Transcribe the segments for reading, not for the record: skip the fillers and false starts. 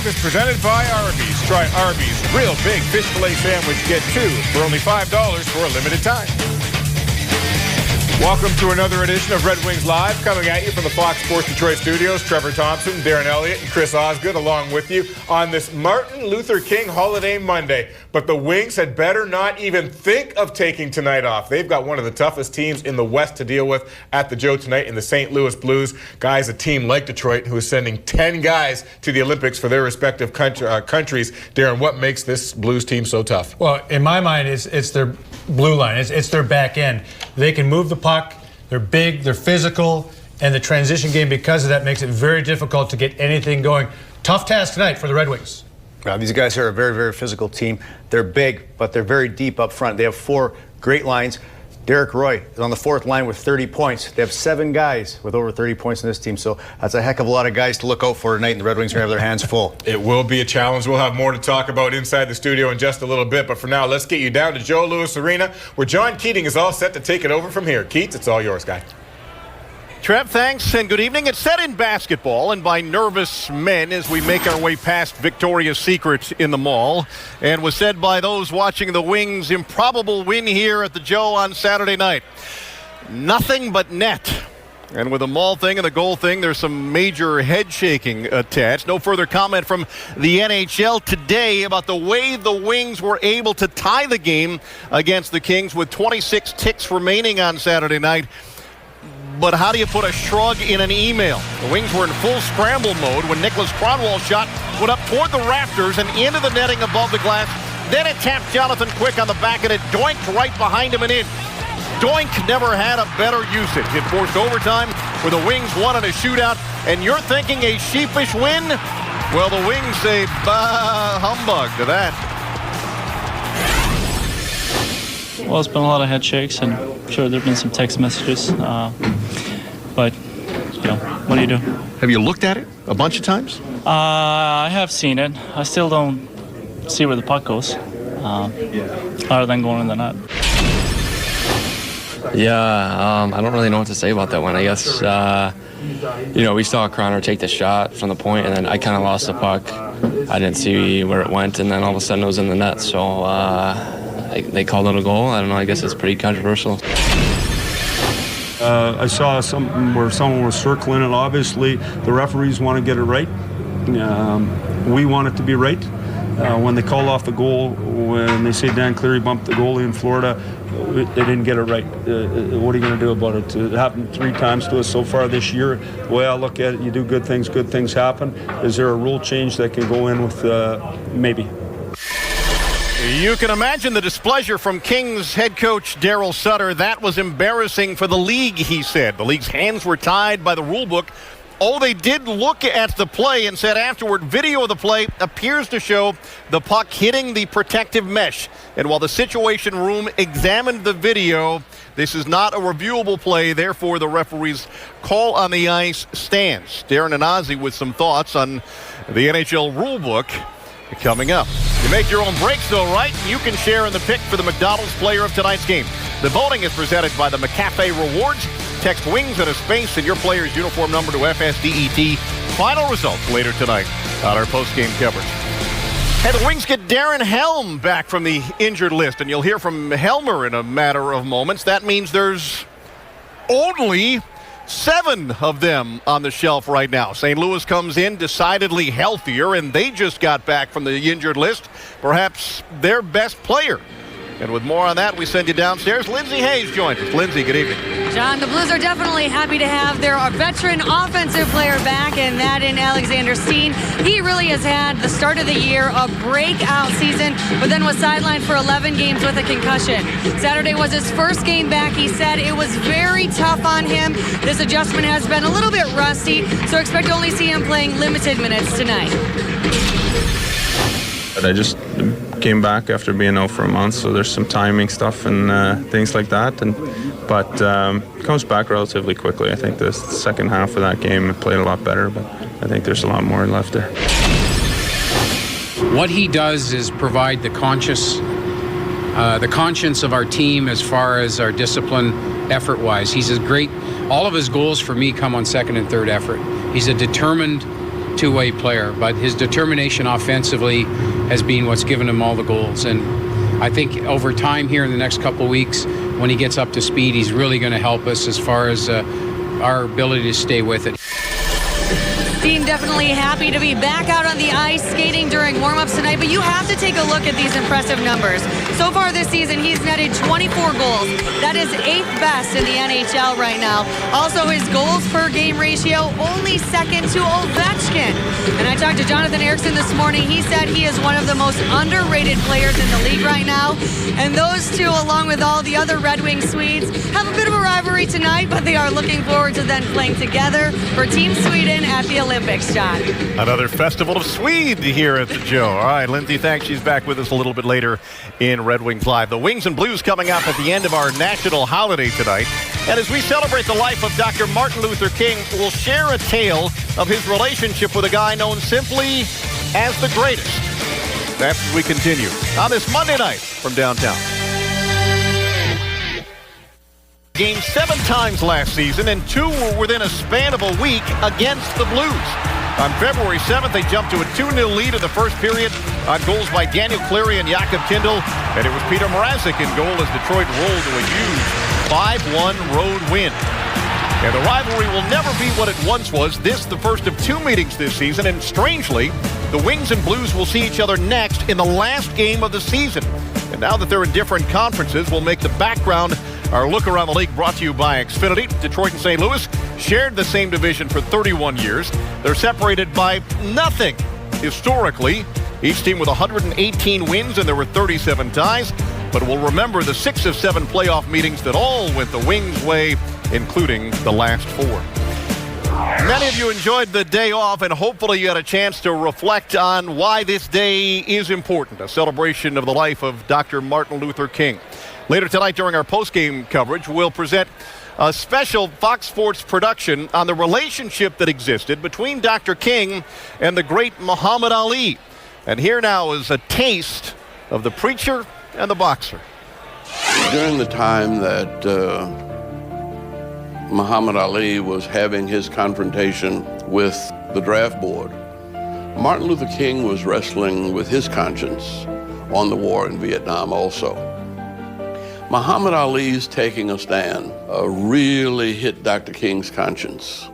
Live is presented by Arby's. Try Arby's Real Big Fish Fillet Sandwich. Get 2 for only $5 for a limited time. Welcome to another edition of Red Wings Live, coming at you from the Fox Sports Detroit studios. Trevor Thompson, Darren Elliott, and Chris Osgood along with you on this Martin Luther King holiday Monday. But the Wings had better not even think of taking tonight off. They've got one of the toughest teams in the West to deal with at the Joe tonight in the St. Louis Blues. Guys, a team like Detroit who is sending 10 guys to the Olympics for their respective countries. Darren, what makes this Blues team so tough? Well, in my mind, it's their blue line. It's their back end. They can move the puck. They're big, they're physical, and the transition game because of that makes it very difficult to get anything going. Tough task tonight for the Red Wings. These guys are a very, very physical team. They're big, but they're very deep up front. They have 4 great lines. Derek Roy is on the 4th line with 30 points. They have 7 guys with over 30 points in this team, so that's a heck of a lot of guys to look out for tonight, and the Red Wings are going to have their hands full. It will be a challenge. We'll have more to talk about inside the studio in just a little bit, but for now, let's get you down to Joe Louis Arena, where John Keating is all set to take it over from here. Keats, it's all yours, guy. Trev, thanks, and good evening. It's set in basketball and by nervous men as we make our way past Victoria's Secret in the mall, and was said by those watching the Wings' improbable win here at the Joe on Saturday night. Nothing but net. And with the mall thing and the goal thing, there's some major head shaking attached. No further comment from the NHL today about the way the Wings were able to tie the game against the Kings with 26 ticks remaining on Saturday night. But how do you put a shrug in an email? The Wings were in full scramble mode when Nicholas Cronwall's shot went up toward the rafters and into the netting above the glass. Then it tapped Jonathan Quick on the back and it doinked right behind him and in. Doink never had a better usage. It forced overtime where the Wings won in a shootout. And you're thinking a sheepish win? Well, the Wings say bah humbug to that. Well, it's been a lot of head shakes, and I'm sure there have been some text messages. But, you know, what do you do? Have you looked at it a bunch of times? I have seen it. I still don't see where the puck goes, other than going in the net. Yeah, I don't really know what to say about that one. I guess, you know, we saw Cronner take the shot from the point, and then I kind of lost the puck. I didn't see where it went, and then all of a sudden it was in the net. So they called it a goal. I don't know. I guess it's pretty controversial. I saw something where someone was circling it. Obviously, the referees want to get it right. We want it to be right. When they called off the goal, when they say Dan Cleary bumped the goalie in Florida, they didn't get it right. What are you going to do about it? It happened 3 times to us so far this year. The way I look at it, you do good things happen. Is there a rule change that can go in with maybe? You can imagine the displeasure from Kings head coach Daryl Sutter. That was embarrassing for the league, he said. The league's hands were tied by the rule book. Oh, they did look at the play and said afterward, video of the play appears to show the puck hitting the protective mesh. And while the Situation Room examined the video, this is not a reviewable play. Therefore, the referee's call on the ice stands. Darren and Ozzy with some thoughts on the NHL rule book coming up. You make your own breaks, though, right? You can share in the pick for the McDonald's player of tonight's game. The voting is presented by the McCafe Rewards. Text Wings and a space and your player's uniform number to FSDET. Final results later tonight on our post-game coverage. Hey, the Wings get Darren Helm back from the injured list, and you'll hear from Helmer in a matter of moments. That means there's only 7 of them on the shelf right now. St. Louis comes in decidedly healthier, and they just got back from the injured list. Perhaps their best player. And with more on that, we send you downstairs. Lindsay Hayes joins us. Lindsay, good evening. John, the Blues are definitely happy to have their veteran offensive player back, and that in Alexander Steen. He really has had the start of the year a breakout season, but then was sidelined for 11 games with a concussion. Saturday was his first game back. He said it was very tough on him. This adjustment has been a little bit rusty, so expect to only see him playing limited minutes tonight. I just came back after being out for a month, so there's some timing stuff and things like that. But comes back relatively quickly. I think the second half of that game played a lot better, but I think there's a lot more left there. What he does is provide the conscience of our team as far as our discipline effort-wise. He's a great. All of his goals for me come on second and third effort. He's a determined two-way player, but his determination offensively has been what's given him all the goals. And I think over time here in the next couple of weeks, when he gets up to speed, he's really going to help us as far as our ability to stay with it. Dean definitely happy to be back out on the ice skating during warm-ups tonight, but you have to take a look at these impressive numbers. So far this season, he's netted 24 goals. That is 8th best in the NHL right now. Also, his goals per game ratio only second to Ovechkin. And I talked to Jonathan Ericsson this morning. He said he is one of the most underrated players in the league right now. And those two, along with all the other Red Wing Swedes, have a bit of a rivalry tonight, but they are looking forward to then playing together for Team Sweden at the Olympics, John. Another festival of Swede here at the Joe. All right, Lindsay, thanks. She's back with us a little bit later in Red Wings Live. The Wings and Blues coming up at the end of our national holiday tonight. And as we celebrate the life of Dr. Martin Luther King, we'll share a tale of his relationship with a guy known simply as the greatest. That's as we continue on this Monday night from downtown. Games 7 times last season, and 2 were within a span of a week against the Blues. On February 7th, they jumped to a 2-0 lead in the first period on goals by Daniel Cleary and Jakob Kindl, and it was Peter Mrazek in goal as Detroit rolled to a huge 5-1 road win. And the rivalry will never be what it once was. This, the first of 2 meetings this season, and strangely, the Wings and Blues will see each other next in the last game of the season. And now that they're in different conferences, we'll make the background our look around the league brought to you by Xfinity. Detroit and St. Louis shared the same division for 31 years. They're separated by nothing. Historically, each team with 118 wins, and there were 37 ties. But we'll remember the 6 of 7 playoff meetings that all went the Wings' way, including the last 4. Many of you enjoyed the day off, and hopefully you had a chance to reflect on why this day is important, a celebration of the life of Dr. Martin Luther King. Later tonight during our post-game coverage, we'll present a special Fox Sports production on the relationship that existed between Dr. King and the great Muhammad Ali. And here now is a taste of the preacher and the boxer. During the time that Muhammad Ali was having his confrontation with the draft board, Martin Luther King was wrestling with his conscience on the war in Vietnam also. Muhammad Ali's taking a stand really hit Dr. King's conscience.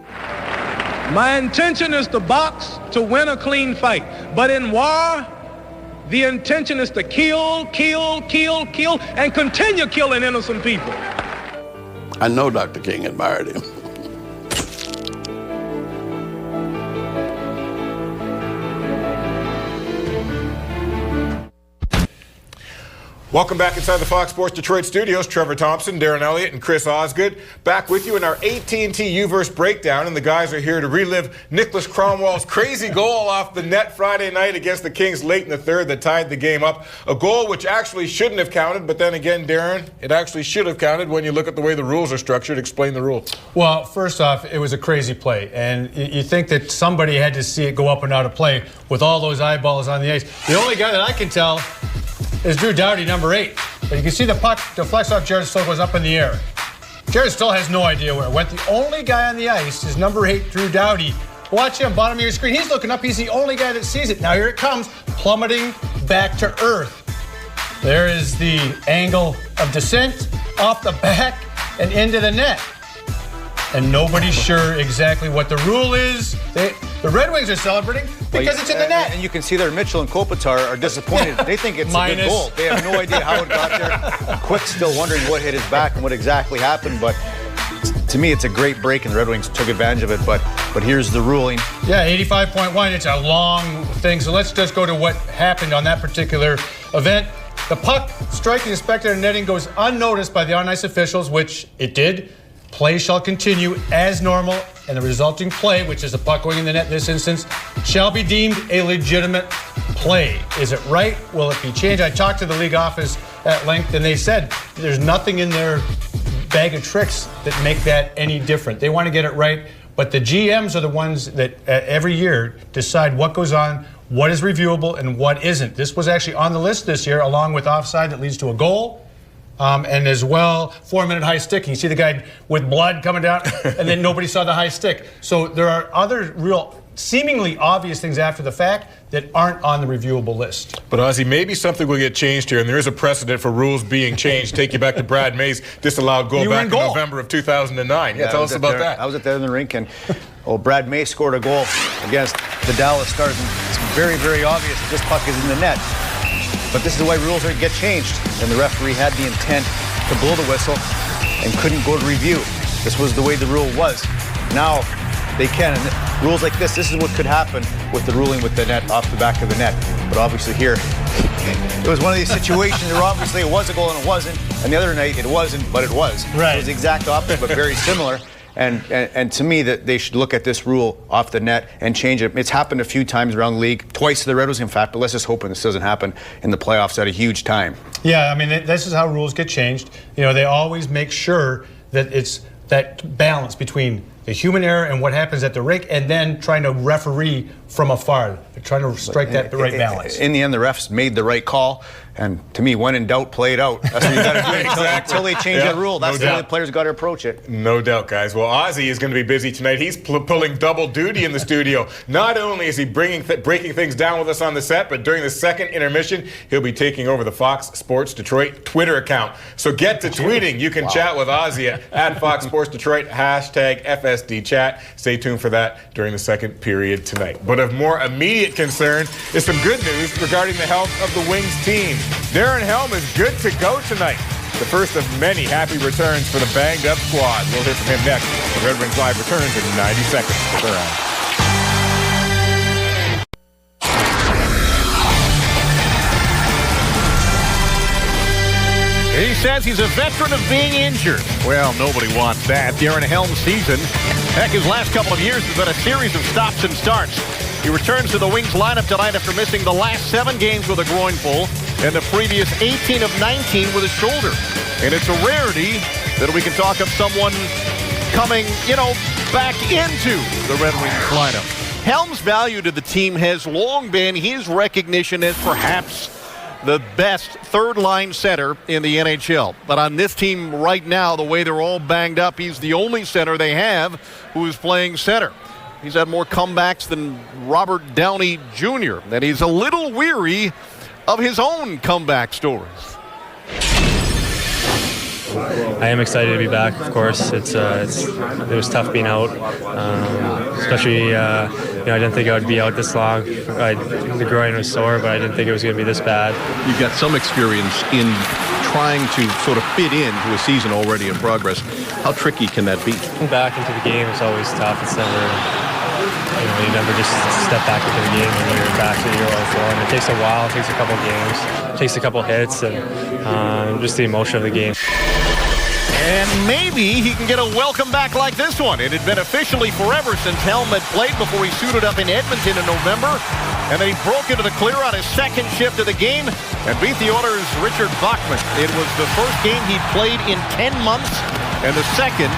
My intention is to box to win a clean fight. But in war, the intention is to kill, and continue killing innocent people. I know Dr. King admired him. Welcome back inside the Fox Sports Detroit studios. Trevor Thompson, Darren Elliott, and Chris Osgood back with you in our AT&T U-verse breakdown. And the guys are here to relive Nicholas Cromwell's crazy goal off the net Friday night against the Kings late in the third that tied the game up. A goal which actually shouldn't have counted, but then again, Darren, it actually should have counted when you look at the way the rules are structured. Explain the rule. Well, first off, it was a crazy play. And you think that somebody had to see it go up and out of play with all those eyeballs on the ice. The only guy that I can tell is Drew Doughty, number 8. But you can see the puck deflects off Jared Stoll, goes up in the air. Jared Stoll has no idea where it went. The only guy on the ice is number 8, Drew Doughty. Watch him, bottom of your screen. He's looking up. He's the only guy that sees it. Now here it comes, plummeting back to earth. There is the angle of descent off the back and into the net. And nobody's sure exactly what the rule is. The Red Wings are celebrating because it's in the net. And you can see there Mitchell and Kopitar are disappointed. They think it's a good goal. They have no idea how it got there. Quick's still wondering what hit his back and what exactly happened. But to me, it's a great break, and the Red Wings took advantage of it. But here's the ruling. Yeah, 85.1. It's a long thing. So let's just go to what happened on that particular event. The puck striking the spectator netting goes unnoticed by the on-ice officials, which it did. Play shall continue as normal, and the resulting play, which is the puck going in the net in this instance, shall be deemed a legitimate play. Is it right? Will it be changed? I talked to the league office at length, and they said there's nothing in their bag of tricks that make that any different. They want to get it right, but the GMs are the ones that every year decide what goes on, what is reviewable, and what isn't. This was actually on the list this year, along with offside that leads to a goal. And as well, 4-minute high stick. You see the guy with blood coming down, and then nobody saw the high stick. So there are other real seemingly obvious things after the fact that aren't on the reviewable list. But Ozzy, maybe something will get changed here, and there is a precedent for rules being changed. Take you back to Brad May's disallowed goal back in November of 2009. Yeah, tell us about that. I was at there in the rink, and Brad May scored a goal against the Dallas Stars. And it's very, very obvious that this puck is in the net. But this is the way rules get changed, and the referee had the intent to blow the whistle and couldn't go to review. This was the way the rule was. Now they can. And rules like this is what could happen with the ruling with the net off the back of the net. But obviously here, it was one of these situations where obviously it was a goal and it wasn't. And the other night it wasn't, but it was. Right. It was the exact opposite, but very similar. And to me, that they should look at this rule off the net and change it. It's happened a few times around the league, twice to the Red Wings, in fact, but let's just hope this doesn't happen in the playoffs at a huge time. Yeah, I mean, this is how rules get changed. You know, they always make sure that it's that balance between the human error and what happens at the rink, and then trying to referee from afar. They're trying to strike that right balance. In the end, the refs made the right call, and to me, when in doubt, play it out. That's what you got to do until they change that rule. That's the way the players got to approach it. No doubt, guys. Well, Ozzy is going to be busy tonight. He's pulling double duty in the studio. Not only is he breaking things down with us on the set, but during the second intermission, he'll be taking over the Fox Sports Detroit Twitter account. So get to tweeting. You can chat with Ozzy at Fox Sports Detroit, hashtag FSD chat. Stay tuned for that during the second period tonight. But of more immediate concern is some good news regarding the health of the Wings team. Darren Helm is good to go tonight. The first of many happy returns for the banged-up squad. We'll hear from him next. The Red Wings Live returns in 90 seconds. Stick around. He says he's a veteran of being injured. Well, nobody wants that. Darren Helm's season, heck, his last couple of years has been a series of stops and starts. He returns to the Wings lineup tonight after missing the last 7 games with a groin pull and the previous 18 of 19 with a shoulder. And it's a rarity that we can talk of someone coming, back into the Red Wings lineup. Helm's value to the team has long been his recognition as perhaps the best third-line center in the NHL. But on this team right now, the way they're all banged up, he's the only center they have who is playing center. He's had more comebacks than Robert Downey Jr., and he's a little weary of his own comeback stories. I am excited to be back, of course. It was tough being out, especially, I didn't think I would be out this long. The groin was sore, but I didn't think it was going to be this bad. You've got some experience in trying to sort of fit into a season already in progress. How tricky can that be? Back into the game is always tough. It's never, you never just step back into the game when you're back to your old form. It takes a while. It takes a couple games. It takes a couple hits, and just the emotion of the game. And maybe he can get a welcome back like this one. It had been officially forever since Helm had played before he suited up in Edmonton in November. And then he broke into the clear on his second shift of the game and beat the Oilers' Richard Bachman. It was the first game he'd played in 10 months and the second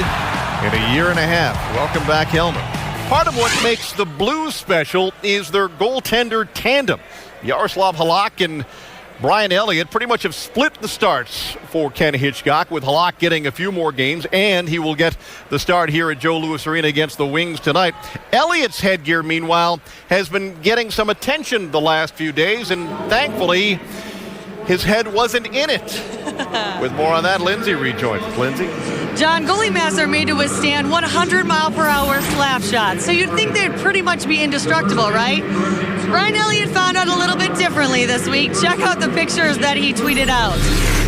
in a year and a half. Welcome back, Helmer. Part of what makes the Blues special is their goaltender tandem. Yaroslav Halak and Brian Elliott pretty much have split the starts for Ken Hitchcock, with Halak getting a few more games, and he will get the start here at Joe Louis Arena against the Wings tonight. Elliott's headgear, meanwhile, has been getting some attention the last few days, and thankfully, his head wasn't in it. With more on that, Lindsay rejoins us. Lindsay? John, goalie masks are made to withstand 100-mile-per-hour slap shots, so you'd think they'd pretty much be indestructible, right? Brian Elliott found out a little bit differently this week. Check out the pictures that he tweeted out.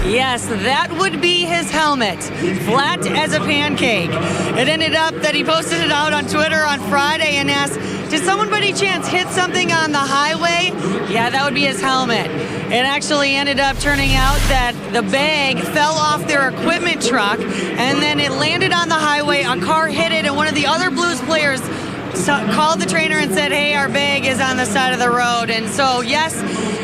Yes, that would be his helmet, flat as a pancake. It ended up that he posted it out on Twitter on Friday and asked, did someone by any chance hit something on the highway? Yeah, that would be his helmet. It actually ended up turning out that the bag fell off their equipment truck, and then it landed on the highway. A car hit it, and one of the other Blues players called the trainer and said, hey, our bag is on the side of the road. And so, yes,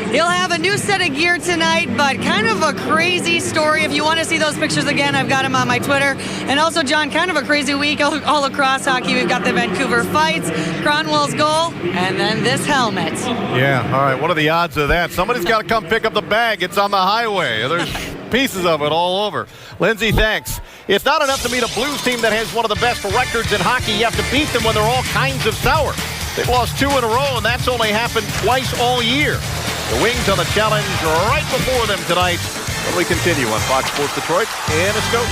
he'll have a new set of gear tonight, but kind of a crazy story. If you want to see those pictures again, I've got them on my Twitter. And also, John, kind of a crazy week all across hockey. We've got the Vancouver fights, Cronwell's goal, and then this helmet. Yeah, all right, what are the odds of that? Somebody's got to come pick up the bag. It's on the highway. There's pieces of it all over. Lindsay, thanks. It's not enough to meet a Blues team that has one of the best records in hockey. You have to beat them when they're all kinds of sour. They've lost 2 in a row, and that's only happened twice all year. The Wings on the challenge right before them tonight. When we continue on Fox Sports Detroit in Escota.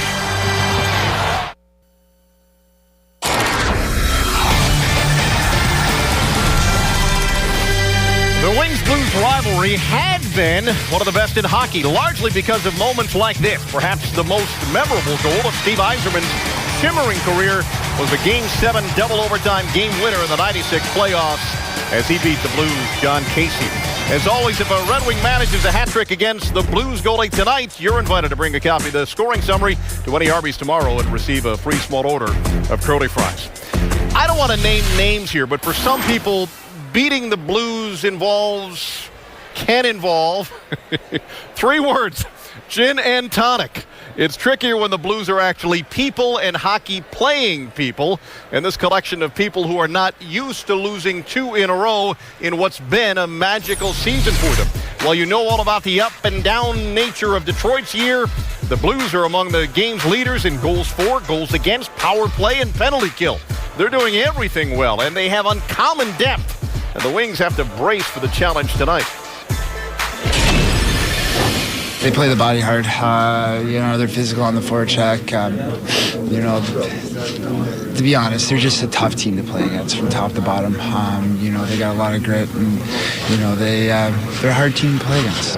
The Wings-Blues rivalry had been one of the best in hockey, largely because of moments like this. Perhaps the most memorable goal of Steve Yzerman's shimmering career was the Game 7 double overtime game winner in the 96 playoffs as he beat the Blues' John Casey. As always, if a Red Wing manages a hat trick against the Blues goalie tonight, you're invited to bring a copy of the scoring summary to any Arby's tomorrow and receive a free small order of curly fries. I don't want to name names here, but for some people, beating the Blues can involve 3 words: gin and tonic. It's trickier when the Blues are actually people and hockey playing people, and this collection of people who are not used to losing 2 in a row in what's been a magical season for them. While you know all about the up and down nature of Detroit's year, the Blues are among the game's leaders in goals for, goals against, power play, and penalty kill. They're doing everything well, and they have uncommon depth. And the Wings have to brace for the challenge tonight. They play the body hard. They're physical on the forecheck. To be honest, they're just a tough team to play against from top to bottom. They got a lot of grit, and they're a hard team to play against.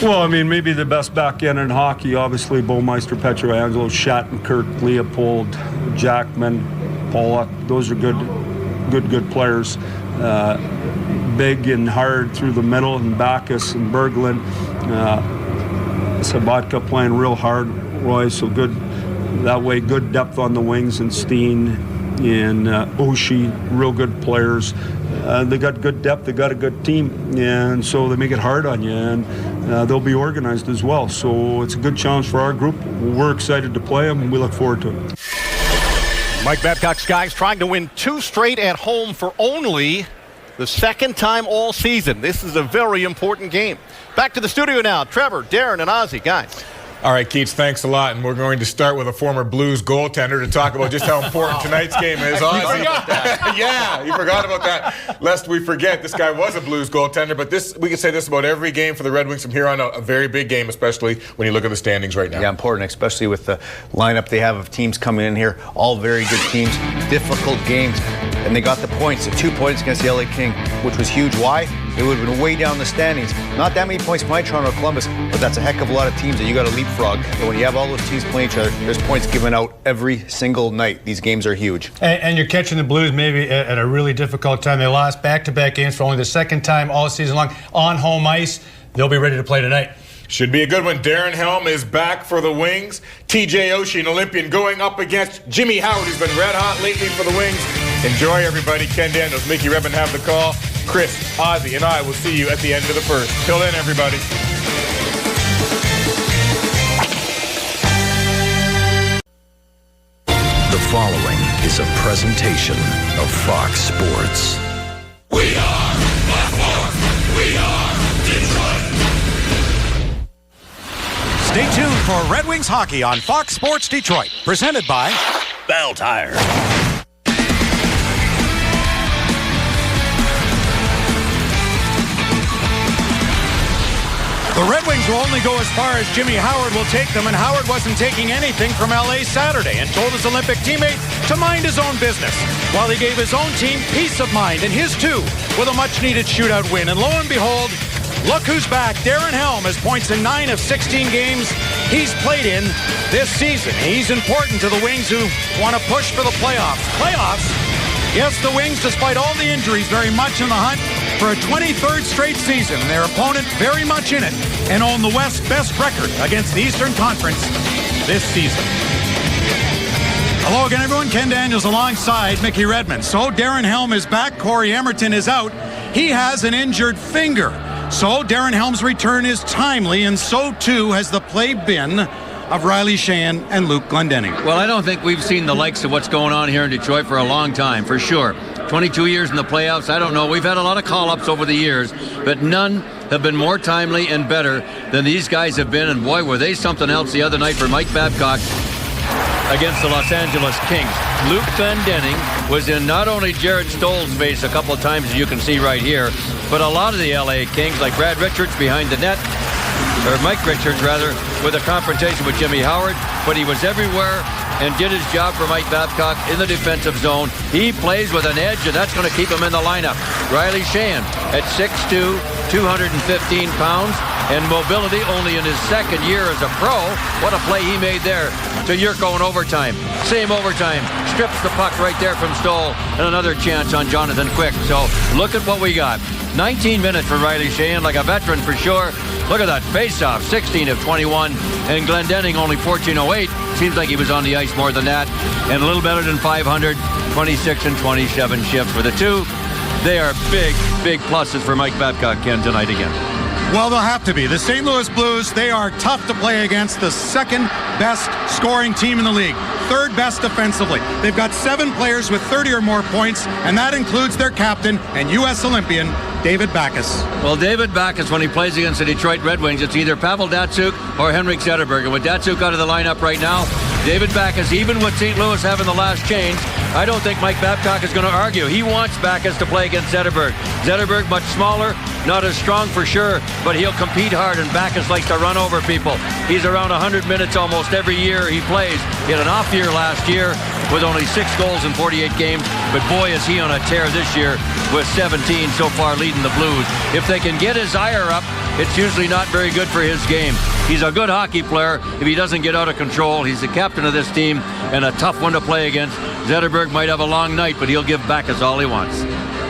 Well, maybe the best back end in hockey, obviously, Bowmeister, Pietrangelo, Shattenkirk, Leopold, Jackman, Pollock. Those are good players. Big and hard through the middle, and Backus and Berglund. Sabatka playing real hard, Roy, so good that way. Good depth on the wings, and Steen and Oshie, real good players. They got good depth, they got a good team, and so they make it hard on you, and they'll be organized as well. So it's a good challenge for our group. We're excited to play them, and we look forward to it. Mike Babcock's guys trying to win 2 straight at home for only the second time all season. This is a very important game. Back to the studio now. Trevor, Darren, and Ozzy. Guys. All right, Keats, thanks a lot. And we're going to start with a former Blues goaltender to talk about just how important tonight's game is. Ozzy. Yeah, you forgot about that. Lest we forget, this guy was a Blues goaltender, but we can say this about every game for the Red Wings from here on out. A very big game, especially when you look at the standings right now. Yeah, important, especially with the lineup they have of teams coming in here. All very good teams, difficult games. And they got the points, the 2 points against the LA King, which was huge. Why? It would have been way down the standings. Not that many points behind Toronto or Columbus, but that's a heck of a lot of teams that you got to leapfrog. And when you have all those teams playing each other, there's points given out every single night. These games are huge. And you're catching the Blues maybe at a really difficult time. They lost back-to-back games for only the second time all season long on home ice. They'll be ready to play tonight. Should be a good one. Darren Helm is back for the Wings. TJ Oshie, an Olympian, going up against Jimmy Howard, who's been red hot lately for the Wings. Enjoy, everybody. Ken Daniels, Mickey Redmond have the call. Chris, Ozzy, and I will see you at the end of the first. Till then, everybody. The following is a presentation of Fox Sports. We are Blackmore. We are Detroit. Stay tuned for Red Wings hockey on Fox Sports Detroit, presented by Bell Tire. The Red Wings will only go as far as Jimmy Howard will take them, and Howard wasn't taking anything from LA Saturday and told his Olympic teammate to mind his own business, while he gave his own team peace of mind, and his too, with a much-needed shootout win. And lo and behold, look who's back. Darren Helm has points in 9 of 16 games he's played in this season. He's important to the Wings, who want to push for the playoffs. Playoffs? Yes, the Wings, despite all the injuries, very much in the hunt for a 23rd straight season. Their opponent very much in it, and own the West's best record against the Eastern Conference this season. Hello again, everyone. Ken Daniels alongside Mickey Redmond. So Darren Helm is back. Corey Emerton is out. He has an injured finger. So Darren Helm's return is timely, and so too has the play been of Riley Sheahan and Luke Glendening. Well, I don't think we've seen the likes of what's going on here in Detroit for a long time, for sure. 22 years in the playoffs, I don't know. We've had a lot of call-ups over the years, but none have been more timely and better than these guys have been, and boy, were they something else the other night for Mike Babcock against the Los Angeles Kings. Luke Glendening was in not only Jared Stoll's face a couple of times, as you can see right here, but a lot of the LA Kings, like Brad Richards behind the net, or Mike Richards rather, with a confrontation with Jimmy Howard, but he was everywhere and did his job for Mike Babcock in the defensive zone. He plays with an edge, and that's going to keep him in the lineup. Riley Sheahan at 6'2", 215 pounds, and mobility only in his second year as a pro. What a play he made there to Yurko in overtime. Same overtime. Strips the puck right there from Stoll, and another chance on Jonathan Quick. So look at what we got. 19 minutes for Riley Sheahan, like a veteran for sure. Look at that face-off, 16 of 21, and Glendening only 14:08. Seems like he was on the ice more than that, and a little better than 500, 26 and 27 shifts for the two. They are big, big pluses for Mike Babcock, Ken, tonight again. Well, they'll have to be. The St. Louis Blues, they are tough to play against. The second best scoring team in the league. Third best defensively. They've got 7 players with 30 or more points, and that includes their captain and U.S. Olympian, David Backes. Well, David Backes, when he plays against the Detroit Red Wings, it's either Pavel Datsyuk or Henrik Zetterberg. And with Datsyuk out of the lineup right now, David Backes, even with St. Louis having the last change, I don't think Mike Babcock is going to argue. He wants Backes to play against Zetterberg. Zetterberg much smaller, not as strong for sure, but he'll compete hard, and Backes likes to run over people. He's around 100 minutes almost every year he plays. He had an off year last year with only 6 goals in 48 games, but boy is he on a tear this year with 17 so far leading the Blues. If they can get his ire up, it's usually not very good for his game. He's a good hockey player. If he doesn't get out of control, he's the captain of this team and a tough one to play against. Zetterberg might have a long night, but he'll give Backes all he wants.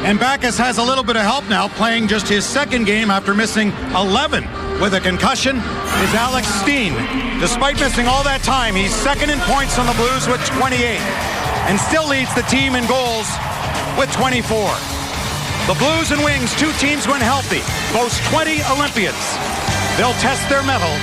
And Backes has a little bit of help now, playing just his second game after missing 11 with a concussion, is Alex Steen. Despite missing all that time, he's second in points on the Blues with 28 and still leads the team in goals with 24. The Blues and Wings, 2 teams when healthy, boast 20 Olympians. They'll test their mettle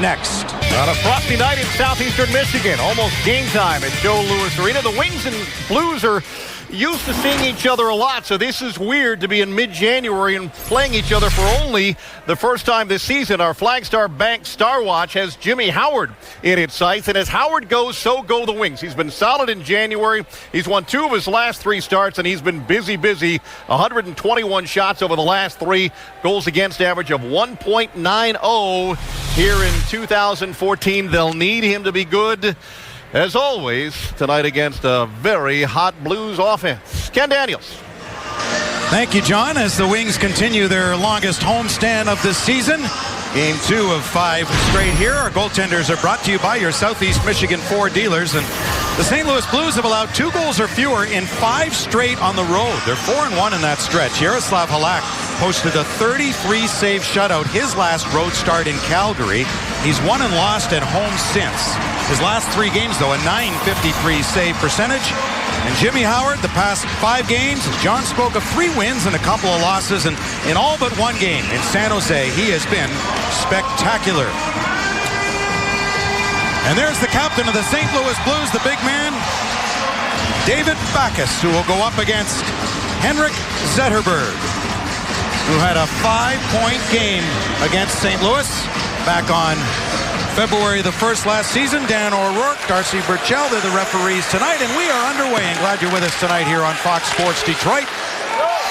next. On a frosty night in southeastern Michigan, almost game time at Joe Louis Arena. The Wings and Blues are used to seeing each other a lot, so this is weird to be in mid-January and playing each other for only the first time this season. Our Flagstar Bank Star Watch has Jimmy Howard in its sights, and as Howard goes, so go the Wings. He's been solid in January. He's won 2 of his last 3 starts, and he's been busy. 121 shots over the last 3, goals against average of 1.90 here in 2014. They'll need him to be good, as always, tonight against a very hot Blues offense. Ken Daniels. Thank you, John, as the Wings continue their longest homestand of the season. Game 2 of 5 straight here. Our goaltenders are brought to you by your Southeast Michigan Ford dealers. And the St. Louis Blues have allowed 2 goals or fewer in 5 straight on the road. They're 4-1 in that stretch. Yaroslav Halak posted a 33-save shutout his last road start in Calgary. He's won and lost at home since. His last 3 games, though, a .953 save percentage. And Jimmy Howard, the past 5 games, John spoke of 3 wins and a couple of losses, and in all but 1 game in San Jose, he has been spectacular. And there's the captain of the St. Louis Blues, the big man, David Backes, who will go up against Henrik Zetterberg, who had a 5-point game against St. Louis back on February the 1st last season. Dan O'Rourke, Darcy Burchell, they're the referees tonight, and we are underway. And glad you're with us tonight here on Fox Sports Detroit.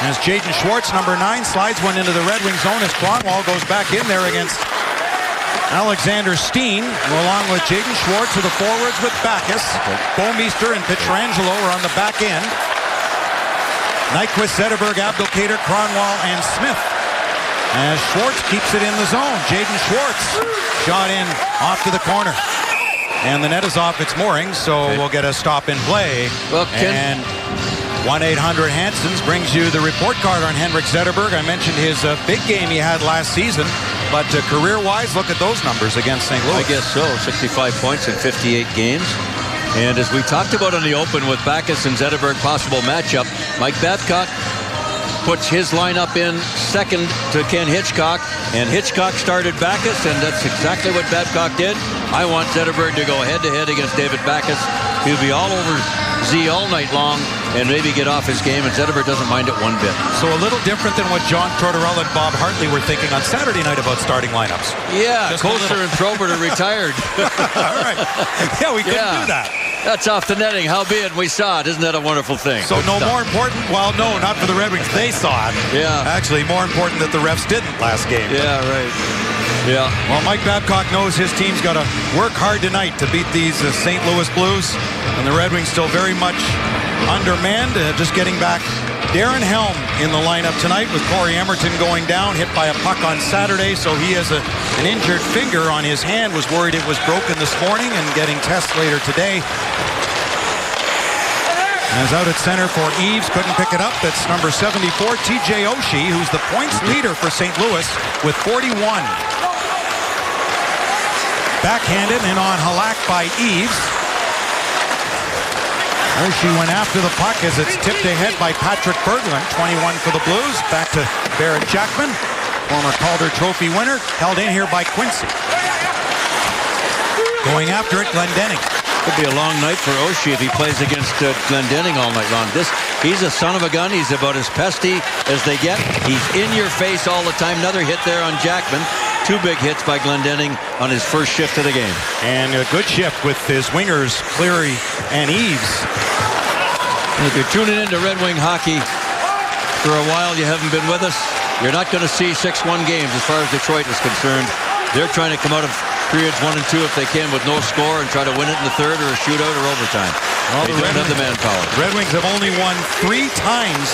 As Jaden Schwartz, number 9, slides one into the Red Wing zone as Kronwall goes back in there against Alexander Steen, along with Jaden Schwartz of the forwards with Backes. Bomeister and Pietrangelo are on the back end. Nyquist, Zetterberg, Abdelkader, Kronwall, and Smith. As Schwartz keeps it in the zone. Jaden Schwartz shot in off to the corner. And the net is off its moorings, so we'll get a stop in play. Well, and 1-800-Hansons brings you the report card on Henrik Zetterberg. I mentioned his big game he had last season, but career-wise, look at those numbers against St. Louis. I guess so. 65 points in 58 games. And as we talked about on the open with Backes and Zetterberg possible matchup, Mike Babcock puts his lineup in second to Ken Hitchcock, and Hitchcock started Backes, and that's exactly what Babcock did. I want Zetterberg to go head-to-head against David Backes. He'll be all over Z all night long and maybe get off his game, and Zetterberg doesn't mind it one bit. So a little different than what John Tortorella and Bob Hartley were thinking on Saturday night about starting lineups. Yeah, Koster and Probert are retired. All right. Yeah, we couldn't do that. That's off the netting. Howbeit, we saw it. Isn't that a wonderful thing? So Good no stuff. more important. Well, no, not for the Red Wings. They saw it. Yeah. Actually, more important that the refs didn't last game. Yeah, right. Yeah. Well, Mike Babcock knows his team's got to work hard tonight to beat these St. Louis Blues. And the Red Wings still very much undermanned. Just getting back Darren Helm in the lineup tonight with Corey Emerton going down, hit by a puck on Saturday. So he has an injured finger on his hand, was worried it was broken this morning and getting tests later today. And is out at center for Eves, couldn't pick it up. That's number 74, TJ Oshie, who's the points leader for St. Louis with 41. Backhanded and on Halak by Eves. Oshie went after the puck as it's tipped ahead by Patrick Berglund. 21 for the Blues. Back to Barrett Jackman, former Calder Trophy winner, held in here by Quincy. Going after it, Glendening. Could be a long night for Oshie if he plays against Glendening all night long. He's a son of a gun. He's about as pesty as they get. He's in your face all the time. Another hit there on Jackman. 2 big hits by Glendening on his first shift of the game. And a good shift with his wingers, Cleary and Eves. If you're tuning into Red Wing hockey for a while, you haven't been with us, you're not going to see 6-1 games as far as Detroit is concerned. They're trying to come out of periods 1 and 2 if they can with no score and try to win it in the third or a shootout or overtime. Well, they don't have the manpower. Red Wings have only won 3 times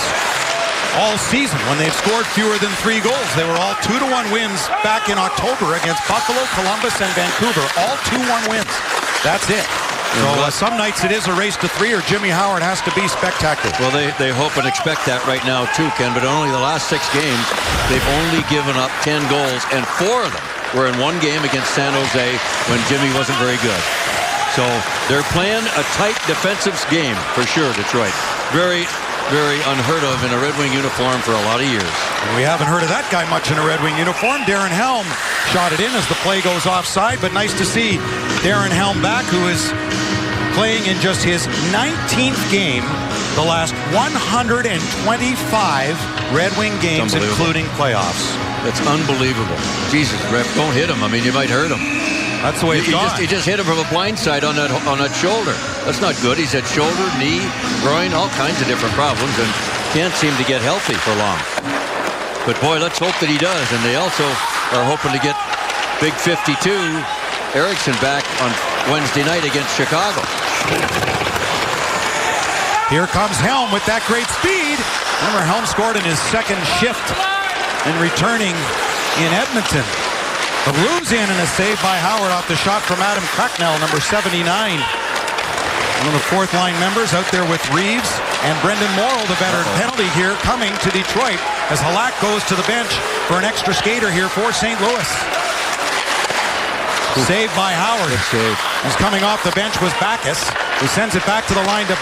all season when they've scored fewer than 3 goals. They were all 2-1 wins back in October against Buffalo, Columbus, and Vancouver. All 2-1 wins. That's it. So some nights it is a race to 3 or Jimmy Howard has to be spectacular. Well, they hope and expect that right now too, Ken, but only the last 6 games, they've only given up 10 goals, and 4 of them were in 1 game against San Jose when Jimmy wasn't very good. So they're playing a tight defensive game for sure, Detroit. Very, very unheard of in a Red Wing uniform for a lot of years. And we haven't heard of that guy much in a Red Wing uniform. Darren Helm shot it in as the play goes offside, but nice to see Darren Helm back, who is playing in just his 19th game, the last 125 Red Wing games, including playoffs. That's unbelievable. Jesus, ref, don't hit him. I mean, you might hurt him. That's the way it's gone. He just hit him from a blind side on that shoulder. That's not good. He's had shoulder, knee, groin, all kinds of different problems, and can't seem to get healthy for long. But boy, let's hope that he does. And they also are hoping to get Big 52 Eriksson back on Wednesday night against Chicago. Here comes Helm with that great speed. Remember, Helm scored in his second shift and returning in Edmonton. The Blues in and a save by Howard off the shot from Adam Cracknell, number 79. One of the 4th line members out there with Reeves and Brendan Morrill, the veteran penalty here coming to Detroit as Halak goes to the bench for an extra skater here for St. Louis. Saved by Howard. He's coming off the bench was Backus, who sends it back to the line to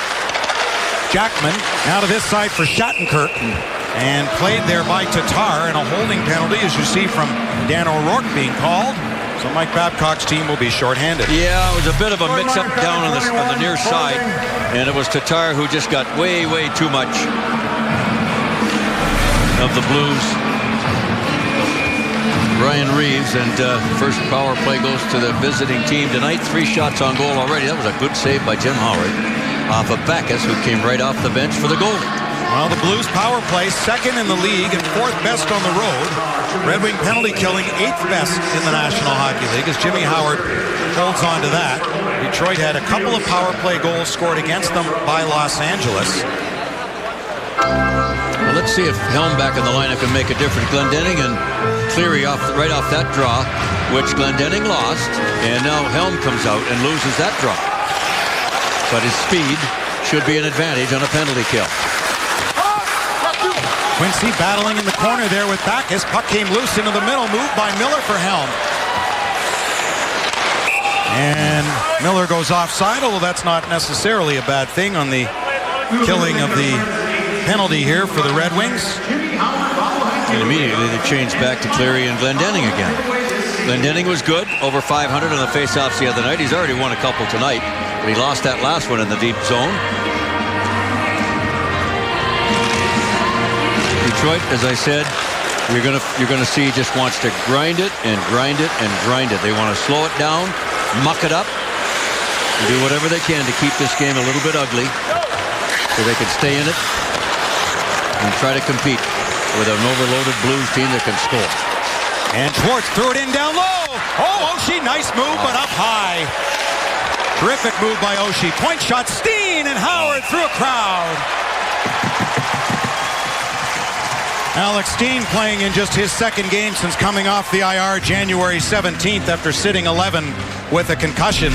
Jackman. Now to this side for Shattenkirk. And played there by Tatar, and a holding penalty, as you see from Dan O'Rourke being called. So Mike Babcock's team will be shorthanded. Yeah, it was a bit of a mix-up down on the near side, and it was Tatar who just got way, way too much of the Blues. Ryan Reeves, and first power play goes to the visiting team tonight. 3 shots on goal already. That was a good save by Jim Howard off of Backus, who came right off the bench for the goal. Well, the Blues power play 2nd in the league and 4th best on the road. Red Wing penalty killing 8th best in the National Hockey League as Jimmy Howard holds on to that. Detroit had a couple of power play goals scored against them by Los Angeles. Well, let's see if Helm back in the lineup can make a difference. Glendening and Cleary right off that draw, which Glendening lost, and now Helm comes out and loses that draw. But his speed should be an advantage on a penalty kill. Quincy battling in the corner there with Backus. Puck came loose into the middle. Moved by Miller for Helm. And Miller goes offside, although that's not necessarily a bad thing on the killing of the penalty here for the Red Wings. And immediately they changed back to Cleary and Glendening again. Glendening was good, over 500 on the faceoffs the other night. He's already won a couple tonight, but he lost that last one in the deep zone. Detroit, as I said, you're gonna see just wants to grind it and grind it and grind it. They want to slow it down, muck it up, and do whatever they can to keep this game a little bit ugly so they can stay in it and try to compete with an overloaded Blues team that can score. And Schwartz threw it in down low. Oh, Oshie, nice move, but up high. Terrific move by Oshie. Point shot, Steen and Howard through a crowd. Alex Steen playing in just his second game since coming off the IR January 17th after sitting 11 with a concussion.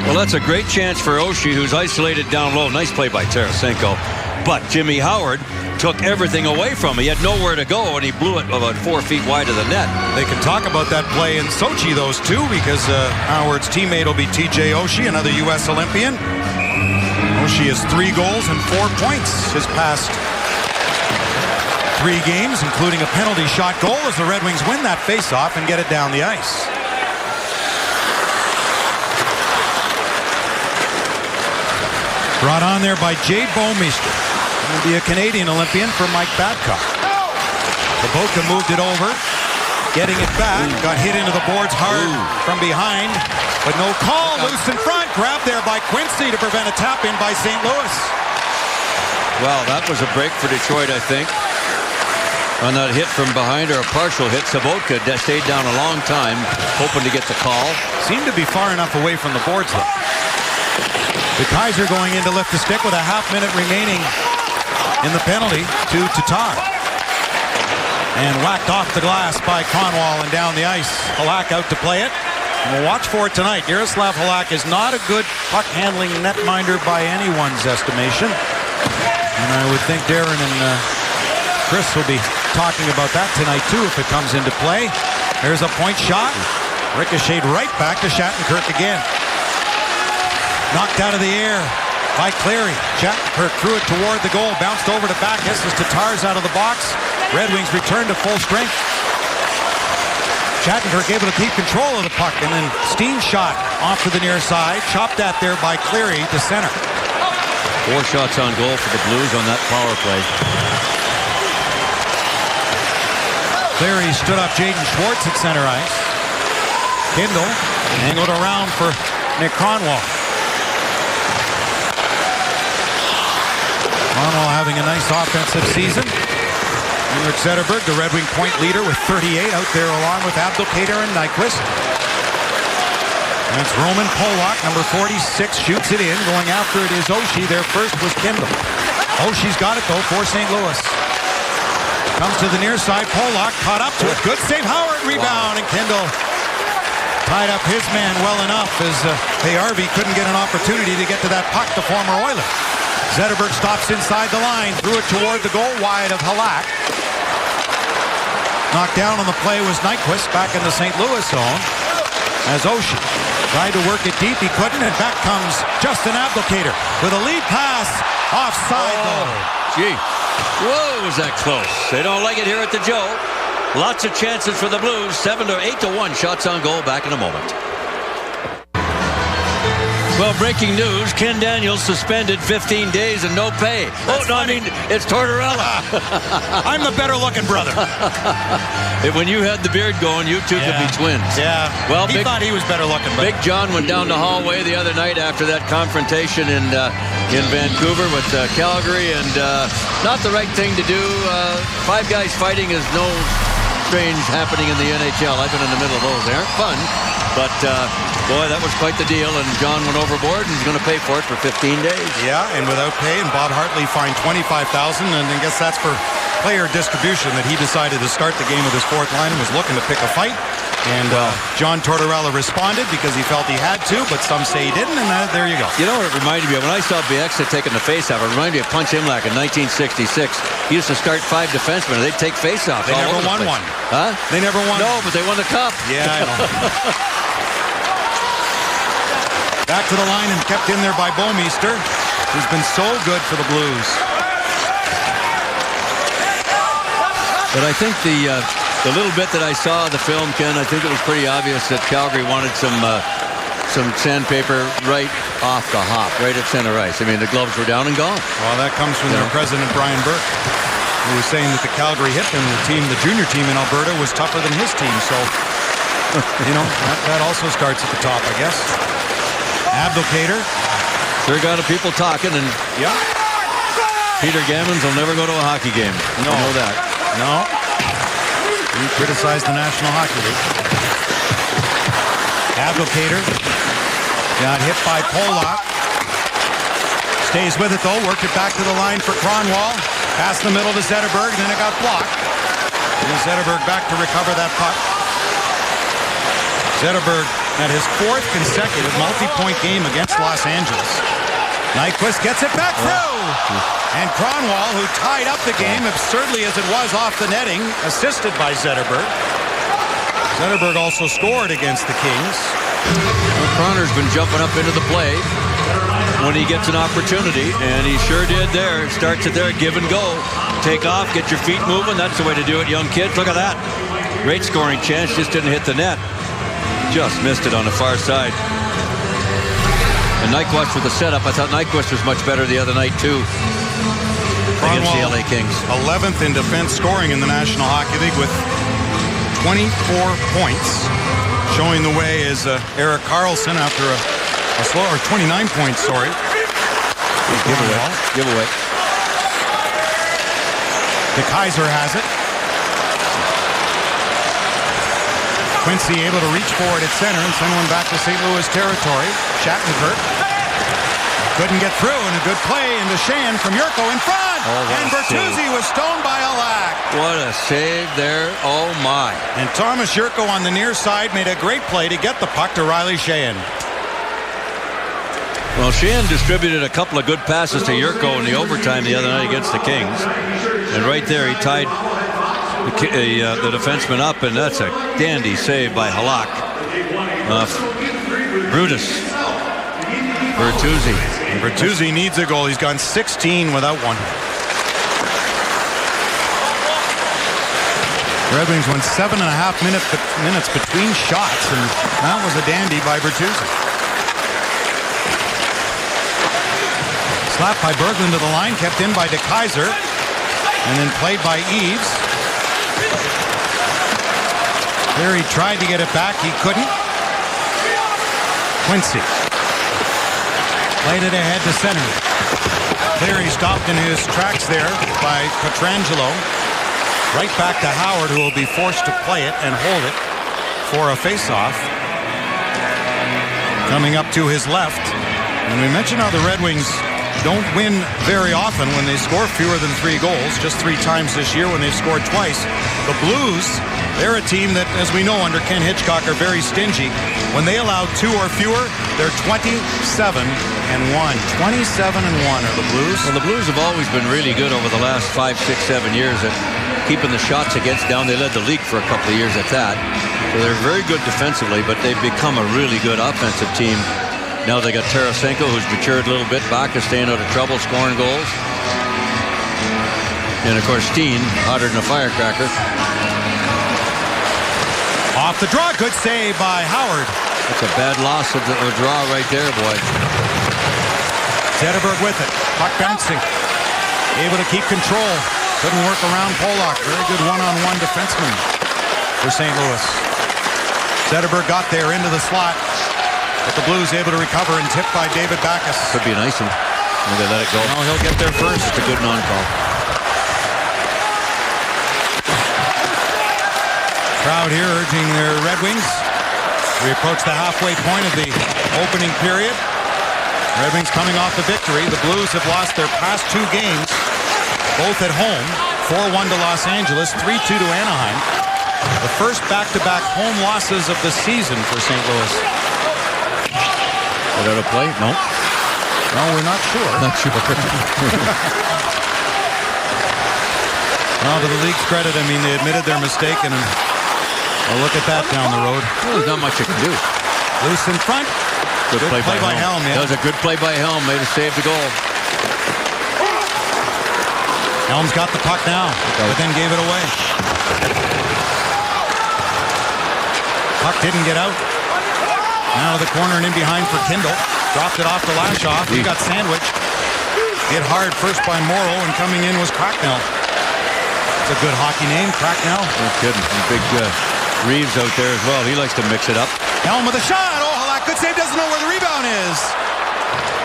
Well, that's a great chance for Oshie, who's isolated down low. Nice play by Tarasenko. But Jimmy Howard took everything away from him. He had nowhere to go, and he blew it about 4 feet wide of the net. They can talk about that play in Sochi, those two, because Howard's teammate will be TJ Oshie, another U.S. Olympian. Oshie has 3 goals and 4 points his past 3 games, including a penalty shot goal as the Red Wings win that faceoff and get it down the ice. Brought on there by Jade Bouwmeester. Will be a Canadian Olympian for Mike Babcock. Sabotka moved it over, getting it back, got hit into the boards hard from behind, but no call. Loose in front, grabbed there by Quincy to prevent a tap-in by St. Louis. Well, that was a break for Detroit, I think. On that hit from behind, or a partial hit, Sabotka stayed down a long time, hoping to get the call. Seemed to be far enough away from the boards, though. The Kaiser going in to lift the stick with a half-minute remaining in the penalty to Tatar. And whacked off the glass by Conwall and down the ice. Halak out to play it. And we'll watch for it tonight. Yaroslav Halak is not a good puck-handling netminder by anyone's estimation. And I would think Darren and Chris will be talking about that tonight, too, if it comes into play. There's a point shot. Ricocheted right back to Shattenkirk again. Knocked out of the air by Cleary. Shattenkirk threw it toward the goal. Bounced over to Backes as Tatar's out of the box. Red Wings return to full strength. Shattenkirk able to keep control of the puck. And then Steen shot off to the near side. Chopped at there by Cleary to center. 4 shots on goal for the Blues on that power play. Cleary stood up Jaden Schwartz at center ice. Kindle angled around for Nick Conwall. Conwall having a nice offensive season. Henrik Zetterberg, the Red Wing point leader with 38 out there along with Abdelkader and Nyquist. That's Roman Polak, number 46, shoots it in. Going after it is Oshie. There first was Kindle. Oshie's got it though for St. Louis. Comes to the near side. Polak caught up to it. Good save. Howard rebound and Kindle tied up his man well enough as Harvey couldn't get an opportunity to get to that puck, the former Oiler. Zetterberg stops inside the line, threw it toward the goal wide of Halak. Knocked down on the play was Nyquist back in the St. Louis zone as Oshie tried to work it deep. He couldn't, and back comes Justin Abdelkader with a lead pass offside though. Gee, whoa, was that close? They don't like it here at the Joe. Lots of chances for the Blues. 8-1 shots on goal. Back in a moment. Well, breaking news, Ken Daniels suspended 15 days and no pay. That's funny. It's Tortorella. I'm the better looking brother. When you had the beard going, you two could be twins. Yeah. Well, he thought he was better looking. But Big John went down the hallway the other night after that confrontation in Vancouver with Calgary, and not the right thing to do. 5 guys fighting is no strange happening in the NHL. I've been in the middle of those. They aren't fun, but boy, that was quite the deal, and John went overboard, and he's going to pay for it for 15 days. Yeah, and without pay, and Bob Hartley fined $25,000, and I guess that's for player distribution that he decided to start the game with his 4th line and was looking to pick a fight. And John Tortorella responded because he felt he had to, but some say he didn't, and there you go. You know what it reminded me of? When I saw Bieksa taking the face-off, it reminded me of Punch Imlach in 1966. He used to start 5 defensemen, and they'd take face-offs. They never won one. Huh? They never won. No, but they won the cup. Yeah, I know. Back to the line and kept in there by Bouwmeester, who's been so good for the Blues. But I think the little bit that I saw of the film, Ken, I think it was pretty obvious that Calgary wanted some sandpaper right off the hop, right at center ice. I mean, the gloves were down and gone. Well, that comes from their president, Brian Burke, who was saying that the Calgary Hitmen, the junior team in Alberta, was tougher than his team. So, you know, that also starts at the top, I guess. Abdelkader. Sure got the people talking, and Peter Gammons will never go to a hockey game. No. I know that. No. He criticized the National Hockey League. Abdelkader got hit by Polak. Stays with it, though. Worked it back to the line for Kronwall. Past the middle to Zetterberg, then it got blocked. And Zetterberg back to recover that puck. Zetterberg had his 4th consecutive multi-point game against Los Angeles. Nyquist gets it back through. And Kronwall, who tied up the game, absurdly as it was, off the netting, assisted by Zetterberg. Zetterberg also scored against the Kings. Well, Croner's been jumping up into the play when he gets an opportunity, and he sure did there. Starts it there, give and go. Take off, get your feet moving. That's the way to do it, young kids. Look at that. Great scoring chance, just didn't hit the net. Just missed it on the far side. And Nyquist with the setup. I thought Nyquist was much better the other night, too, against the LA Kings. 11th in defense scoring in the National Hockey League with 24 points. Showing the way is Erik Karlsson after a slow, or 29 points, sorry. Give away. De Kaiser has it. Quincy able to reach forward at center and send one back to St. Louis territory. Shattenkirk couldn't get through, and a good play into Sheahan from Yurko in front. And Bertuzzi was stoned by Alak. What a save there. Oh, my. And Thomas Yurko on the near side made a great play to get the puck to Riley Sheahan. Well, Sheahan distributed a couple of good passes to Yurko in the overtime the other night against the Kings. And right there, he tied the defenseman up, and that's a dandy save by Halak. Brutus. Bertuzzi. And Bertuzzi needs a goal. He's gone 16 without one. Red Wings went 7.5 minutes between shots, and that was a dandy by Bertuzzi. Slapped by Berglund to the line, kept in by De Kaiser, and then played by Eves. There he tried to get it back, he couldn't. Quincy played it ahead to center. There he stopped in his tracks there by Pietrangelo. Right back to Howard, who will be forced to play it and hold it for a face-off. Coming up to his left. And we mentioned how the Red Wings don't win very often when they score fewer than 3 goals. Just 3 times this year when they've scored twice. The Blues, they're a team that, as we know, under Ken Hitchcock, are very stingy. When they allow 2 or fewer, they're 27-1. 27-1 are the Blues. Well, the Blues have always been really good over the last 5, 6, 7 years at keeping the shots against down. They led the league for a couple of years at that. So they're very good defensively, but they've become a really good offensive team. Now they got Tarasenko, who's matured a little bit. Back is staying out of trouble, scoring goals. And, of course, Steen, hotter than a firecracker. Off the draw, good save by Howard. That's a bad loss of the draw right there, boy. Zetterberg with it. Puck bouncing. Able to keep control. Couldn't work around Polak. Very good one-on-one defenseman for St. Louis. Zetterberg got there into the slot. But the Blues able to recover and tipped by David Backes. Could be an icing. And they let it go. No, he'll get there first. It's a good non-call. Crowd here urging their Red Wings. We approach the halfway point of the opening period. Red Wings coming off the victory. The Blues have lost their past 2 games, both at home. 4-1 to Los Angeles, 3-2 to Anaheim. The first back-to-back home losses of the season for St. Louis. Without a play? No. No, we're not sure. Not sure. Well, to the league's credit, I mean, they admitted their mistake, and look at that down the road. Well, there's not much you can do. Loose in front. Good play by Helm. Yeah. That was a good play by Helm. Made a save the goal. Helm's got the puck now, but then gave it away. Puck didn't get out. Now to the corner and in behind for Kindle. Dropped it off to Lashoff. He got sandwiched. Hit hard first by Morrow, and coming in was Cracknell. It's a good hockey name, Cracknell. No kidding. Big Reeves out there as well. He likes to mix it up. Helm with a shot. Oh, Halak shot. Good save. Doesn't know where the rebound is.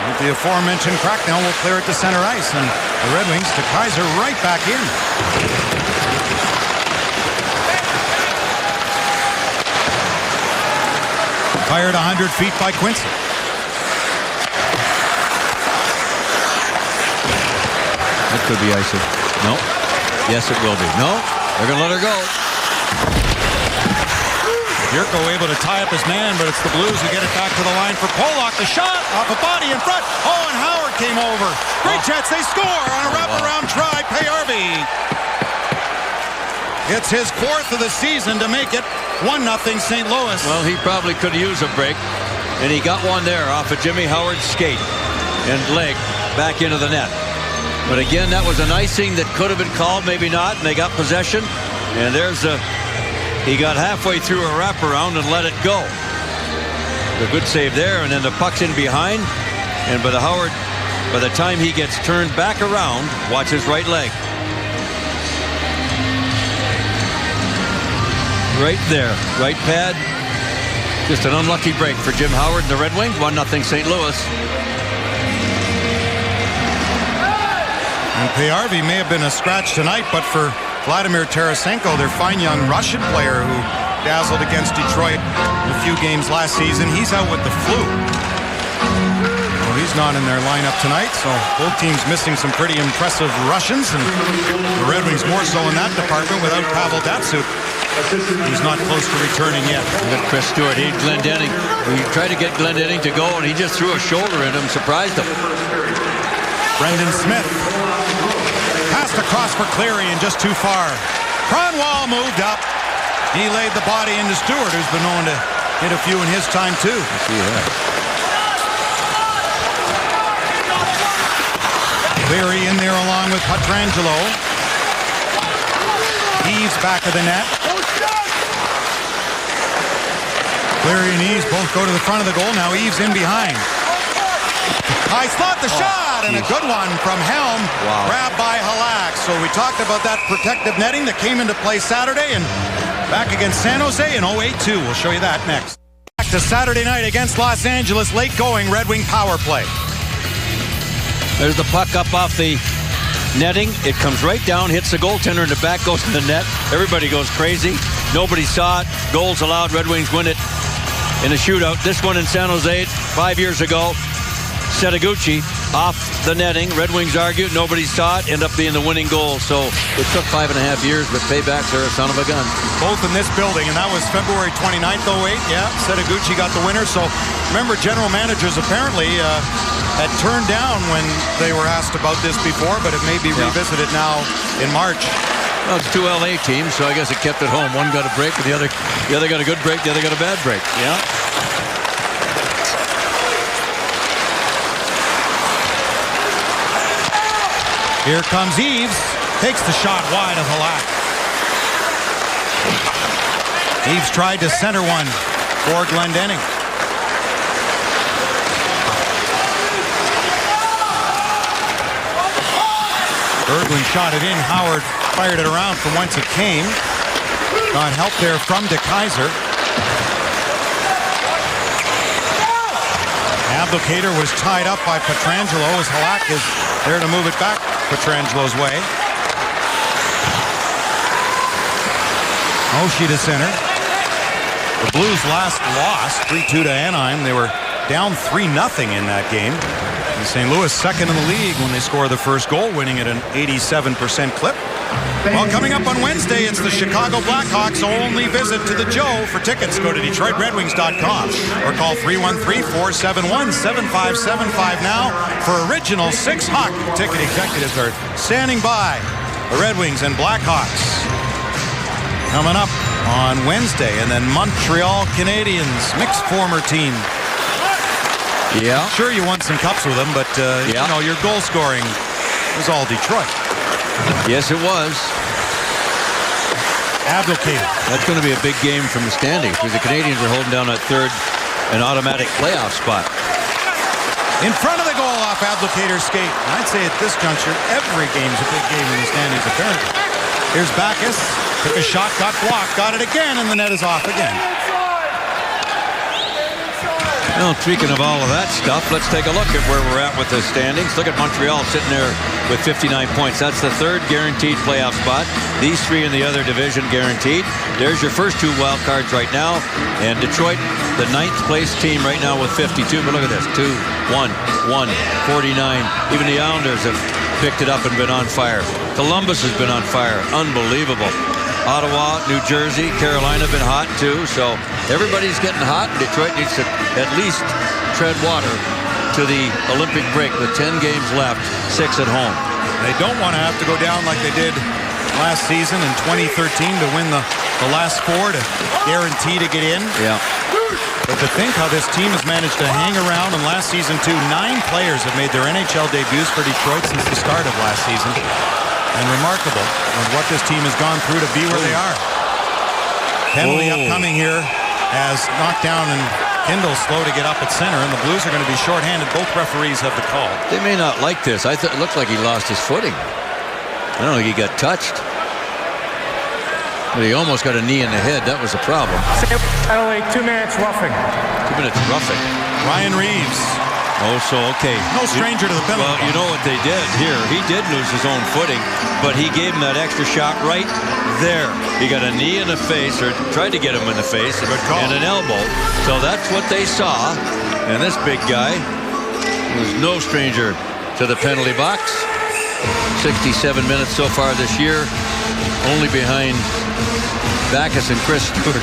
With the aforementioned Cracknell will clear it to center ice. And the Red Wings to Kaiser right back in. Fired 100 feet by Quincy. That could be icing. No. Yes, it will be. No. They're going to let her go. Yurko able to tie up his man, but it's the Blues who get it back to the line for Pollock. The shot off a body in front. Oh, and Howard came over. Great chance. They score on a wraparound try. Payarvi. It's his 4th of the season to make it 1-0 St. Louis. Well, he probably could use a break, and he got one there off of Jimmy Howard's skate and leg back into the net. But again, that was an icing that could have been called, maybe not, and they got possession. And there's a... He got halfway through a wraparound and let it go. A good save there, and then the puck's in behind. And by the time he gets turned back around, watch his right leg. Right there, right pad. Just an unlucky break for Jim Howard and the Red Wings. 1-0 St. Louis. And Payarvi may have been a scratch tonight, but for Vladimir Tarasenko, their fine young Russian player who dazzled against Detroit in a few games last season, he's out with the flu. Well, he's not in their lineup tonight, so both teams missing some pretty impressive Russians, and the Red Wings more so in that department without Pavel Datsyuk, who's not close to returning yet. Look at Chris Stewart. He Glendening. We tried to get Glendening to go, and he just threw a shoulder at him, surprised him. Brendan Smith passed across for Cleary and just too far. Cronwall moved up. He laid the body into Stewart, who's been known to hit a few in his time too. Cleary in there along with Pietrangelo. Eves back of the net. Cleary and Eves both go to the front of the goal. Now Eves in behind. High slot, the shot, and a good one from Helm. Wow. Grabbed by Halak. So we talked about that protective netting that came into play Saturday, and back against San Jose in 0-8-2. We'll show you that next. Back to Saturday night against Los Angeles. Late going Red Wing power play. There's the puck up off the netting. It comes right down, hits the goaltender in the back, goes to the net. Everybody goes crazy. Nobody saw it. Goals allowed. Red Wings win it in a shootout. This one in San Jose 5 years ago. Setaguchi off the netting. Red Wings argued. Nobody saw it. Ended up being the winning goal. So it took 5.5 years, but paybacks are a son of a gun. Both in this building, and that was February 29th, 08. Yeah, Setaguchi got the winner. So remember, general managers apparently had turned down when they were asked about this before, but it may be revisited now in March. Well, it's two LA teams, so I guess it kept it home. One got a break, and the other got a good break, the other got a bad break. Yeah. Here comes Eves. Takes the shot wide of Halak. Eves tried to center one for Glendening. Berglund shot it in. Howard fired it around from whence it came. Got help there from DeKaiser. Abdelkader was tied up by Pietrangelo as Halak is there to move it back Pietrangelo's way. Oshie to center. The Blues last lost 3-2 to Anaheim. They were down 3-0 in that game. And St. Louis second in the league when they score the first goal, winning at an 87% clip. Well, coming up on Wednesday, it's the Chicago Blackhawks only visit to the Joe. For tickets, go to DetroitRedWings.com or call 313-471-7575 now for original 6 Hawk. Ticket executives are standing by. The Red Wings and Blackhawks coming up on Wednesday, and then Montreal Canadiens, mixed former team. Yeah. Sure, you won some cups with them, but you know, your goal scoring was all Detroit. Yes, it was. Abdelkader. That's going to be a big game from the standings because the Canadians are holding down that third and automatic playoff spot. In front of the goal off Abdelkader's skate. I'd say at this juncture, every game's a big game in the standings, apparently. Here's Backus. Took a shot, got blocked, got it again, and the net is off again. Well, speaking of all of that stuff, let's take a look at where we're at with the standings. Look at Montreal sitting there with 59 points. That's the third guaranteed playoff spot. These three in the other division guaranteed. There's your first two wild cards right now. And Detroit, the 9th place team right now with 52. But look at this, 2, 1, 1, 49. Even the Islanders have picked it up and been on fire. Columbus has been on fire. Unbelievable. Ottawa, New Jersey, Carolina have been hot too. So everybody's getting hot. Detroit needs to at least tread water to the Olympic break with 10 games left, 6 at home. They don't want to have to go down like they did last season in 2013 to win the last 4 to guarantee to get in. Yeah. But to think how this team has managed to hang around, and last season too, 9 players have made their NHL debuts for Detroit since the start of last season. And remarkable on what this team has gone through to be where they are. Penalty upcoming here as knockdown, and Kindle's slow to get up at center, and the Blues are going to be shorthanded. Both referees have the call. They may not like this. It looked like he lost his footing. I don't think he got touched. But he almost got a knee in the head. That was a problem. Penalty, 2 minutes roughing. 2 minutes roughing. Ryan Reeves. Oh, so okay. No stranger to the penalty. Well, you know what they did here. He did lose his own footing, but he gave him that extra shot right there. He got a knee in the face, or tried to get him in the face, and an elbow. So that's what they saw. And this big guy was no stranger to the penalty box. 67 minutes so far this year, only behind Backus and Chris Stewart.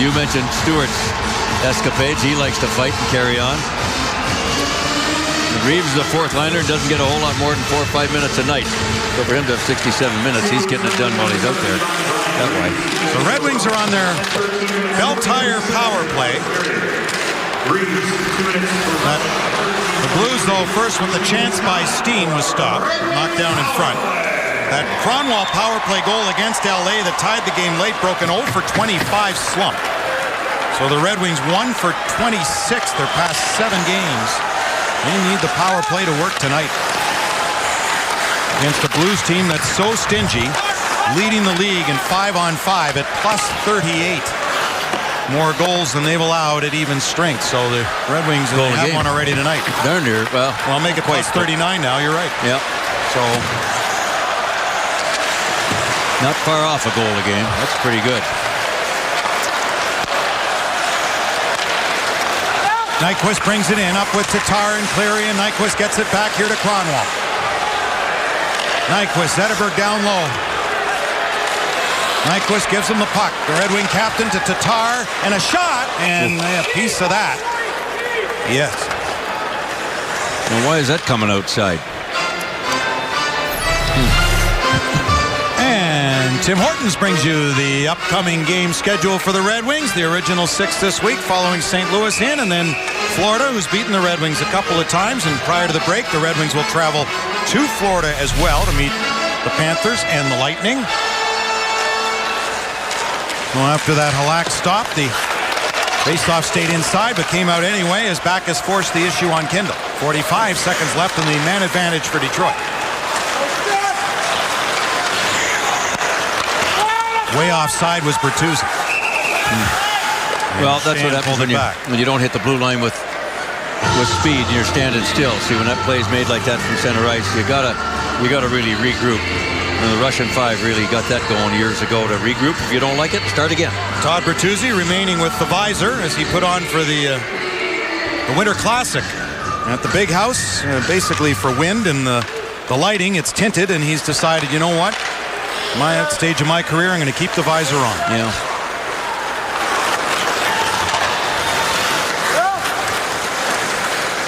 You mentioned Stewart's escapades. He likes to fight and carry on. Reeves is the 4th liner and doesn't get a whole lot more than 4 or 5 minutes a night. So for him to have 67 minutes, he's getting it done while he's out there. That way. The Red Wings are on their Bell Tire power play. The Blues, though, first with the chance by Steen was stopped, knocked down in front. That Cronwall power play goal against LA that tied the game late broke an 0 for 25 slump. So the Red Wings 1 for 26 their past 7 games. They need the power play to work tonight against a Blues team that's so stingy, leading the league in 5-on-5 at plus 38. More goals than they've allowed at even strength. So the Red Wings have one already tonight. Darn near. Well, I'll make it plus 39 now. You're right. Yeah. So not far off a goal a game. That's pretty good. Nyquist brings it in, up with Tatar and Cleary, and Nyquist gets it back here to Cronwall. Nyquist, Zetterberg down low. Nyquist gives him the puck. The Red Wing captain to Tatar, and a shot, and a piece of that. Yes. Well, why is that coming outside? And Tim Hortons brings you the upcoming game schedule for the Red Wings. The original 6 this week, following St. Louis in, and then Florida, who's beaten the Red Wings a couple of times. And prior to the break, the Red Wings will travel to Florida as well to meet the Panthers and the Lightning. Well, after that Halak stop, the faceoff stayed inside but came out anyway as Backus forced the issue on Kindle. 45 seconds left in the man advantage for Detroit. Way offside was Bertuzzi. Well, that's what happens when you don't hit the blue line with speed and you're standing still. See, when that play's made like that from center ice, you gotta really regroup. And the Russian 5 really got that going years ago, to regroup. If you don't like it, start again. Todd Bertuzzi remaining with the visor as he put on for the Winter Classic at the Big House, basically for wind and the lighting. It's tinted, and he's decided, you know what? At the stage of my career, I'm going to keep the visor on. Yeah.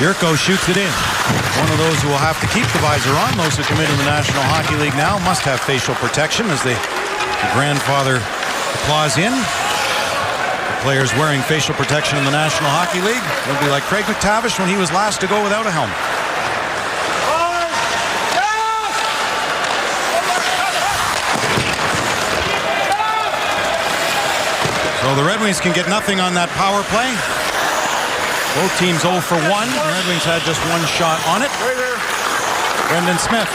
Yurko shoots it in. One of those who will have to keep the visor on. Those who come into the National Hockey League now must have facial protection as the grandfather applause in. The players wearing facial protection in the National Hockey League. It'll be like Craig McTavish when he was last to go without a helmet. So the Red Wings can get nothing on that power play. Both teams 0 for 1. The Red Wings had just one shot on it. Brendan Smith.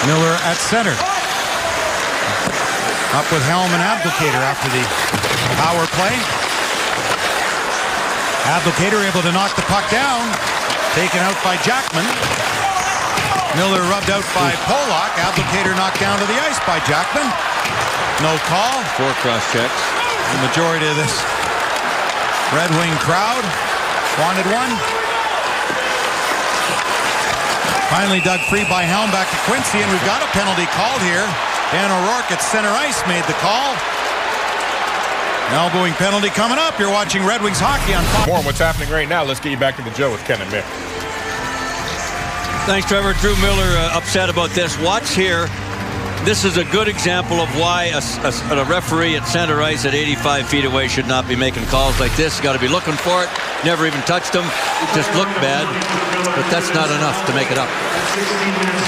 Miller at center. Up with Helm and Abdelkader after the Power play. Abdelkader able to knock the puck down. Taken out by Jackman. Miller rubbed out by Pollock. Abdelkader knocked down to the ice by Jackman. No call. 4 cross checks. The majority of this Red Wing crowd wanted one. Finally dug free by Helm back to Quincy, and we've got a penalty called here. Dan O'Rourke at center ice made the call. An elbowing penalty coming up. You're watching Red Wings hockey on Fox. More on what's happening right now. Let's get you back to the Joe with Ken and Mick. Thanks, Trevor. Drew Miller upset about this. Watch here. This is a good example of why a referee at center ice at 85 feet away should not be making calls like this. Got to be looking for it. Never even touched him. Just looked bad. But that's not enough to make it up.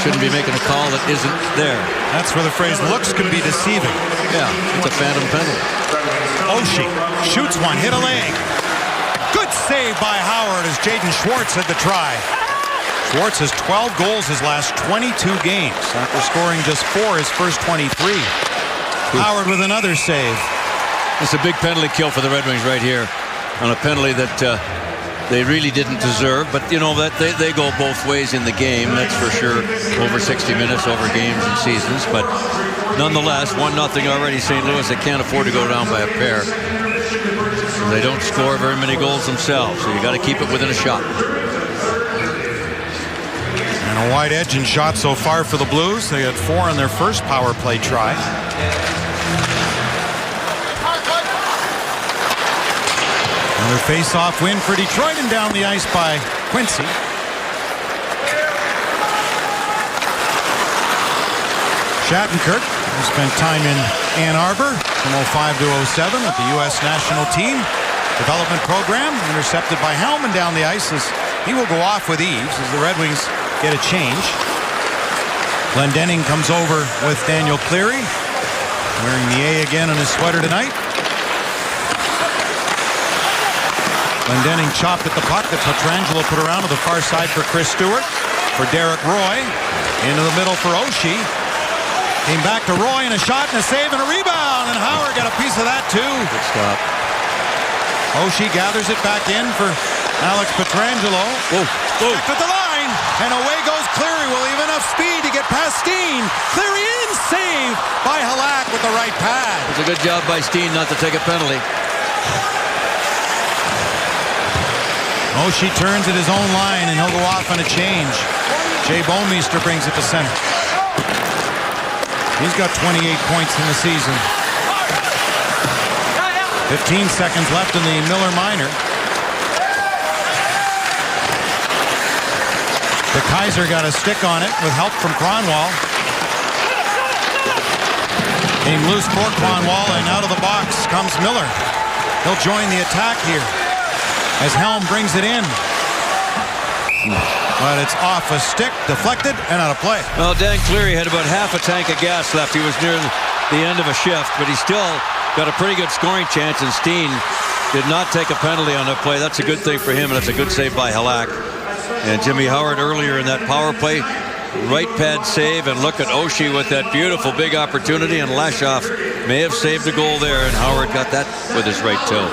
Shouldn't be making a call that isn't there. That's where the phrase looks can be deceiving. Yeah, it's a phantom penalty. Oshie shoots one, hit a leg. Good save by Howard as Jaden Schwartz had the try. Schwartz has 12 goals his last 22 games after scoring just 4 his first 23. Howard with another save. It's a big penalty kill for the Red Wings right here on a penalty that they really didn't deserve, but you know that they go both ways in the game, that's for sure, over 60 minutes, over games and seasons, but nonetheless, 1-0 already St. Louis. They can't afford to go down by a pair. They don't score very many goals themselves, so you got to keep it within a shot. And a wide edge in shot so far for the Blues. They had 4 on their first power play try. Another face-off win for Detroit, and down the ice by Quincy. Shattenkirk, who spent time in Ann Arbor from 05 to 07 with the U.S. national team development program, intercepted by Helm, and down the ice as he will go off with ease as the Red Wings get a change. Glendening comes over with Daniel Cleary, wearing the A again on his sweater tonight. Glendening chopped at the puck that Pietrangelo put around to the far side for Chris Stewart. For Derek Roy. Into the middle for Oshie. Came back to Roy and a shot and a save and a rebound. And Howard got a piece of that too. Good stop. Oshie gathers it back in for Alex Pietrangelo. Back at the line. And away goes Cleary. Will he have enough speed to get past Steen? Cleary in, saved by Halak with the right pad. It's a good job by Steen not to take a penalty. Oshie turns at his own line and he'll go off on a change. Jay Bouwmeester brings it to center. He's got 28 points in the season. 15 seconds left in the Miller minor. The Kaiser got a stick on it with help from Kronwall. Came loose for Kronwall, and out of the box comes Miller. He'll join the attack here as Helm brings it in. But it's off a stick, deflected, and out of play. Well, Dan Cleary had about half a tank of gas left. He was near the end of a shift, but he still got a pretty good scoring chance, and Steen did not take a penalty on that play. That's a good thing for him, and that's a good save by Halak. And Jimmy Howard earlier in that power play, right pad save, and look at Oshie with that beautiful big opportunity, and Lashoff may have saved a goal there, and Howard got that with his right toe.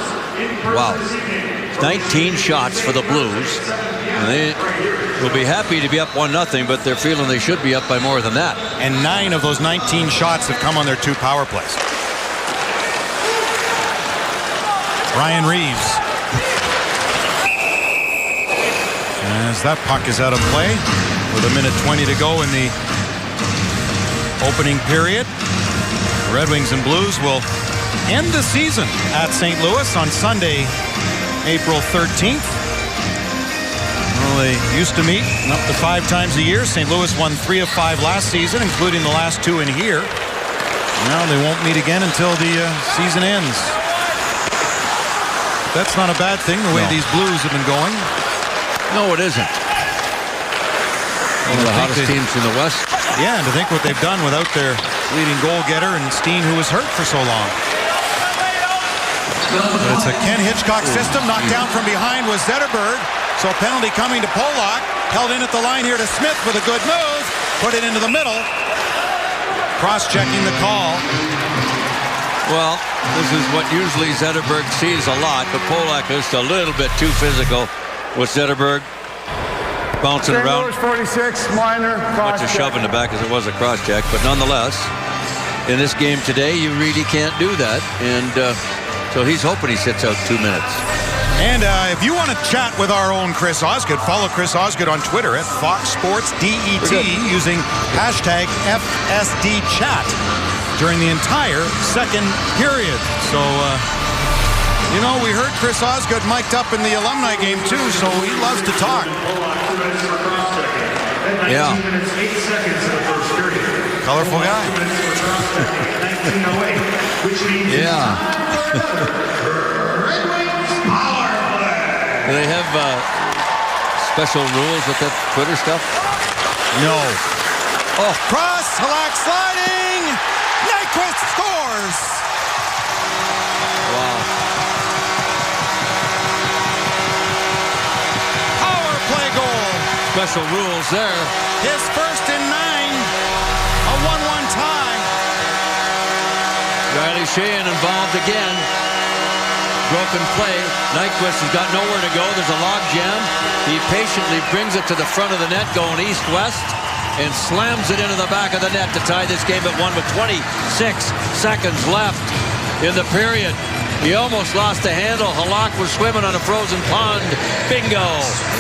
Wow. 19 shots for the Blues, and they will be happy to be up 1-0, but they're feeling they should be up by more than that. And 9 of those 19 shots have come on their 2 power plays. Ryan Reeves. As that puck is out of play with 1:20 to go in the opening period. The Red Wings and Blues will end the season at St. Louis on Sunday, April 13th. Well, they used to meet up to 5 times a year. St. Louis won 3 of 5 last season, including the last 2 in here. Now they won't meet again until the season ends. That's not a bad thing, the way these Blues have been going. No, it isn't. One of the hottest teams in the West. Yeah, and to think what they've done without their leading goal-getter and Steen, who was hurt for so long. But it's a Ken Hitchcock system. Knocked down from behind was Zetterberg. So a penalty coming to Pollock. Held in at the line here to Smith with a good move. Put it into the middle. Cross-checking the call. Well, this is what usually Zetterberg sees a lot, but Polak is a little bit too physical with Zetterberg bouncing St. around. Louis 46, minor, Much a shove in the back as it was a cross-check, but nonetheless, in this game today, you really can't do that, and so he's hoping he sits out 2 minutes. And if you want to chat with our own Chris Osgood, follow Chris Osgood on Twitter at Fox Sports DET using hashtag FSDchat during the entire second period. So, you know, we heard Chris Osgood mic'd up in the alumni game too, so he loves to talk. Yeah. Colorful guy. Yeah. Do they have special rules with that Twitter stuff? No. Oh, cross, Halak sliding! Nyquist scores! Wow. Power play goal. Special rules there. His first in 9. A 1-1 tie. Riley Sheehan involved again. Broken play. Nyquist has got nowhere to go. There's a log jam. He patiently brings it to the front of the net going east-west and slams it into the back of the net to tie this game at 1 with 26 seconds left in the period. He almost lost the handle. Halak was swimming on a frozen pond. Bingo.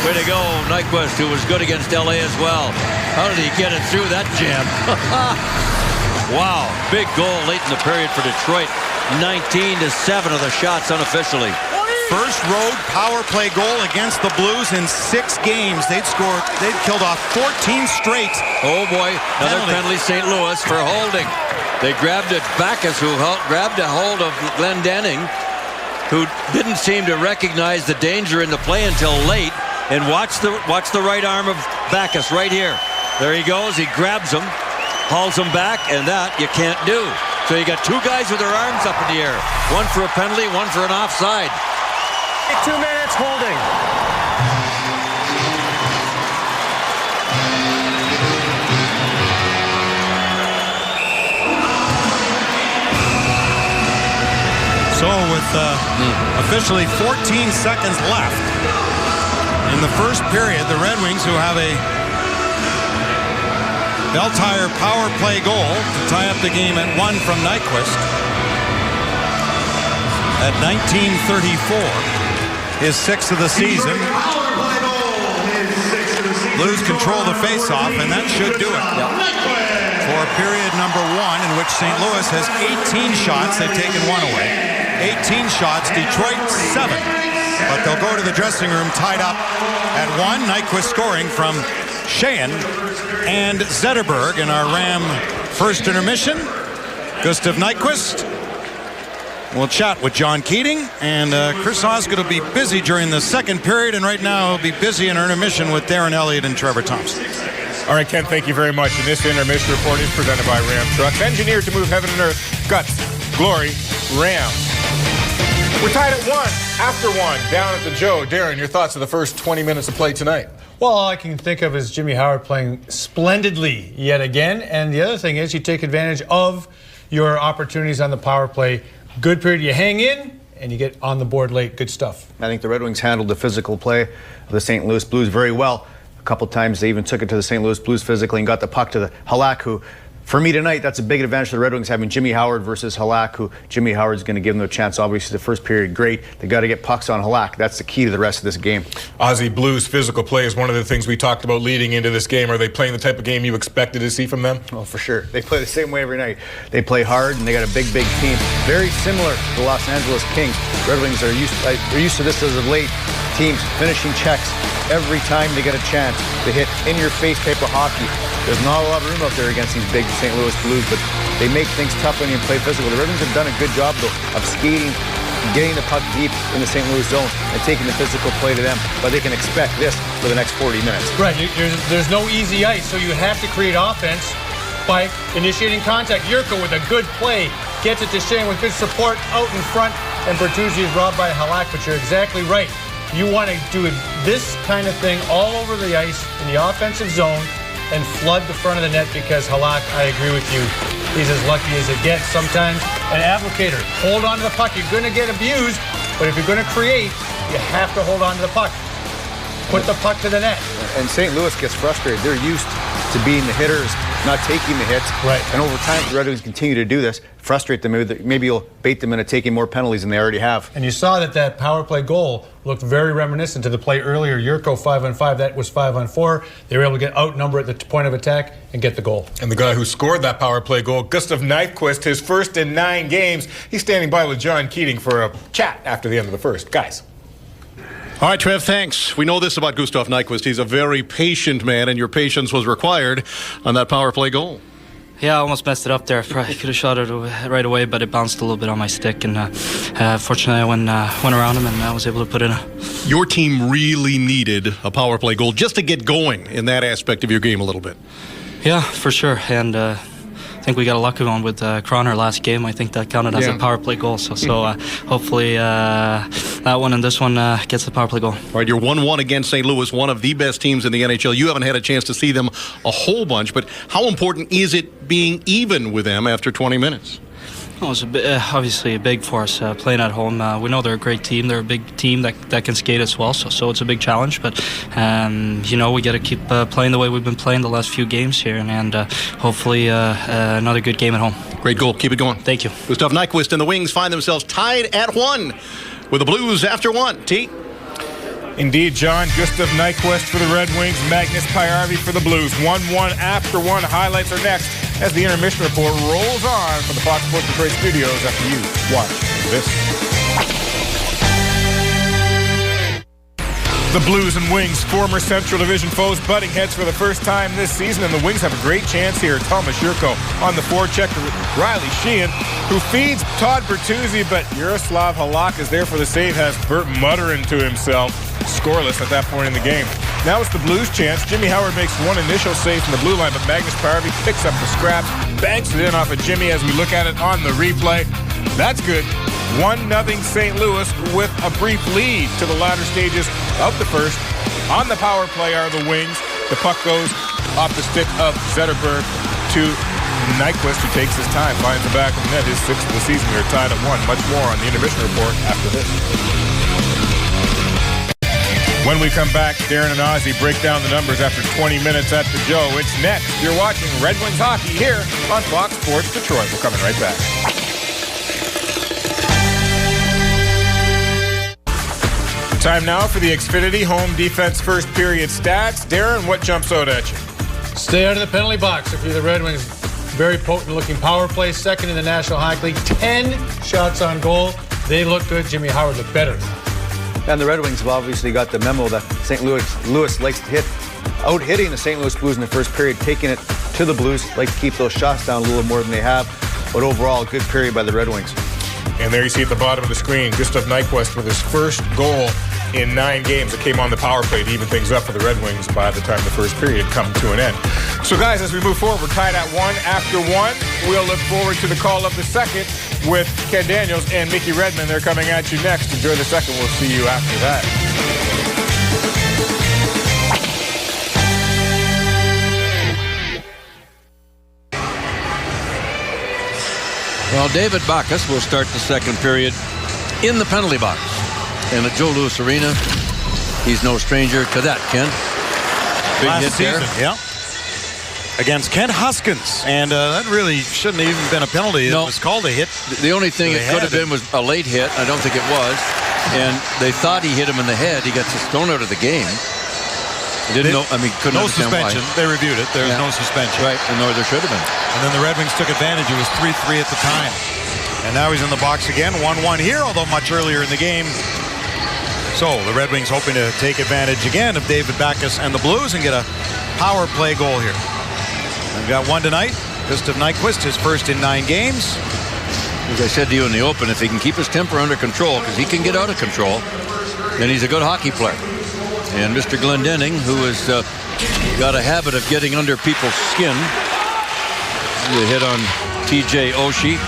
Way to go, Nyquist, who was good against LA as well. How did he get it through that jam? Wow. Big goal late in the period for Detroit. 19-7 of the shots unofficially. First road power play goal against the Blues in 6 games. They'd killed off 14 straight. Oh boy, another penalty St. Louis for holding. They grabbed it. Backus, who grabbed a hold of Glendening, who didn't seem to recognize the danger in the play until late. And watch the right arm of Backus right here. There he goes. He grabs him, hauls him back, and that you can't do. So you got 2 guys with their arms up in the air. One for a penalty, one for an offside. 2 minutes holding. So with officially 14 seconds left in the first period, the Red Wings, who have a Beltire power play goal to tie up the game at 1 from Nyquist. At 19:34, his 6th of the season. Blues control the faceoff, and that should do it. For period number 1, in which St. Louis has 18 shots. They've taken 1 away. 18 shots, Detroit 7. But they'll go to the dressing room tied up at 1. Nyquist scoring from Sheehan and Zetterberg in our Ram first intermission. Gustav Nyquist. We'll chat with John Keating, and Chris Osgood will be busy during the second period, and right now he'll be busy in intermission with Darren Elliott and Trevor Thompson. All right, Ken, thank you very much. And this intermission report is presented by Ram Trucks, engineered to move heaven and earth. Guts, glory, Ram. We're tied at 1, after 1, down at the Joe. Darren, your thoughts of the first 20 minutes of play tonight? Well, all I can think of is Jimmy Howard playing splendidly yet again. And the other thing is you take advantage of your opportunities on the power play. Good period, you hang in, and you get on the board late. Good stuff. I think the Red Wings handled the physical play of the St. Louis Blues very well. A couple times they even took it to the St. Louis Blues physically and got the puck to the Halak, who, for me tonight, that's a big advantage for the Red Wings, having Jimmy Howard versus Halak, who Jimmy Howard's going to give them a chance. Obviously, the first period, great. They got to get pucks on Halak. That's the key to the rest of this game. Ozzy, Blues physical play is one of the things we talked about leading into this game. Are they playing the type of game you expected to see from them? Oh, for sure. They play the same way every night. They play hard, and they got a big, big team. Very similar to the Los Angeles Kings. Red Wings are used to this as of late. Teams finishing checks every time they get a chance. They hit in-your-face type of hockey. There's not a lot of room out there against these big St. Louis Blues, but they make things tough when you play physical. The Red Wings have done a good job, though, of skating, getting the puck deep in the St. Louis zone, and taking the physical play to them. But they can expect this for the next 40 minutes. Right, there's no easy ice, so you have to create offense by initiating contact. Yurko with a good play gets it to Sheehan with good support out in front, and Bertuzzi is robbed by Halak, but you're exactly right. You want to do this kind of thing all over the ice in the offensive zone and flood the front of the net because Halak, I agree with you, he's as lucky as it gets sometimes. An applicator, hold on to the puck. You're going to get abused, but if you're going to create, you have to hold on to the puck. Put the puck to the net. And St. Louis gets frustrated. They're used to being the hitters, not taking the hits. Right. And over time, if the Red Wings continue to do this, frustrate them, maybe you'll bait them into taking more penalties than they already have. And you saw that power play goal looked very reminiscent to the play earlier. Yurko 5-on-5, that was 5-on-4. They were able to get outnumbered at the point of attack and get the goal. And the guy who scored that power play goal, Gustav Nyquist, his first in 9 games. He's standing by with John Keating for a chat after the end of the first. Guys. All right, Trev, thanks. We know this about Gustav Nyquist. He's a very patient man, and your patience was required on that power play goal. Yeah, I almost messed it up there. Probably could have shot it right away, but it bounced a little bit on my stick. And fortunately, I went around him, and I was able to put in a... Your team really needed a power play goal just to get going in that aspect of your game a little bit. Yeah, for sure. And I think we got a lucky one with Croner last game. I think that counted as a power play goal. So hopefully that one and this one gets the power play goal. All right, you're 1-1 against St. Louis, one of the best teams in the NHL. You haven't had a chance to see them a whole bunch, but how important is it being even with them after 20 minutes? Well, it's obviously big for us playing at home. We know they're a great team. They're a big team that can skate as well. So it's a big challenge. But we got to keep playing the way we've been playing the last few games here, and hopefully another good game at home. Great goal. Keep it going. Thank you. Gustav Nyquist and the Wings find themselves tied at 1 with the Blues after 1. T. Indeed, John. Gustav Nyquist for the Red Wings, Magnus Pajärvi for the Blues. 1-1 after 1. Highlights are next as the intermission report rolls on from the Fox Sports Detroit studios after you watch this. The Blues and Wings, former Central Division foes, butting heads for the first time this season, and the Wings have a great chance here. Thomas Yurko on the forecheck to Riley Sheehan, who feeds Todd Bertuzzi, but Yaroslav Halak is there for the save, has Bert muttering to himself. Scoreless at that point in the game. Now it's the Blues' chance. Jimmy Howard makes one initial save from the blue line, but Magnus Pajärvi picks up the scraps, banks it in off of Jimmy as we look at it on the replay. That's good. 1-0 St. Louis with a brief lead to the latter stages of the first. On the power play are the Wings. The puck goes off the stick of Zetterberg to Nyquist, who takes his time, finds the back of the net, his 6th of the season. They're tied at 1. Much more on the intermission report after this. When we come back, Darren and Ozzy break down the numbers after 20 minutes at the Joe. It's next. You're watching Red Wings hockey here on Fox Sports Detroit. We're coming right back. Time now for the Xfinity Home Defense First Period stats. Darren, what jumps out at you? Stay out of the penalty box if you're the Red Wings. Very potent-looking power play. Second in the National Hockey League. 10 shots on goal. They look good. Jimmy Howard looked better. And the Red Wings have obviously got the memo that St. Louis likes to hit, out-hitting the St. Louis Blues in the first period, taking it to the Blues, like to keep those shots down a little more than they have. But overall, a good period by the Red Wings. And there you see at the bottom of the screen, Gustav Nyquist with his first goal in 9 games. It came on the power play to even things up for the Red Wings by the time the first period come to an end. So guys, as we move forward, we're tied at 1 after 1. We'll look forward to the call of the second with Ken Daniels and Mickey Redmond. They're coming at you next. Enjoy the second. We'll see you after that. Well, David Backes will start the second period in the penalty box. And at Joe Louis Arena, he's no stranger to that, Ken. Big Last hit season, there. yeah. Against Kent Huskins. And that really shouldn't have even been a penalty. No. It was called a hit. The only thing it could have been was a late hit. I don't think it was. And they thought he hit him in the head. He got thrown out of the game. Couldn't understand suspension. why. They reviewed it. There was no suspension. Right, and nor there should have been. And then the Red Wings took advantage. It was 3-3 at the time. And now he's in the box again. 1-1 here, although much earlier in the game. So the Red Wings hoping to take advantage again of David Backes and the Blues and get a power play goal here. We've got one tonight. Gustav Nyquist, his first in 9 games. As I said to you in the open, if he can keep his temper under control, because he can get out of control, then he's a good hockey player. And Mr. Glendening, who has got a habit of getting under people's skin. The hit on T.J. Oshie.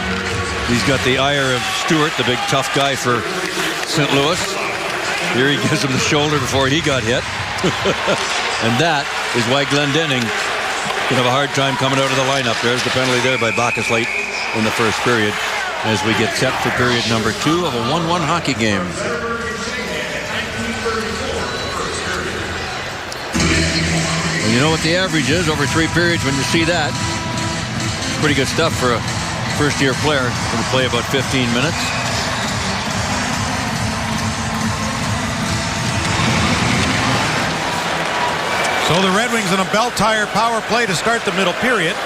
He's got the ire of Stewart, the big tough guy for St. Louis. Here he gives him the shoulder before he got hit. And that is why Glendening Gonna have a hard time coming out of the lineup. There's the penalty there by Bacchus late in the first period as we get set for period number 2 of a 1-1 hockey game. And you know what the average is over 3 periods when you see that. Pretty good stuff for a first-year player. Going to play about 15 minutes. So the Red Wings in a belt-tire power play to start the middle period.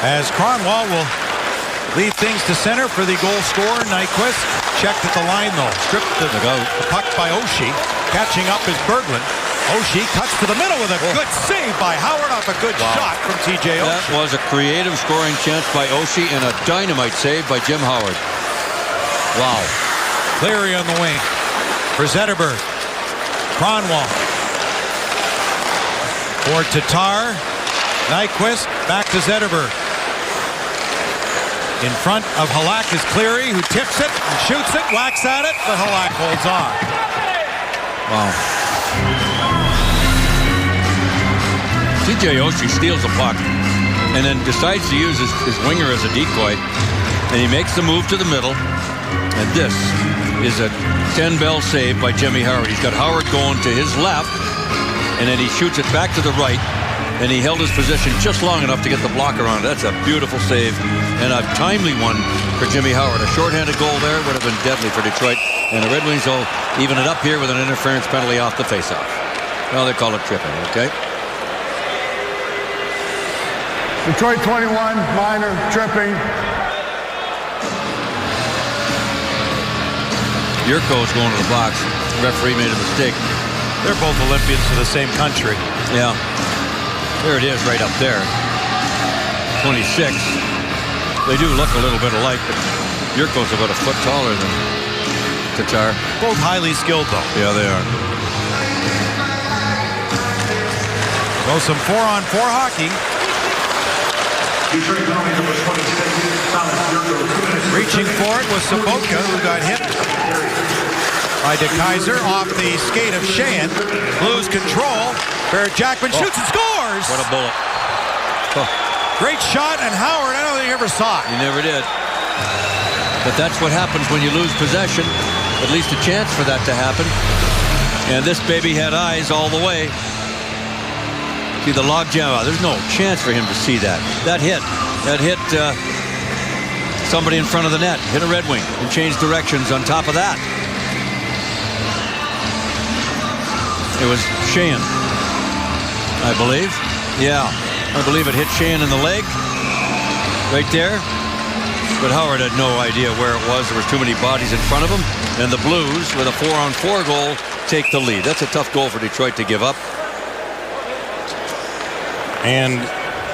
As Cronwall will lead things to center for the goal scorer, Nyquist. Checked at the line, though. Stripped the puck by Oshie. Catching up is Berglund. Oshie cuts to the middle with a good save by Howard off a good shot from TJ Oshie. That was a creative scoring chance by Oshie and a dynamite save by Jim Howard. Wow. Cleary on the wing for Zetterberg. Cronwall. For Tatar. Nyquist back to Zetterberg. In front of Halak is Cleary, who tips it and shoots it, whacks at it, but Halak holds on. Wow. TJ Oshie steals the puck and then decides to use his winger as a decoy, and he makes the move to the middle, and this is a 10-bell save by Jimmy Howard. He's got Howard going to his left, and then he shoots it back to the right, and he held his position just long enough to get the blocker on it. That's a beautiful save and a timely one for Jimmy Howard. A shorthanded goal there would have been deadly for Detroit, and the Red Wings will even it up here with an interference penalty off the faceoff. Well, they call it tripping, okay? Detroit 21, minor, tripping. Yurko's going to the box. The referee made a mistake. They're both Olympians for the same country. Yeah. There it is right up there. 26. They do look a little bit alike, but Yurko's about a foot taller than Tatar. Both highly skilled, though. Yeah, they are. So some 4-on-4 hockey. Reaching for it was Sobotka, who got hit by DeKaiser off the skate of Sheehan. Blues control. Barrett Jackman shoots and scores. What a bullet. Oh. Great shot, and Howard, I don't think he ever saw it. He never did. But that's what happens when you lose possession. At least a chance for that to happen. And this baby had eyes all the way. See the log jam. There's no chance for him to see that. That hit somebody in front of the net. Hit a Red Wing and changed directions on top of that. It was Sheehan, I believe. Yeah, I believe it hit Sheehan in the leg. Right there. But Howard had no idea where it was. There was too many bodies in front of him. And the Blues, with a 4-on-4 goal, take the lead. That's a tough goal for Detroit to give up. And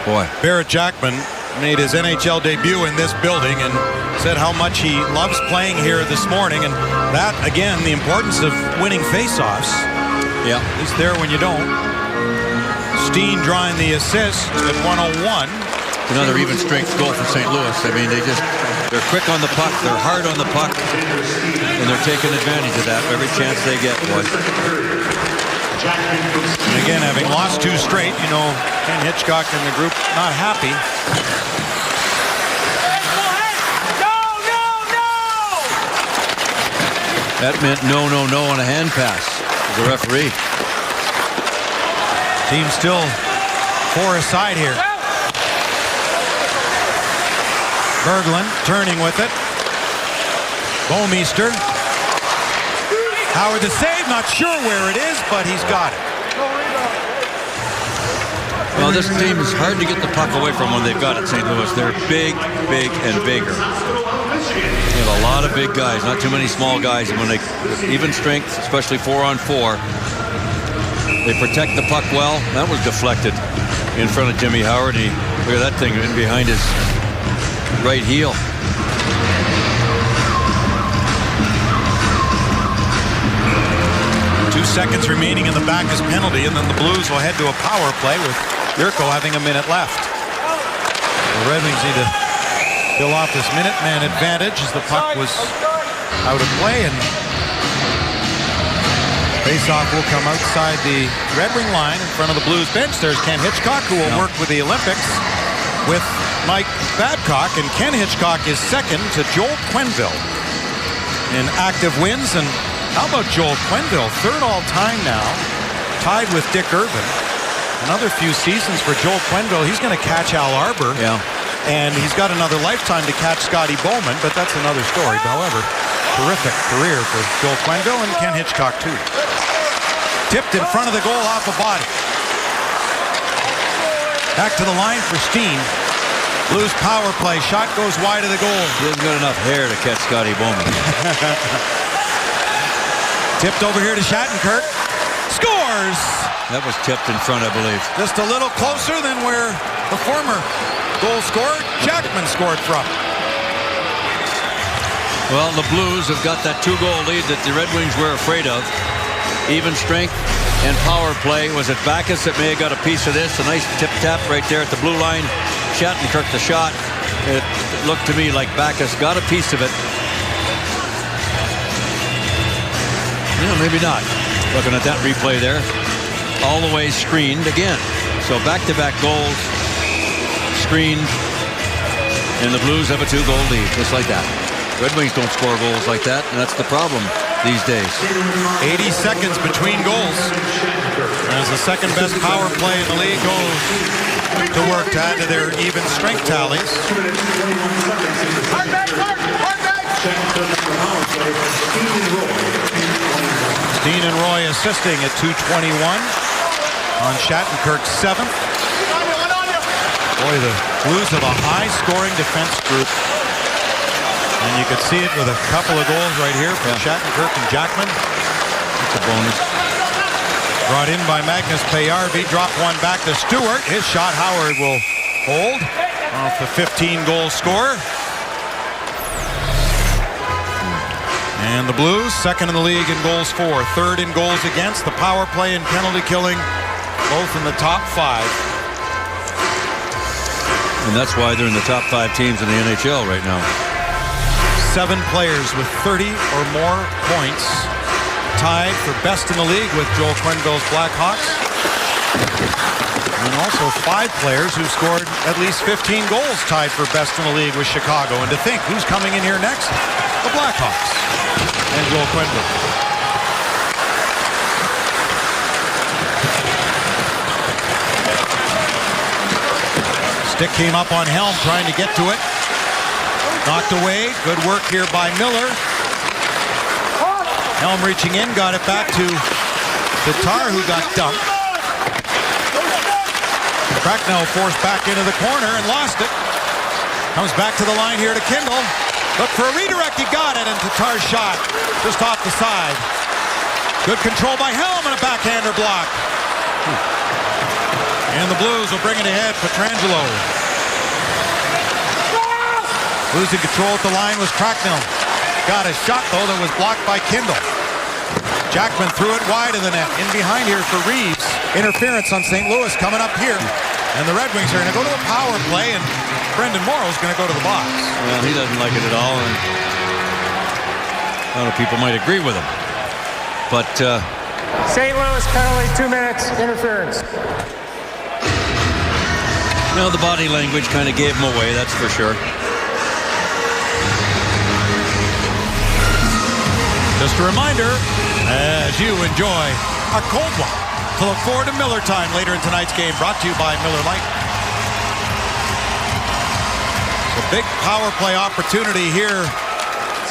boy, Barrett Jackman made his NHL debut in this building and said how much he loves playing here this morning. And that, again, the importance of winning faceoffs. Yeah. He's there when you don't. Steen drawing the assist at 101. Another even strength goal for St. Louis. I mean, they're quick on the puck, they're hard on the puck, and they're taking advantage of that every chance they get, boys. And again, having lost 2 straight, you know, Ken Hitchcock and the group not happy. That meant no on a hand pass. The referee. Team still 4 aside here. Berglund turning with it. Bouwmeester. Howard the save, not sure where it is, but he's got it. Well, this team is hard to get the puck away from when they've got it, St. Louis. They're big, and bigger. They have a lot of big guys, not too many small guys. And when they even strength, especially 4-on-4, they protect the puck well. That was deflected in front of Jimmy Howard. Look at that thing in behind his right heel. 2 seconds remaining in the Bacchus penalty, and then the Blues will head to a power play with Yurko having a minute left. The Red Wings need to fill off this minute-man advantage as the puck was out of play, and Faceoff will come outside the Red Wing line in front of the Blues bench. There's Ken Hitchcock, who will work with the Olympics with Mike Babcock. And Ken Hitchcock is second to Joel Quenneville in active wins. And how about Joel Quenneville? Third all-time now, tied with Dick Irvin. Another few seasons for Joel Quenneville. He's going to catch Al Arbour. Yeah. And he's got another lifetime to catch Scotty Bowman, but that's another story. However, terrific career for Joel Quenneville and Ken Hitchcock, too. Tipped in front of the goal off a body. Back to the line for Steen. Blues power play. Shot goes wide of the goal. He hasn't got enough hair to catch Scotty Bowman. Tipped over here to Shattenkirk. Scores! That was tipped in front, I believe. Just a little closer than where the former goal scorer Jackman scored from. Well, the Blues have got that 2-goal lead that the Red Wings were afraid of. Even strength and power play. Was it Backus that may have got a piece of this? A nice tip-tap right there at the blue line. Shattenkirk the shot. It looked to me like Backus got a piece of it. Yeah, maybe not. Looking at that replay there. All the way screened again. So back-to-back goals. Screened. And the Blues have a 2-goal lead, just like that. Red Wings don't score goals like that, and that's the problem these days. 80 seconds between goals. As the second best power play in the league goes to work to add to their even strength tallies. Steen and Roy assisting at 2:21 on Shattenkirk's 7th. Boy, the Blues have a high-scoring defense group. And you could see it with a couple of goals right here from Shattenkirk and Jackman. That's a bonus. Brought in by Magnus Payarvi. Dropped one back to Stewart. His shot Howard will hold off the 15-goal scorer. And the Blues, second in the league in goals for, third in goals against. The power play and penalty killing, both in the top 5. And that's why they're in the top 5 teams in the NHL right now. 7 players with 30 or more points, tied for best in the league with Joel Quenneville's Blackhawks. And also 5 players who scored at least 15 goals, tied for best in the league with Chicago. And to think, who's coming in here next? The Blackhawks and Joel Quenneville. Stick came up on Helm, trying to get to it. Knocked away. Good work here by Miller. Helm reaching in, got it back to Tatar, who got dumped. Cracknell forced back into the corner and lost it. Comes back to the line here to Kindle. Look for a redirect. He got it, and Tatar's shot just off the side. Good control by Helm and a backhander block. And the Blues will bring it ahead. Pietrangelo. Losing control at the line was Cracknell. Got a shot, though, that was blocked by Kindle. Jackman threw it wide of the net. In behind here for Reeves. Interference on St. Louis coming up here. And the Red Wings are going to go to a power play, and Brendan Morrow's going to go to the box. Well, he doesn't like it at all, and a lot of people might agree with him. But St. Louis penalty, 2 minutes, interference. You know, the body language kind of gave him away, that's for sure. Just a reminder, as you enjoy a cold one, to look forward to Miller time later in tonight's game, brought to you by Miller Lite. A big power play opportunity here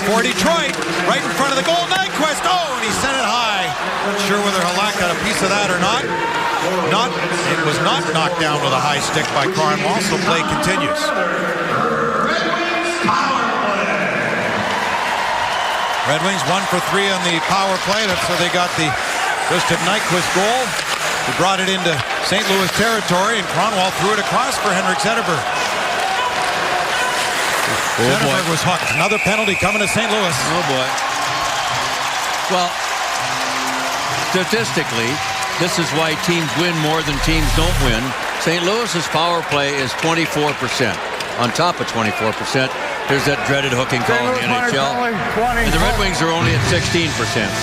for Detroit, right in front of the goal. Nyquist, oh, and he sent it high. Not sure whether Halak got a piece of that or not. It was not knocked down with a high stick by Kronwall, so play continues. Red Wings 1 for 3 on the power play. That's so they got the just a Nyquist goal. He brought it into St. Louis territory, and Kronwall threw it across for Henrik Zetterberg. Zetterberg was hooked. Another penalty coming to St. Louis. Oh, boy. Well, statistically, this is why teams win more than teams don't win. St. Louis's power play is 24%. On top of 24%, There's that dreaded hooking call in the NHL. And the Red Wings are only at 16%.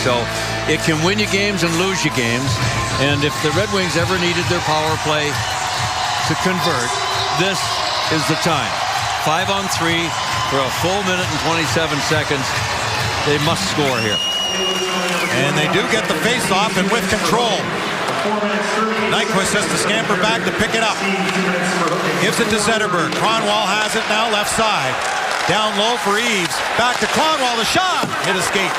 So it can win you games and lose you games. And if the Red Wings ever needed their power play to convert, this is the time. 5-on-3 for a full minute and 27 seconds. They must score here. And they do get the face-off and with control. Nyquist has to scamper back to pick it up. Gives it to Zetterberg. Kronwall has it now, left side. Down low for Eves. Back to Kronwall, the shot. Hit a skate.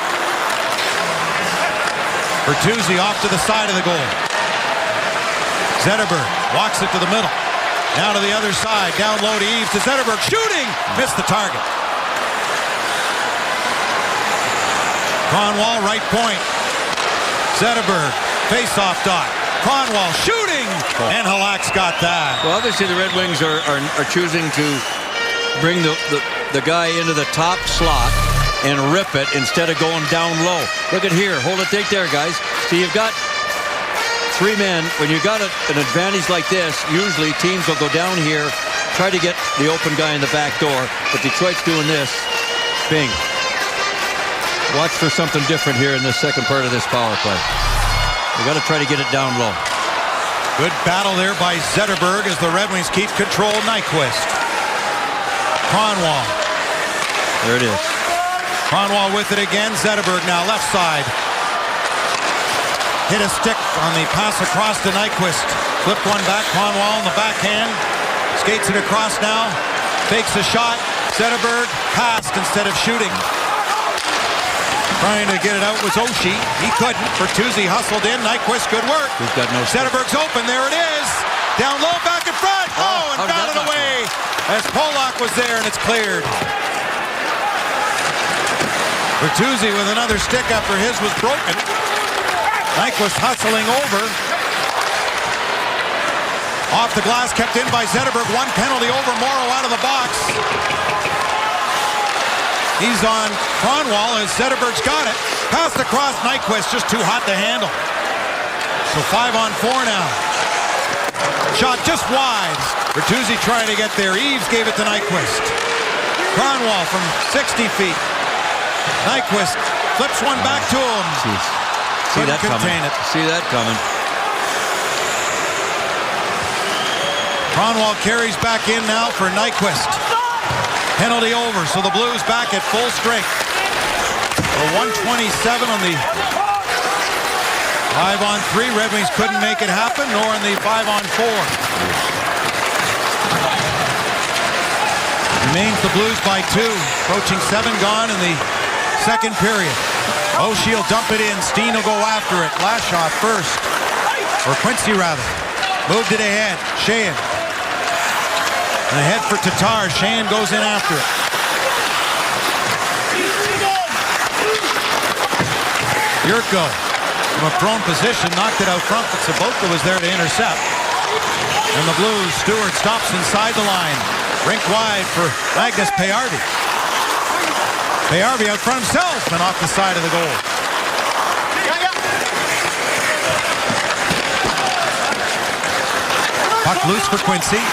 Bertuzzi off to the side of the goal. Zetterberg walks it to the middle. Now to the other side. Down low to Eves, to Zetterberg. Shooting! Missed the target. Kronwall, right point. Zetterberg, face-off dot. Kronwall shooting! And Halak's got that. Well, obviously the Red Wings are choosing to bring the guy into the top slot and rip it instead of going down low. Look at here. Hold it tight there, guys. So you've got 3 men. When you've got an advantage like this, usually teams will go down here, try to get the open guy in the back door. But Detroit's doing this. Bing. Watch for something different here in the second part of this power play. We got to try to get it down low. Good battle there by Zetterberg as the Red Wings keep control. Nyquist. Kronwall. There it is. Kronwall with it again. Zetterberg now left side. Hit a stick on the pass across to Nyquist. Flipped one back. Kronwall in the backhand. Skates it across now. Fakes the shot. Zetterberg passed instead of shooting. Trying to get it out was Oshie. He couldn't. Bertuzzi hustled in. Nyquist, good work. He's got no. Zetterberg's open. There it is. Down low, back in front. Oh, and batted away as Polak was there, and it's cleared. Bertuzzi with another stick after his was broken. Nyquist hustling over. Off the glass, kept in by Zetterberg. One penalty over. Morrow out of the box. He's on Kronwall as Zetterberg's got it. Passed across Nyquist, just too hot to handle. So 5-on-4 now. Shot just wide. Bertuzzi trying to get there. Eves gave it to Nyquist. Kronwall from 60 feet. Nyquist flips one back to him. Jeez. See that contain coming. It. See that coming. Kronwall carries back in now for Nyquist. Penalty over, so the Blues back at full strength. For 127 on the 5-on-3. Red Wings couldn't make it happen, nor in the 5-on-4. Remains the Blues by 2. Approaching 7 gone in the second period. Oshie will dump it in. Steen will go after it. Lashoff first. Or Quincy, rather. Moved it ahead. Sheahan. And ahead for Tatar. Sheahan goes in after it. Yurko from a prone position knocked it out front, but Sabotka was there to intercept. And the Blues, Stewart stops inside the line. Rink wide for Magnus Pajärvi. Pajärvi out front himself and off the side of the goal. Puck loose for Quincy.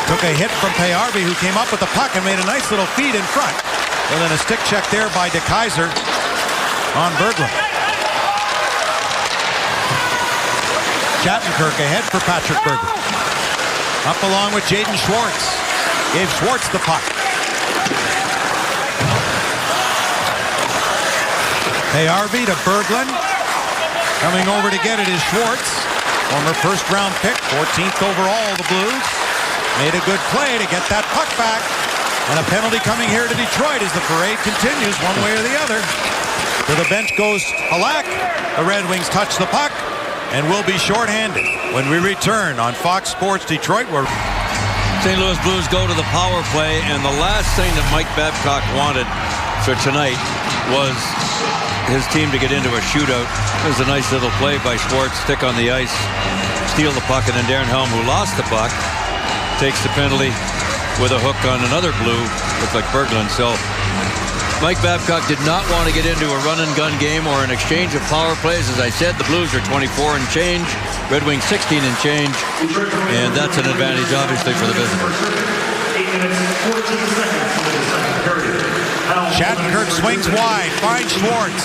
Took a hit from Pajärvi, who came up with the puck and made a nice little feed in front. And then a stick check there by De Keyser on Berglund. Shattenkirk ahead for Patrick Berglund. Up along with Jaden Schwartz. Gave Schwartz the puck. Pajärvi to Berglund. Coming over to get it is Schwartz. Former first-round pick, 14th overall, the Blues. Made a good play to get that puck back. And a penalty coming here to Detroit as the parade continues one way or the other. To the bench goes Halak. The Red Wings touch the puck and will be shorthanded when we return on Fox Sports Detroit. Where St. Louis Blues go to the power play, and the last thing that Mike Babcock wanted for tonight was his team to get into a shootout. It was a nice little play by Schwartz, stick on the ice, steal the puck, and then Darren Helm, who lost the puck, takes the penalty with a hook on another Blue, looked like Berglund. So Mike Babcock did not want to get into a run-and-gun game or an exchange of power plays. As I said, the Blues are 24 and change, Red Wings 16 and change, and that's an advantage, obviously, for the visitors. Shattenkirk swings wide, finds Schwartz.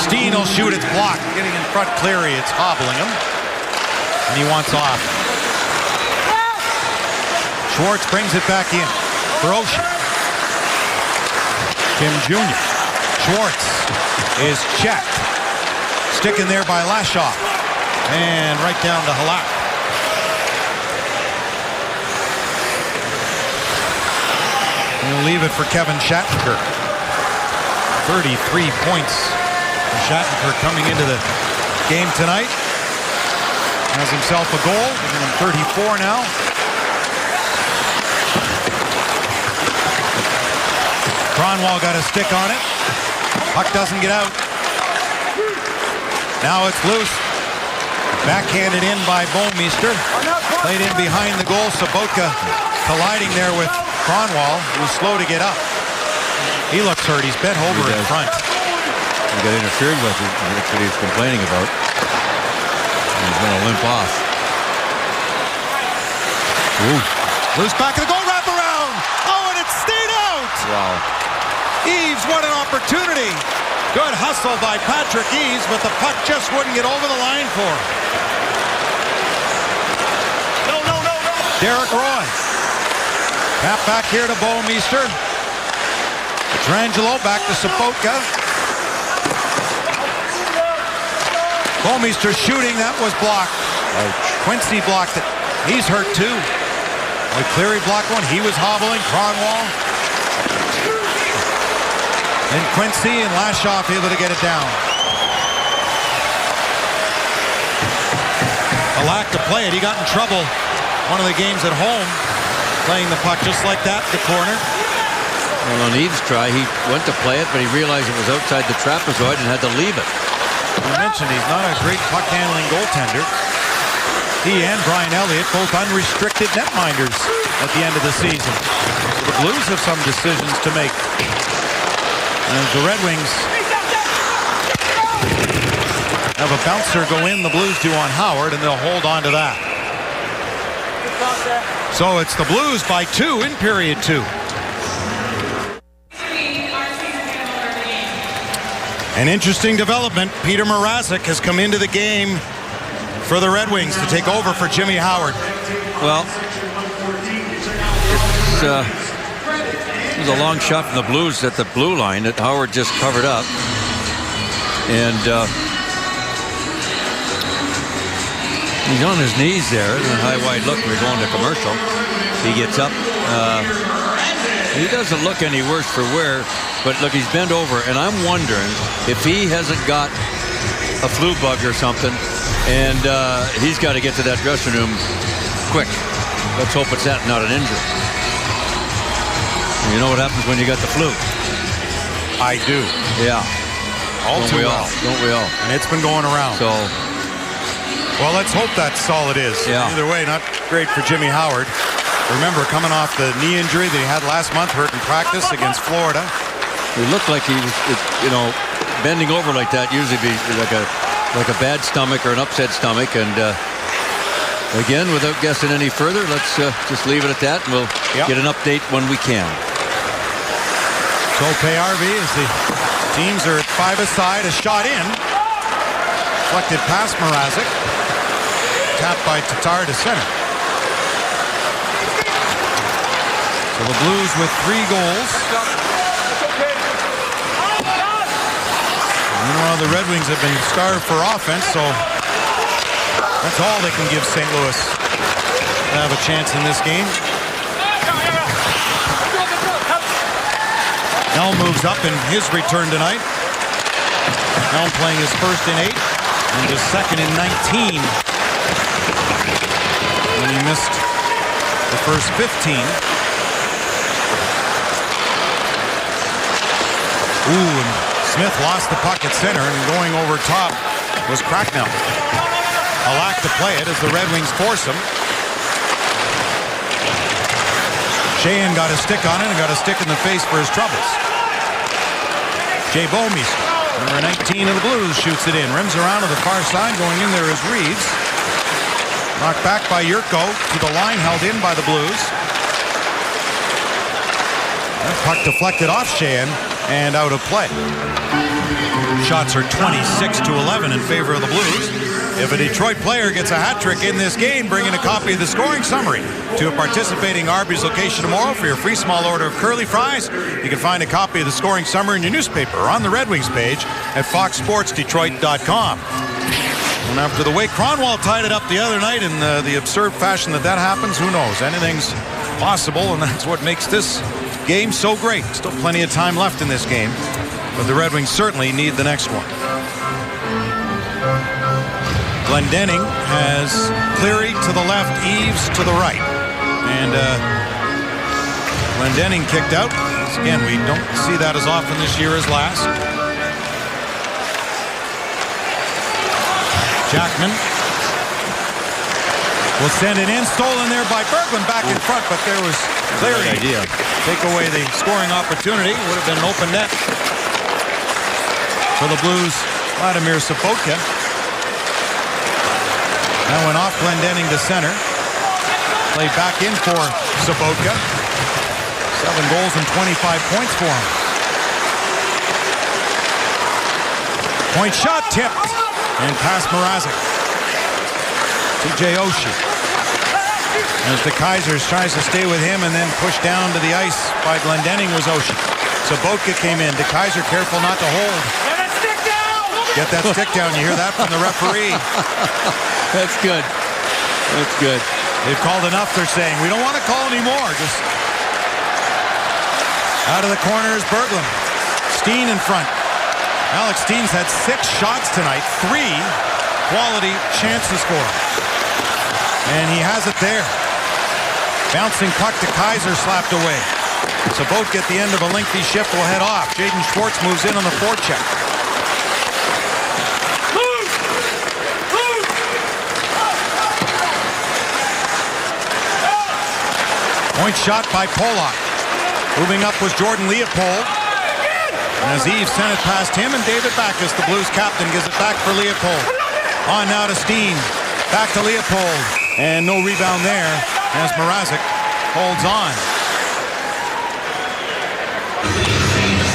Steen will shoot, it's blocked. Getting in front, Cleary, it's hobbling him. And he wants off. Schwartz brings it back in for Oshie. Kim Jr. Schwartz is checked. Sticking there by Lashoff. And right down to Halak. We'll leave it for Kevin Shattenkirk. 33 points for Shattenkirk coming into the game tonight. Has himself a goal, giving him 34 now. Kronwall got a stick on it. Puck doesn't get out. Now it's loose. Backhanded in by Bouwmeester. Played in behind the goal. Sobotka colliding there with Kronwall, who's slow to get up. He looks hurt. He's bent over in front. He got interfered with. That's what he's complaining about. He's going to limp off. Ooh. Loose back of the goal, wrap around. Oh, and it stayed out. Wow. Eves, what an opportunity. Good hustle by Patrick Eves, but the puck just wouldn't get over the line for him. No. Derek Roy. Tap back here to Bouwmeester. Petrangelo back to Sobotka. Bouwmeester shooting, that was blocked. Quincy blocked it. He's hurt too. Cleary blocked one. He was hobbling. Kronwall. And Quincy and Lashoff able to get it down. Halak to play it. He got in trouble one of the games at home, playing the puck just like that, the corner. Well, on Eves' try, he went to play it, but he realized it was outside the trapezoid and had to leave it. You mentioned he's not a great puck-handling goaltender. He and Brian Elliott, both unrestricted netminders at the end of the season. So the Blues have some decisions to make. And the Red Wings have a bouncer go in, the Blues do on Howard, and they'll hold on to that. So it's the Blues by 2 in period 2. An interesting development. Peter Mrazek has come into the game for the Red Wings to take over for Jimmy Howard. Well, it was a long shot from the Blues at the blue line that Howard just covered up. And he's on his knees there in a high wide look. We're going to commercial. He gets up. He doesn't look any worse for wear, but look, he's bent over, and I'm wondering if he hasn't got a flu bug or something, and he's got to get to that dressing room quick. Let's hope it's that, not an injury. You know what happens when you got the flu? I do. Yeah. All Don't too we well. all? Don't we all? And it's been going around. So, well, let's hope that's all it is. Yeah. Either way, not great for Jimmy Howard. Remember, coming off the knee injury that he had last month, hurt in practice against Florida. He looked like he was, bending over like that usually be like a bad stomach or an upset stomach. And again, without guessing any further, let's just leave it at that, and we'll get an update when we can. So PRV as the teams are at 5 aside, a shot in. Deflected past Mrazek. Tapped by Tatar to center. So the Blues with 3 goals. Meanwhile, the Red Wings have been starved for offense, so that's all they can give St. Louis to have a chance in this game. Elm moves up in his return tonight. Elm playing his first in 8 and his second in 19. When he missed the first 15. Ooh, and Smith lost the puck at center, and going over top was Cracknell. Halak to play it as the Red Wings force him. Sheahan got a stick on it and got a stick in the face for his troubles. Jay Bouwmeester, number 19 of the Blues, shoots it in. Rims around to the far side. Going in there is Reeves. Knocked back by Yurko to the line, held in by the Blues. Puck deflected off Sheahan and out of play. Shots are 26-11 in favor of the Blues. If a Detroit player gets a hat trick in this game, bring in a copy of the scoring summary to a participating Arby's location tomorrow for your free small order of curly fries. You can find a copy of the scoring summary in your newspaper or on the Red Wings page at foxsportsdetroit.com. And after the way Cronwall tied it up the other night in the absurd fashion that happens, who knows? Anything's possible, and that's what makes this game so great. Still plenty of time left in this game, but the Red Wings certainly need the next one. Glendening has Cleary to the left, Eves to the right. And Glendening kicked out. Again, we don't see that as often this year as last. Jackman will send it in. Stolen there by Berglund back in front, but there was Cleary. Idea. Take away the scoring opportunity. Would have been an open net for the Blues. Vladimir Sobotka. That went off Glendening to center. Played back in for Sobotka. 7 goals and 25 points for him. Point shot tipped. And past Mrazek. TJ Oshie. As the Kaisers tries to stay with him and then pushed down to the ice by Glendening was Oshie. Sobotka came in. De Kaiser careful not to hold. Get that stick down. You hear that from the referee. That's good. That's good. They've called enough, they're saying. We don't want to call anymore. Just out of the corner is Berglund. Steen in front. Alex Steen's had 6 shots tonight. 3 quality chances for him. And he has it there. Bouncing puck to Kaiser, slapped away. Sobotka at the end of a lengthy shift will head off. Jaden Schwartz moves in on the forecheck. Point shot by Polak. Moving up was Jordan Leopold. And as Eves sent it past him, and David Backes, the Blues captain, gives it back for Leopold. On now to Steen. Back to Leopold. And no rebound there as Mrazek holds on.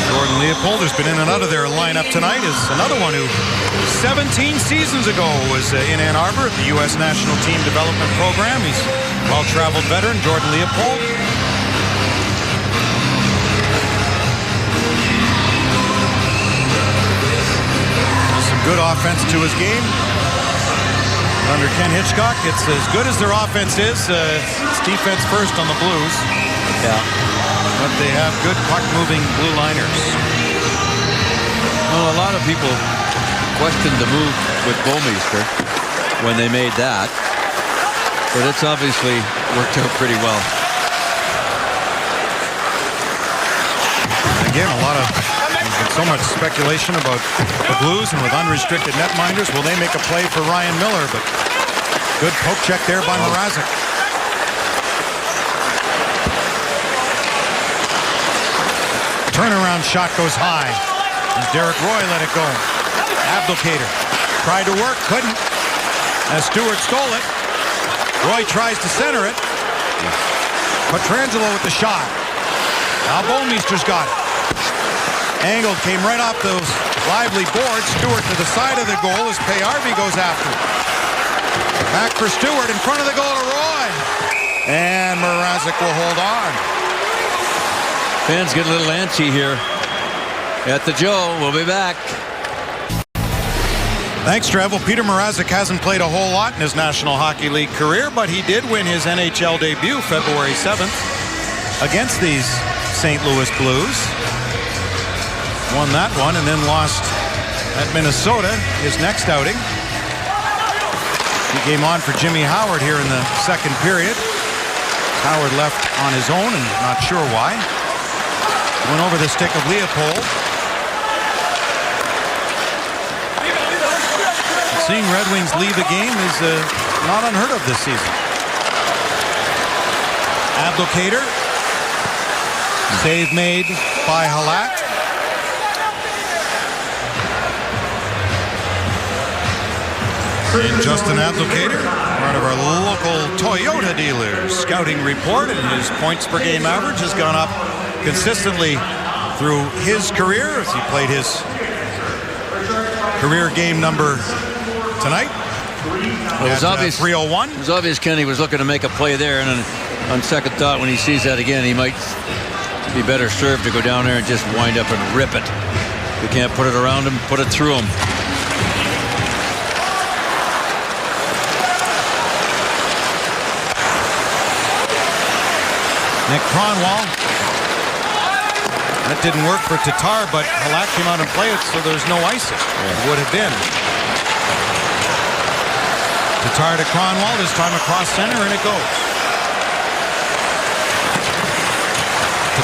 Jordan Leopold, who's been in and out of their lineup tonight, is another one who 17 seasons ago was in Ann Arbor at the U.S. National Team Development Program. He's a well-traveled veteran, Jordan Leopold. Some good offense to his game. Under Ken Hitchcock, it's as good as their offense is. It's defense first on the Blues. Yeah. But they have good puck-moving blue liners. Well, a lot of people questioned the move with Bouwmeester when they made that. But it's obviously worked out pretty well. Again, there's been so much speculation about the Blues and with unrestricted netminders. Will they make a play for Ryan Miller? But good poke check there by Mrazek. Turnaround shot goes high. And Derek Roy let it go. Abdelkader tried to work, couldn't. As Stewart stole it. Roy tries to center it. Pietrangelo with the shot. Now Bouwmeester's got it. Angled, came right off those lively boards. Stewart to the side of the goal as Payarvi goes after it. Back for Stewart in front of the goal to Roy. And Mrazek will hold on. Fans get a little antsy here at the Joe. We'll be back. Thanks, Trev. Well, Peter Mrazek hasn't played a whole lot in his National Hockey League career, but he did win his NHL debut February 7th against these St. Louis Blues. Won that one and then lost at Minnesota his next outing. He came on for Jimmy Howard here in the second period. Howard left on his own and not sure why. Went over the stick of Leopold. Seeing Red Wings leave a game is not unheard of this season. Abdelkader. Save made by Halak. And Justin Abdelkader, part of our local Toyota dealers scouting report, and his points per game average has gone up consistently through his career as he played his career game number tonight. It was obvious. 301. It was obvious Kenny was looking to make a play there, and then on second thought, when he sees that again, he might be better served to go down there and just wind up and rip it. If you can't put it around him, put it through him. Nick Cronwall. That didn't work for Tatar, but Halak came out and played it, so there's no icing. It would have been. Tatar to Cronwall, this time across center, and it goes.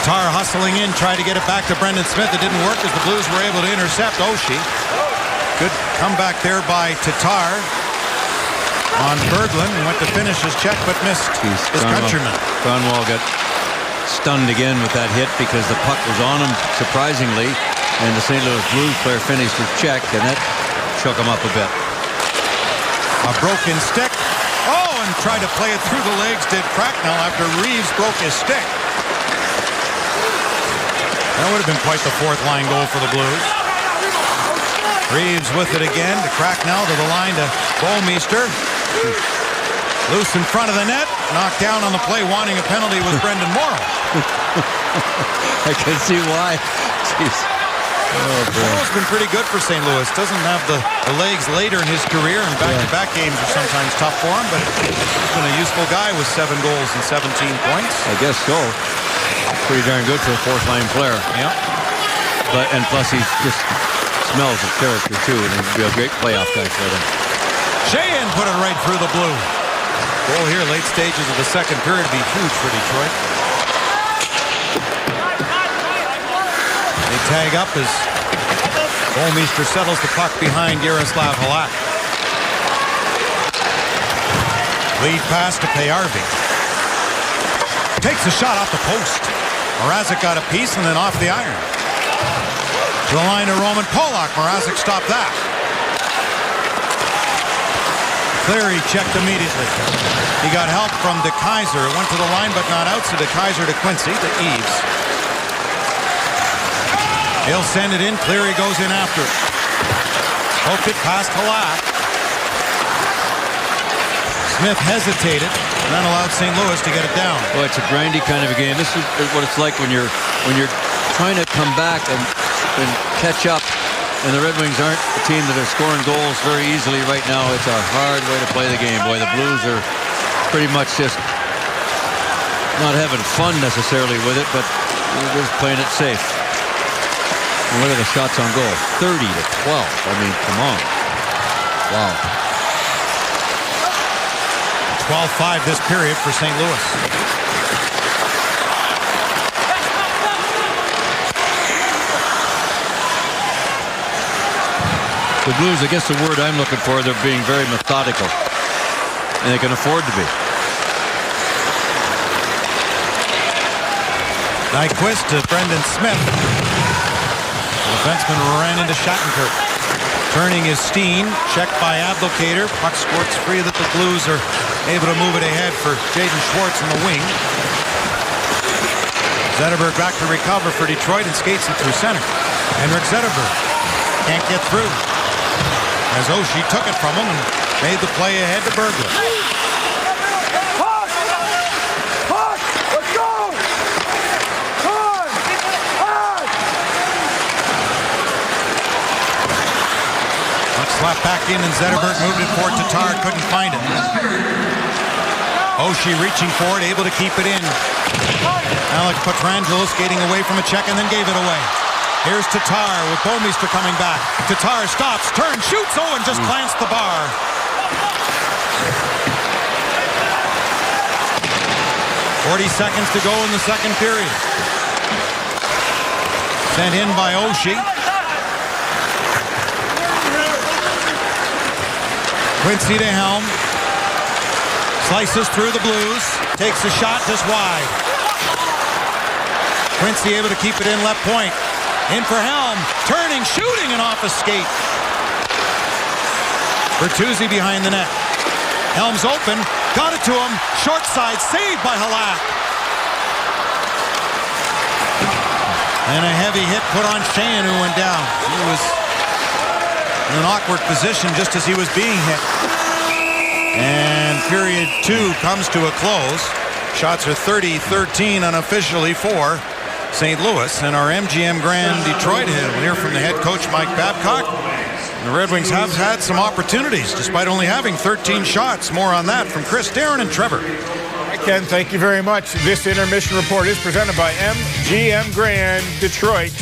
Tatar hustling in, tried to get it back to Brendan Smith. It didn't work as the Blues were able to intercept Oshie. Good comeback there by Tatar on Berglund. He went to finish his check, but missed his countryman. Cronwall got stunned again with that hit because the puck was on him, surprisingly, and the St. Louis Blues player finished his check, and that shook him up a bit. A broken stick. Oh, and tried to play it through the legs, did Cracknell after Reeves broke his stick. That would have been quite the fourth line goal for the Blues. Reeves with it again to Cracknell, to the line to Bouwmeester. Loose in front of the net, knocked down on the play, wanting a penalty was Brendan Morrow. I can see why. Jeez. Morrow's been pretty good for St. Louis. Doesn't have the legs later in his career, and back-to-back games are sometimes tough for him, but he's been a useful guy with 7 goals and 17 points. I guess so. Pretty darn good for a fourth-line player. Yeah. And plus he just smells of character, too, and he'd be a great playoff guy for them. Sheahan put it right through the blue. Goal here, late stages of the second period, to be huge for Detroit. They tag up as Bouwmeester settles the puck behind Jaroslav Halak. Lead pass to Payarvi. Takes a shot off the post. Mrazek got a piece and then off the iron. To the line of Roman Polak. Mrazek stopped that. Cleary checked immediately. He got help from De Keyser. It went to the line but not out, so De Keyser to Quincy to Eves. He'll send it in. Cleary goes in after it. Poked it past Halak. Smith hesitated and then allowed St. Louis to get it down. Well, it's a grindy kind of a game. This is what it's like when you're trying to come back and catch up. And the Red Wings aren't a team that are scoring goals very easily right now. It's a hard way to play the game. Boy, the Blues are pretty much just not having fun necessarily with it, but they're just playing it safe. And look at the shots on goal. 30-12. I mean, come on. Wow. 12-5 this period for St. Louis. The Blues, I guess the word I'm looking for, they're being very methodical. And they can afford to be. Nyquist to Brendan Smith. The defenseman ran into Shattenkirk. Turning is Steen. Checked by Abdelkader. Puck squirts free that the Blues are able to move it ahead for Jaden Schwartz in the wing. Zetterberg back to recover for Detroit and skates it through center. Henrik Zetterberg can't get through. As Oshie took it from him and made the play ahead to Berglund. Let's go! Puck slapped back in and Zetterberg moved it forward. Tatar couldn't find it. Oshie reaching for it, able to keep it in. Alex Pietrangelo skating away from a check and then gave it away. Here's Tatar with Bouwmeester coming back. Tatar stops, turns, shoots, and just glanced the bar. .40 seconds to go in the second period. Sent in by Oshie. Quincy to Helm. Slices through the Blues. Takes a shot just wide. Quincy able to keep it in left point. In for Helm, turning, shooting, and off a skate. Bertuzzi behind the net. Helm's open, got it to him, short side, saved by Halak. And a heavy hit put on Sheahan, who went down. He was in an awkward position just as he was being hit. And period 2 comes to a close. Shots are 30-13 unofficially for St. Louis. And our MGM Grand Detroit will hear from the head coach, Mike Babcock. The Red Wings have had some opportunities despite only having 13 shots. More on that from Chris, Darren, and Trevor. Ken, thank you very much. This intermission report is presented by MGM Grand Detroit.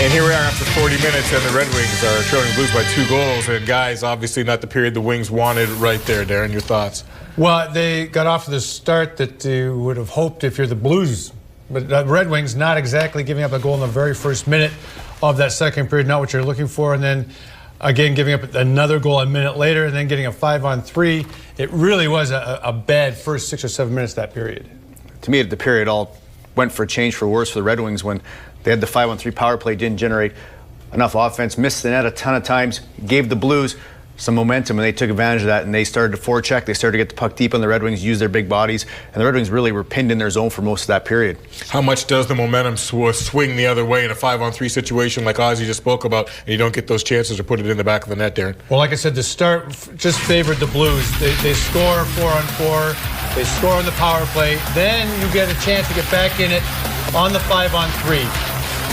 And here we are after 40 minutes, and the Red Wings are trailing the Blues by 2 goals. And guys, obviously not the period the Wings wanted right there. Darren, your thoughts? Well, they got off to the start that you would have hoped if you're the Blues. But the Red Wings not exactly giving up a goal in the very first minute of that second period, not what you're looking for. And then again, giving up another goal a minute later and then getting a 5-on-3. It really was a bad first 6 or 7 minutes that period. To me, the period all went for change for worse for the Red Wings when they had the 5-on-3 power play, didn't generate enough offense, missed the net a ton of times, gave the Blues some momentum, and they took advantage of that, and they started to forecheck. They started to get the puck deep on the Red Wings, use their big bodies, and the Red Wings really were pinned in their zone for most of that period. How much does the momentum swing the other way in a 5-on-3 situation like Ozzy just spoke about, and you don't get those chances to put it in the back of the net, Darren? Well, like I said, the start just favored the Blues. They score 4-on-4. They score on the power play. Then you get a chance to get back in it on the 5-on-3.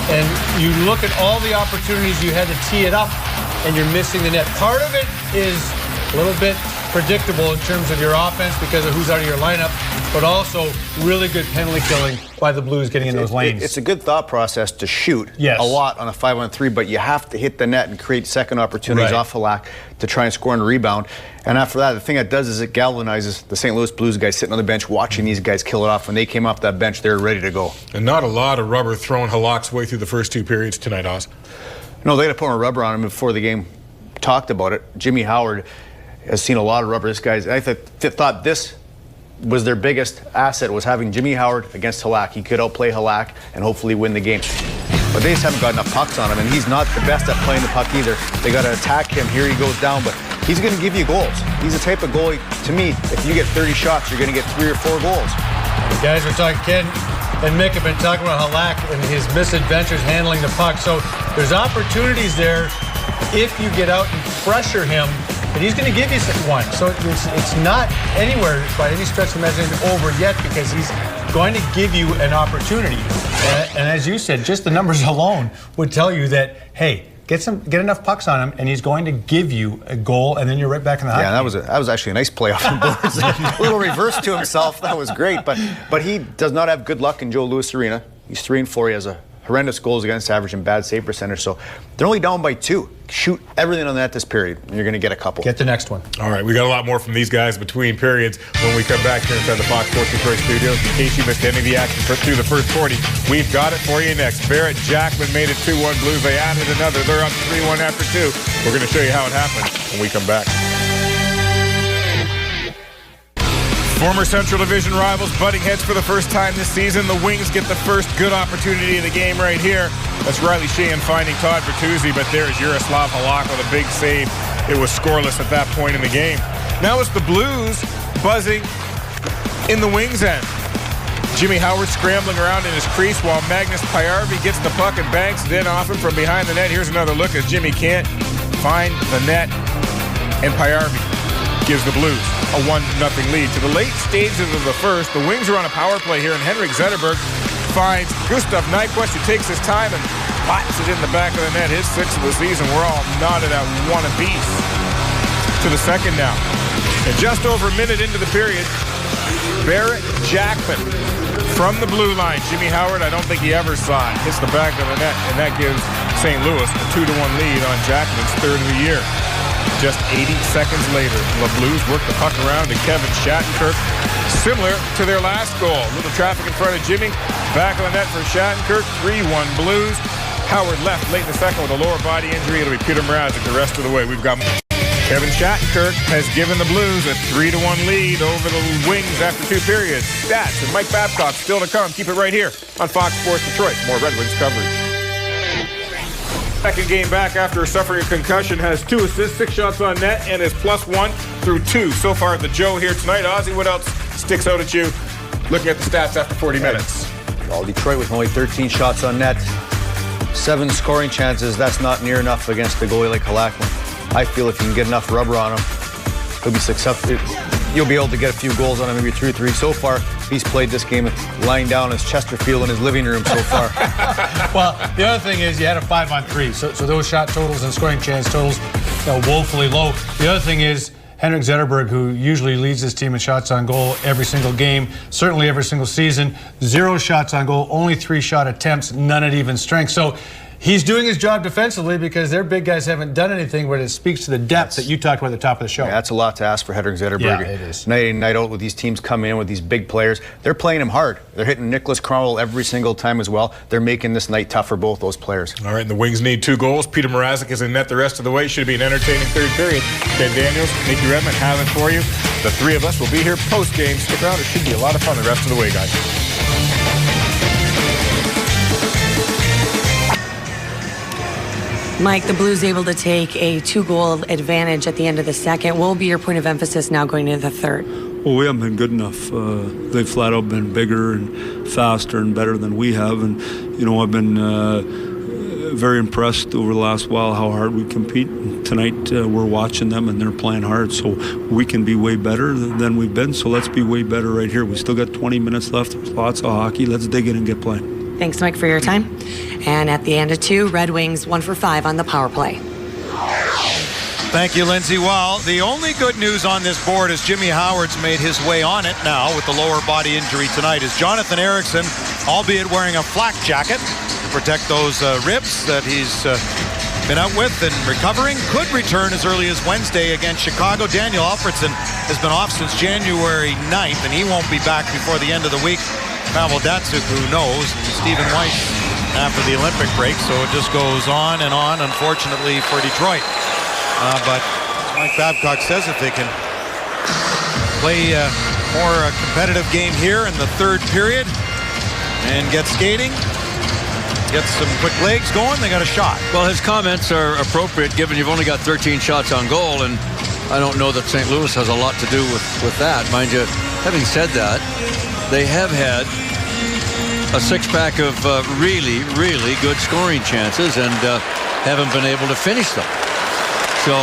And you look at all the opportunities you had to tee it up, and you're missing the net. Part of it is a little bit predictable in terms of your offense because of who's out of your lineup, but also really good penalty killing by the Blues getting in those lanes. It's a good thought process to shoot a lot on a 5-on-3, but you have to hit the net and create second opportunities off Halak to try and score and rebound. And after that, the thing that does is it galvanizes the St. Louis Blues guys sitting on the bench watching these guys kill it off. When they came off that bench, they were ready to go. And not a lot of rubber thrown Halak's way through the first 2 periods tonight, Oz. No, they got to put more rubber on him before the game talked about it. Jimmy Howard has seen a lot of rubber. This guy's, I thought this was their biggest asset, was having Jimmy Howard against Halak. He could outplay Halak and hopefully win the game. But they just haven't got enough pucks on him, and he's not the best at playing the puck either. They got to attack him. Here he goes down, but he's going to give you goals. He's the type of goalie, to me, if you get 30 shots, you're going to get 3 or 4 goals. The guys are talking, Ken and Mick have been talking about Halak and his misadventures handling the puck. So there's opportunities there if you get out and pressure him, but he's going to give you one. So it's not anywhere by any stretch of the imagination over yet because he's going to give you an opportunity. And as you said, just the numbers alone would tell you that, hey, get enough pucks on him, and he's going to give you a goal, and then you're right back in the hockey. Yeah, that was actually a nice play off the boards. A little reverse to himself. That was great. But he does not have good luck in Joe Louis Arena. He's 3-4. He has a horrendous goals against average and bad save percentage. So they're only down by 2. Shoot everything on the net this period, and you're going to get a couple. Get the next one. All right, we got a lot more from these guys between periods when we come back here inside the Fox Sports Detroit studios. In case you missed any of the action through the first 40, we've got it for you next. Barrett Jackman made it 2-1 Blues. They added another. They're up 3-1 after 2. We're going to show you how it happened when we come back. Former Central Division rivals butting heads for the first time this season. The Wings get the first good opportunity of the game right here. That's Riley Sheahan finding Todd Bertuzzi, but there's Yaroslav Halak with a big save. It was scoreless at that point in the game. Now it's the Blues buzzing in the Wings' end. Jimmy Howard scrambling around in his crease while Magnus Pajärvi gets the puck and banks it in off him from behind the net. Here's another look as Jimmy can't find the net, and Pajärvi gives the Blues a 1-0 lead. To the late stages of the first, the Wings are on a power play here, and Henrik Zetterberg finds Gustav Nyquist, who takes his time and pots it in the back of the net. His 6th of the season. We're all knotted at 1 apiece. To the second now. And just over a minute into the period, Barrett Jackman from the blue line. Jimmy Howard, I don't think he ever saw it. Hits the back of the net, and that gives St. Louis a 2-1 lead on Jackman's 3rd of the year. Just 80 seconds later, the Blues work the puck around to Kevin Shattenkirk, similar to their last goal. A little traffic in front of Jimmy, back of the net for Shattenkirk, 3-1 Blues. Howard left late in the second with a lower body injury. It'll be Peter Mrazek the rest of the way. We've got Kevin Shattenkirk has given the Blues a 3-1 lead over the Wings after 2 periods. Stats and Mike Babcock still to come. Keep it right here on Fox Sports Detroit. More Red Wings coverage. Second game back after suffering a concussion, has 2 assists, 6 shots on net, and is +1 through 2 so far at the Joe here tonight. Ozzy, what else sticks out at you looking at the stats after 40 minutes? Well, Detroit with only 13 shots on net, 7 scoring chances. That's not near enough against a goalie like Halak. I feel if you can get enough rubber on him, he'll be successful. You'll be able to get a few goals on him, maybe 2 or 3. So far, he's played this game lying down his Chesterfield in his living room so far. Well, the other thing is you had a 5-on-3, so those shot totals and scoring chance totals woefully low. The other thing is Henrik Zetterberg, who usually leads his team in shots on goal every single game, certainly every single season, 0 shots on goal, only 3 shot attempts, none at even strength. So he's doing his job defensively because their big guys haven't done anything, but it speaks to the depth that you talked about at the top of the show. Yeah, that's a lot to ask for Henrik Zetterberg. Yeah, it is. Night in, night out with these teams coming in with these big players. They're playing him hard. They're hitting Nicholas Cromwell every single time as well. They're making this night tough for both those players. All right, and the Wings need 2 goals. Peter Mrazek is in net the rest of the way. Should be an entertaining third period. Ken Daniels, Nicky Redmond have it for you. The 3 of us will be here post-game. Stick around. It should be a lot of fun the rest of the way, guys. Mike, the Blues able to take a 2-goal advantage at the end of the second. What will be your point of emphasis now going into the third? Well, we haven't been good enough. They've flat out been bigger and faster and better than we have. And, you know, I've been very impressed over the last while how hard we compete. And tonight we're watching them and they're playing hard. So we can be way better than we've been. So let's be way better right here. We still got 20 minutes left. There's lots of hockey. Let's dig in and get playing. Thanks, Mike, for your time. And at the end of 2, Red Wings 1 for 5 on the power play. Thank you, Lindsay. Well, the only good news on this board is Jimmy Howard's made his way on it now with the lower body injury tonight. Is Jonathan Eriksson, albeit wearing a flak jacket to protect those ribs that he's been out with and recovering, could return as early as Wednesday against Chicago. Daniel Alfredsson has been off since January 9th, and he won't be back before the end of the week. Pavel Datsyuk, who knows, and Stephen Weiss after the Olympic break, so it just goes on, unfortunately, for Detroit. But Mike Babcock says if they can play a more competitive game here in the third period and get skating, get some quick legs going, they got a shot. Well, his comments are appropriate given you've only got 13 shots on goal, and I don't know that St. Louis has a lot to do with that. Mind you, having said that, they have had a 6-pack of really, really good scoring chances and haven't been able to finish them. So,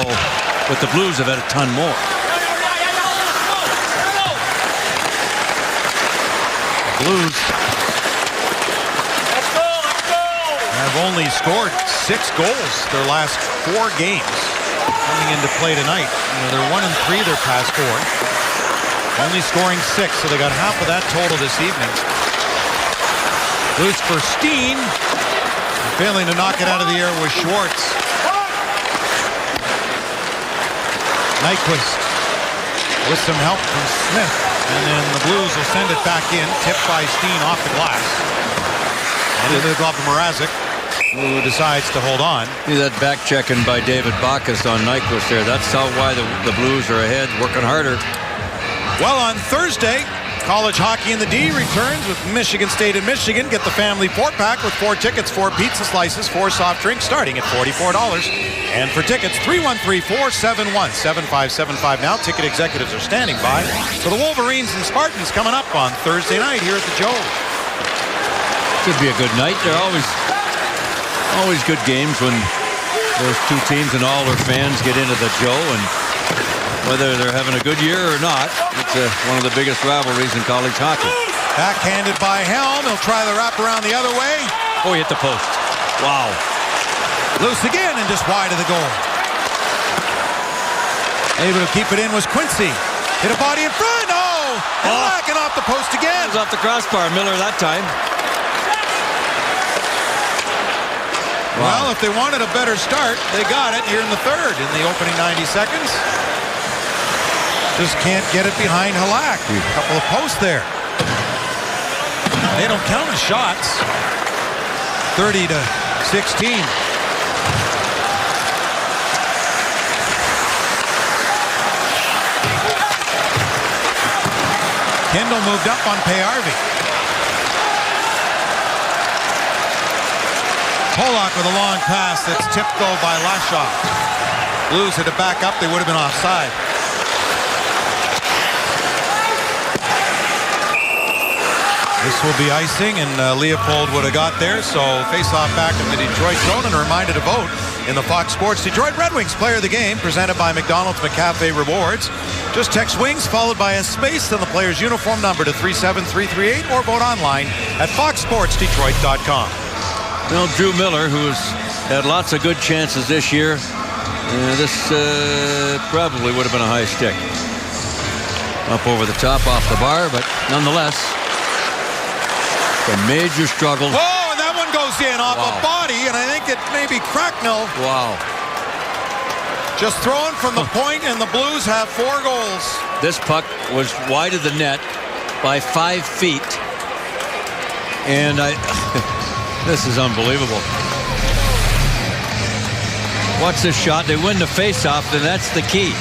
but the Blues have had a ton more. The Blues have only scored 6 goals their last 4 games coming into play tonight. You know, they're 1-3 their past 4. Only scoring 6, so they got half of that total this evening. Loose for Steen. Failing to knock it out of the air with Schwartz. Nyquist with some help from Smith. And then the Blues will send it back in. Tipped by Steen off the glass. And into the glove of Mrazek, who decides to hold on. See that back checking by David Backes on Nyquist there. That's why the Blues are ahead, working harder. Well, on Thursday, college hockey in the D returns with Michigan State and Michigan. Get the family 4-pack with 4 tickets, 4 pizza slices, 4 soft drinks starting at $44. And for tickets, 313-471-7575 now. Ticket executives are standing by for the Wolverines and Spartans coming up on Thursday night here at the Joe. Should be a good night. They're always good games when those 2 teams and all their fans get into the Joe, and whether they're having a good year or not, it's one of the biggest rivalries in college hockey. Backhanded by Helm. He'll try the wrap around the other way. Oh, he hit the post. Wow. Loose again and just wide of the goal. Able to keep it in was Quincy. Hit a body in front. Oh! And Lacken off the post again. It was off the crossbar. Miller that time. Wow. Well, if they wanted a better start, they got it here in the third in the opening 90 seconds. Just can't get it behind Halak. A couple of posts there. They don't count as shots. 30-16. Kendall moved up on Payarvi. Pollock with a long pass that's tipped though by Lashaw. Blues had to back up. They would have been offside. This will be icing, and Leopold would have got there. So face-off back in the Detroit zone, and a reminder to vote in the Fox Sports Detroit Red Wings Player of the Game, presented by McDonald's McCafe Rewards. Just text WINGS followed by a space and the player's uniform number to 37338, or vote online at foxsportsdetroit.com. Well, Drew Miller, who has had lots of good chances this year, this probably would have been a high stick. Up over the top, off the bar, but nonetheless, a major struggle. Oh, and that one goes in off a body, and I think it may be Cracknell. Wow. Just thrown from the point, and the Blues have 4 goals. This puck was wide of the net by 5 feet. And this is unbelievable. Watch this shot. They win the face-off, and that's the key.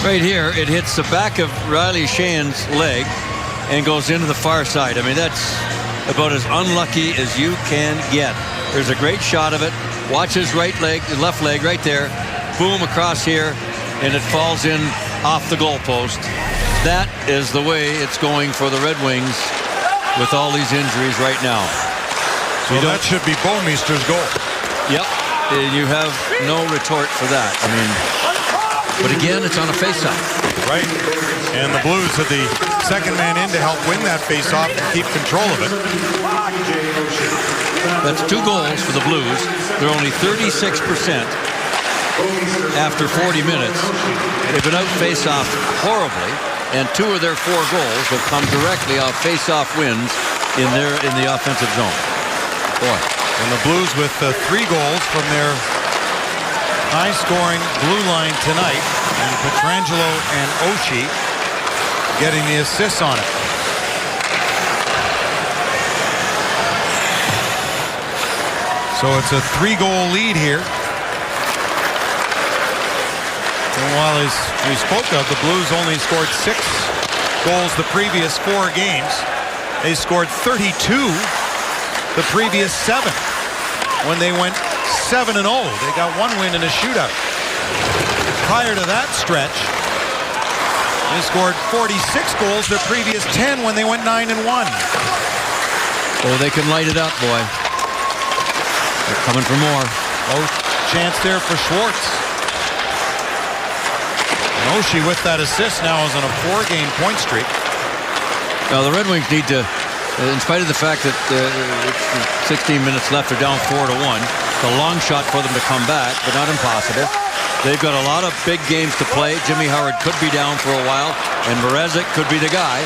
Right here, it hits the back of Riley Sheahan's leg and goes into the far side. I mean, that's about as unlucky as you can get. There's a great shot of it. Watch his right leg, left leg right there. Boom, across here, and it falls in off the goalpost. That is the way it's going for the Red Wings with all these injuries right now. So that should be Bouwmeester's goal. Yep, and you have no retort for that. I mean, but again, it's on a face-off. Right, and the Blues had the second man in to help win that face-off and keep control of it. That's 2 goals for the Blues. They're only 36% after 40 minutes. They've been out face-off horribly, and 2 of their 4 goals have come directly off face-off wins in the offensive zone. Boy. And the Blues with 3 goals from their high-scoring blue line tonight, and Pietrangelo and Oshie getting the assists on it. So it's a 3-goal lead here. And while, as we spoke of, the Blues only scored 6 goals the previous 4 games, they scored 32 the previous 7 when they went 7-0. They got 1 win in a shootout. Prior to that stretch, they scored 46 goals their previous 10 when they went 9-1. Oh, they can light it up, boy. They're coming for more. Oh, chance there for Schwartz. And Oshie with that assist now is on a 4-game point streak. Now the Red Wings need to, in spite of the fact that 16 minutes left, they're down 4-1. It's a long shot for them to come back, but not impossible. They've got a lot of big games to play. Jimmy Howard could be down for a while, and Mrazek could be the guy.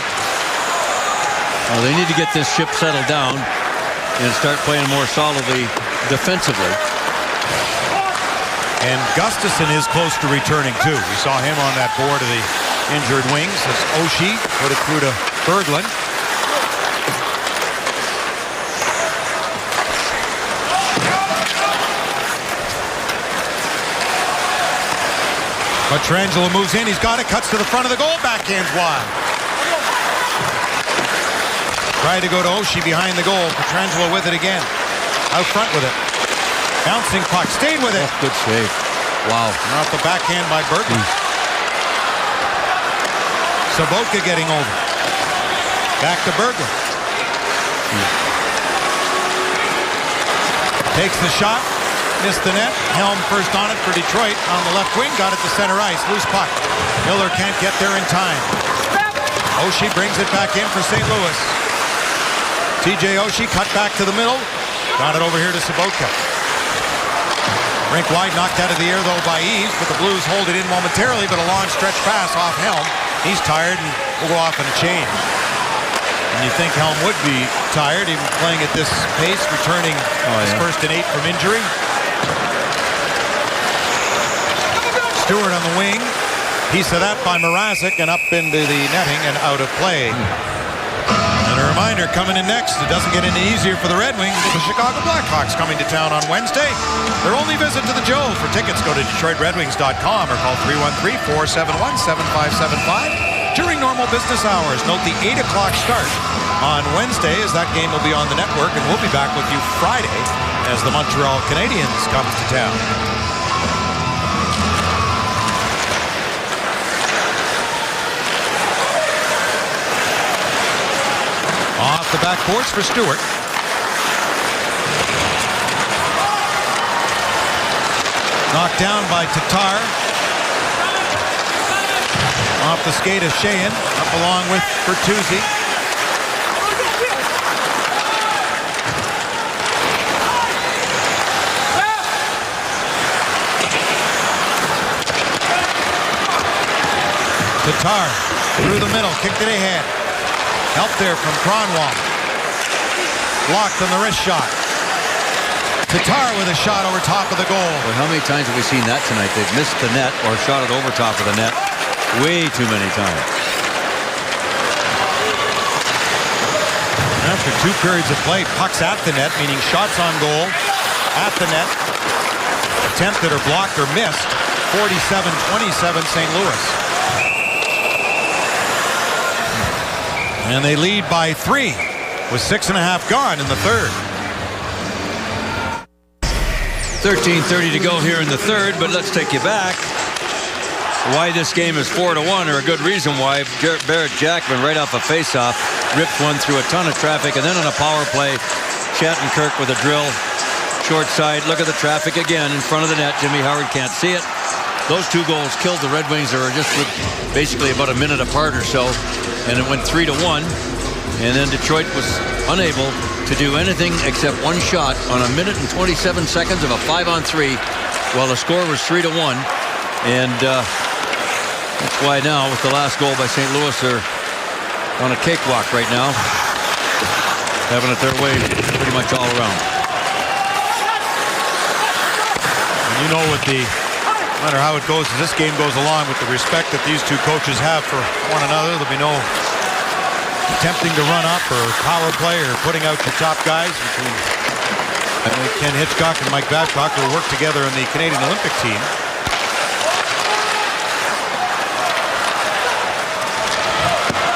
Well, they need to get this ship settled down and start playing more solidly defensively. And Gustafsson is close to returning too. We saw him on that board of the injured Wings as Oshie put it through to Berglund. Pietrangelo moves in. He's got it. Cuts to the front of the goal. Backhands wide. Tried to go to Oshie behind the goal. Pietrangelo with it again. Out front with it. Bouncing puck. Stayed with it. Good save. Wow. Not the backhand by Berglund. Sobotka getting over. Back to Berglund. Takes the shot. Missed the net. Helm first on it for Detroit on the left wing. Got it to center ice. Loose puck. Miller can't get there in time. Oshie brings it back in for St. Louis. TJ Oshie cut back to the middle. Got it over here to Sobotka. Rink wide, knocked out of the air though by Eves, but the Blues hold it in momentarily, but a long stretch pass off Helm. He's tired and will go off in a change. And you think Helm would be tired, even playing at this pace, returning his first and 8 from injury. Stewart on the wing. Piece of that by Mrazek and up into the netting and out of play. And a reminder, coming in next, it doesn't get any easier for the Red Wings. The Chicago Blackhawks coming to town on Wednesday. Their only visit to the Joe. For tickets, go to DetroitRedWings.com or call 313-471-7575 during normal business hours. Note the 8 o'clock start on Wednesday, as that game will be on the network, and we'll be back with you Friday as the Montreal Canadiens come to town. the backboards for Stewart. Knocked down by Tatar. Off the skate of Sheehan, up along with Bertuzzi. Tatar through the middle, kicked it ahead. Help there from Kronwall. Blocked on the wrist shot. Tatar with a shot over top of the goal. Well, how many times have we seen that tonight? They've missed the net or shot it over top of the net. Way too many times. After 2 periods of play, pucks at the net, meaning shots on goal at the net. Attempted or blocked or missed. 47-27 St. Louis. And they lead by 3 with 6.5 gone in the third. 13:30 to go here in the third, but let's take you back. Why this game is 4-1, or a good reason why. Barrett Jackman right off a faceoff ripped one through a ton of traffic, and then on a power play, Shattenkirk with a drill. Short side, look at the traffic again in front of the net. Jimmy Howard can't see it. Those 2 goals killed the Red Wings. They were just basically about a minute apart or so, and it went 3-1. And then Detroit was unable to do anything except one shot on a minute and 27 seconds of a 5-on-3, while the score was 3-1. And that's why now, with the last goal by St. Louis, they're on a cakewalk right now, having it their way pretty much all around. And you know, with the no matter how it goes, as this game goes along, with the respect that these 2 coaches have for one another, there'll be no attempting to run up or power play or putting out your top guys between Ken Hitchcock and Mike Babcock, who work together in the Canadian Olympic team.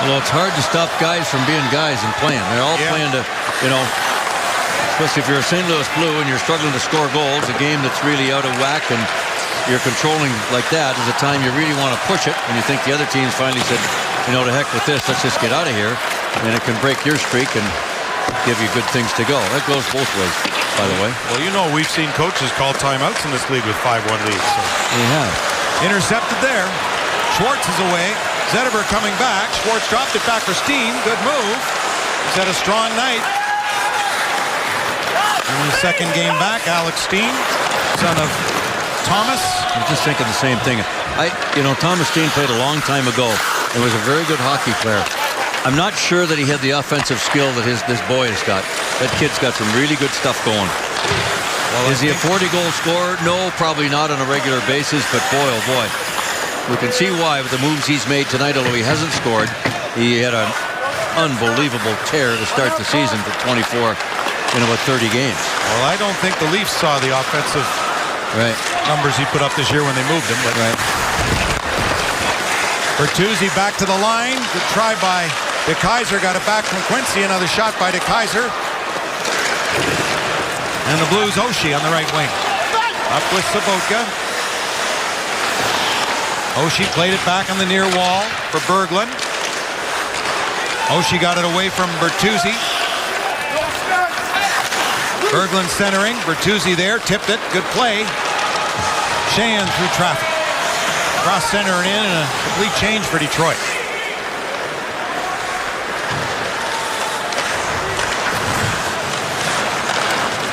Well, it's hard to stop guys from being guys and playing. They're all playing to, you know, especially if you're a St. Louis Blue and you're struggling to score goals, a game that's really out of whack and you're controlling like that is a time you really want to push it, and you think the other teams finally said, you know, to heck with this, let's just get out of here, and it can break your streak and give you good things to go. That goes both ways, by the way. Well, you know, we've seen coaches call timeouts in this league with 5-1 leads. So. We have. Intercepted there. Schwartz is away. Zetterberg coming back. Schwartz dropped it back for Steen. Good move. He's had a strong night. In the second game back, Alex Steen, son of Thomas. I'm just thinking the same thing. Thomas Steen played a long time ago and was a very good hockey player. I'm not sure that he had the offensive skill that this boy has got. That kid's got some really good stuff going. Well, is he a 40-goal scorer? No, probably not on a regular basis, but boy, oh boy. We can see why with the moves he's made tonight, although he hasn't scored. He had an unbelievable tear to start the season for 24 in about 30 games. Well, I don't think the Leafs saw the offensive numbers he put up this year when they moved him. But Bertuzzi back to the line. Good try by De Keyser. Got it back from Quincy. Another shot by De Keyser. And the Blues, Oshie on the right wing. Up with Sobotka. Oshie played it back on the near wall for Berglund. Oshie got it away from Bertuzzi. Berglund centering. Bertuzzi there. Tipped it. Good play. Sheehan through traffic. Cross center and in, and a complete change for Detroit.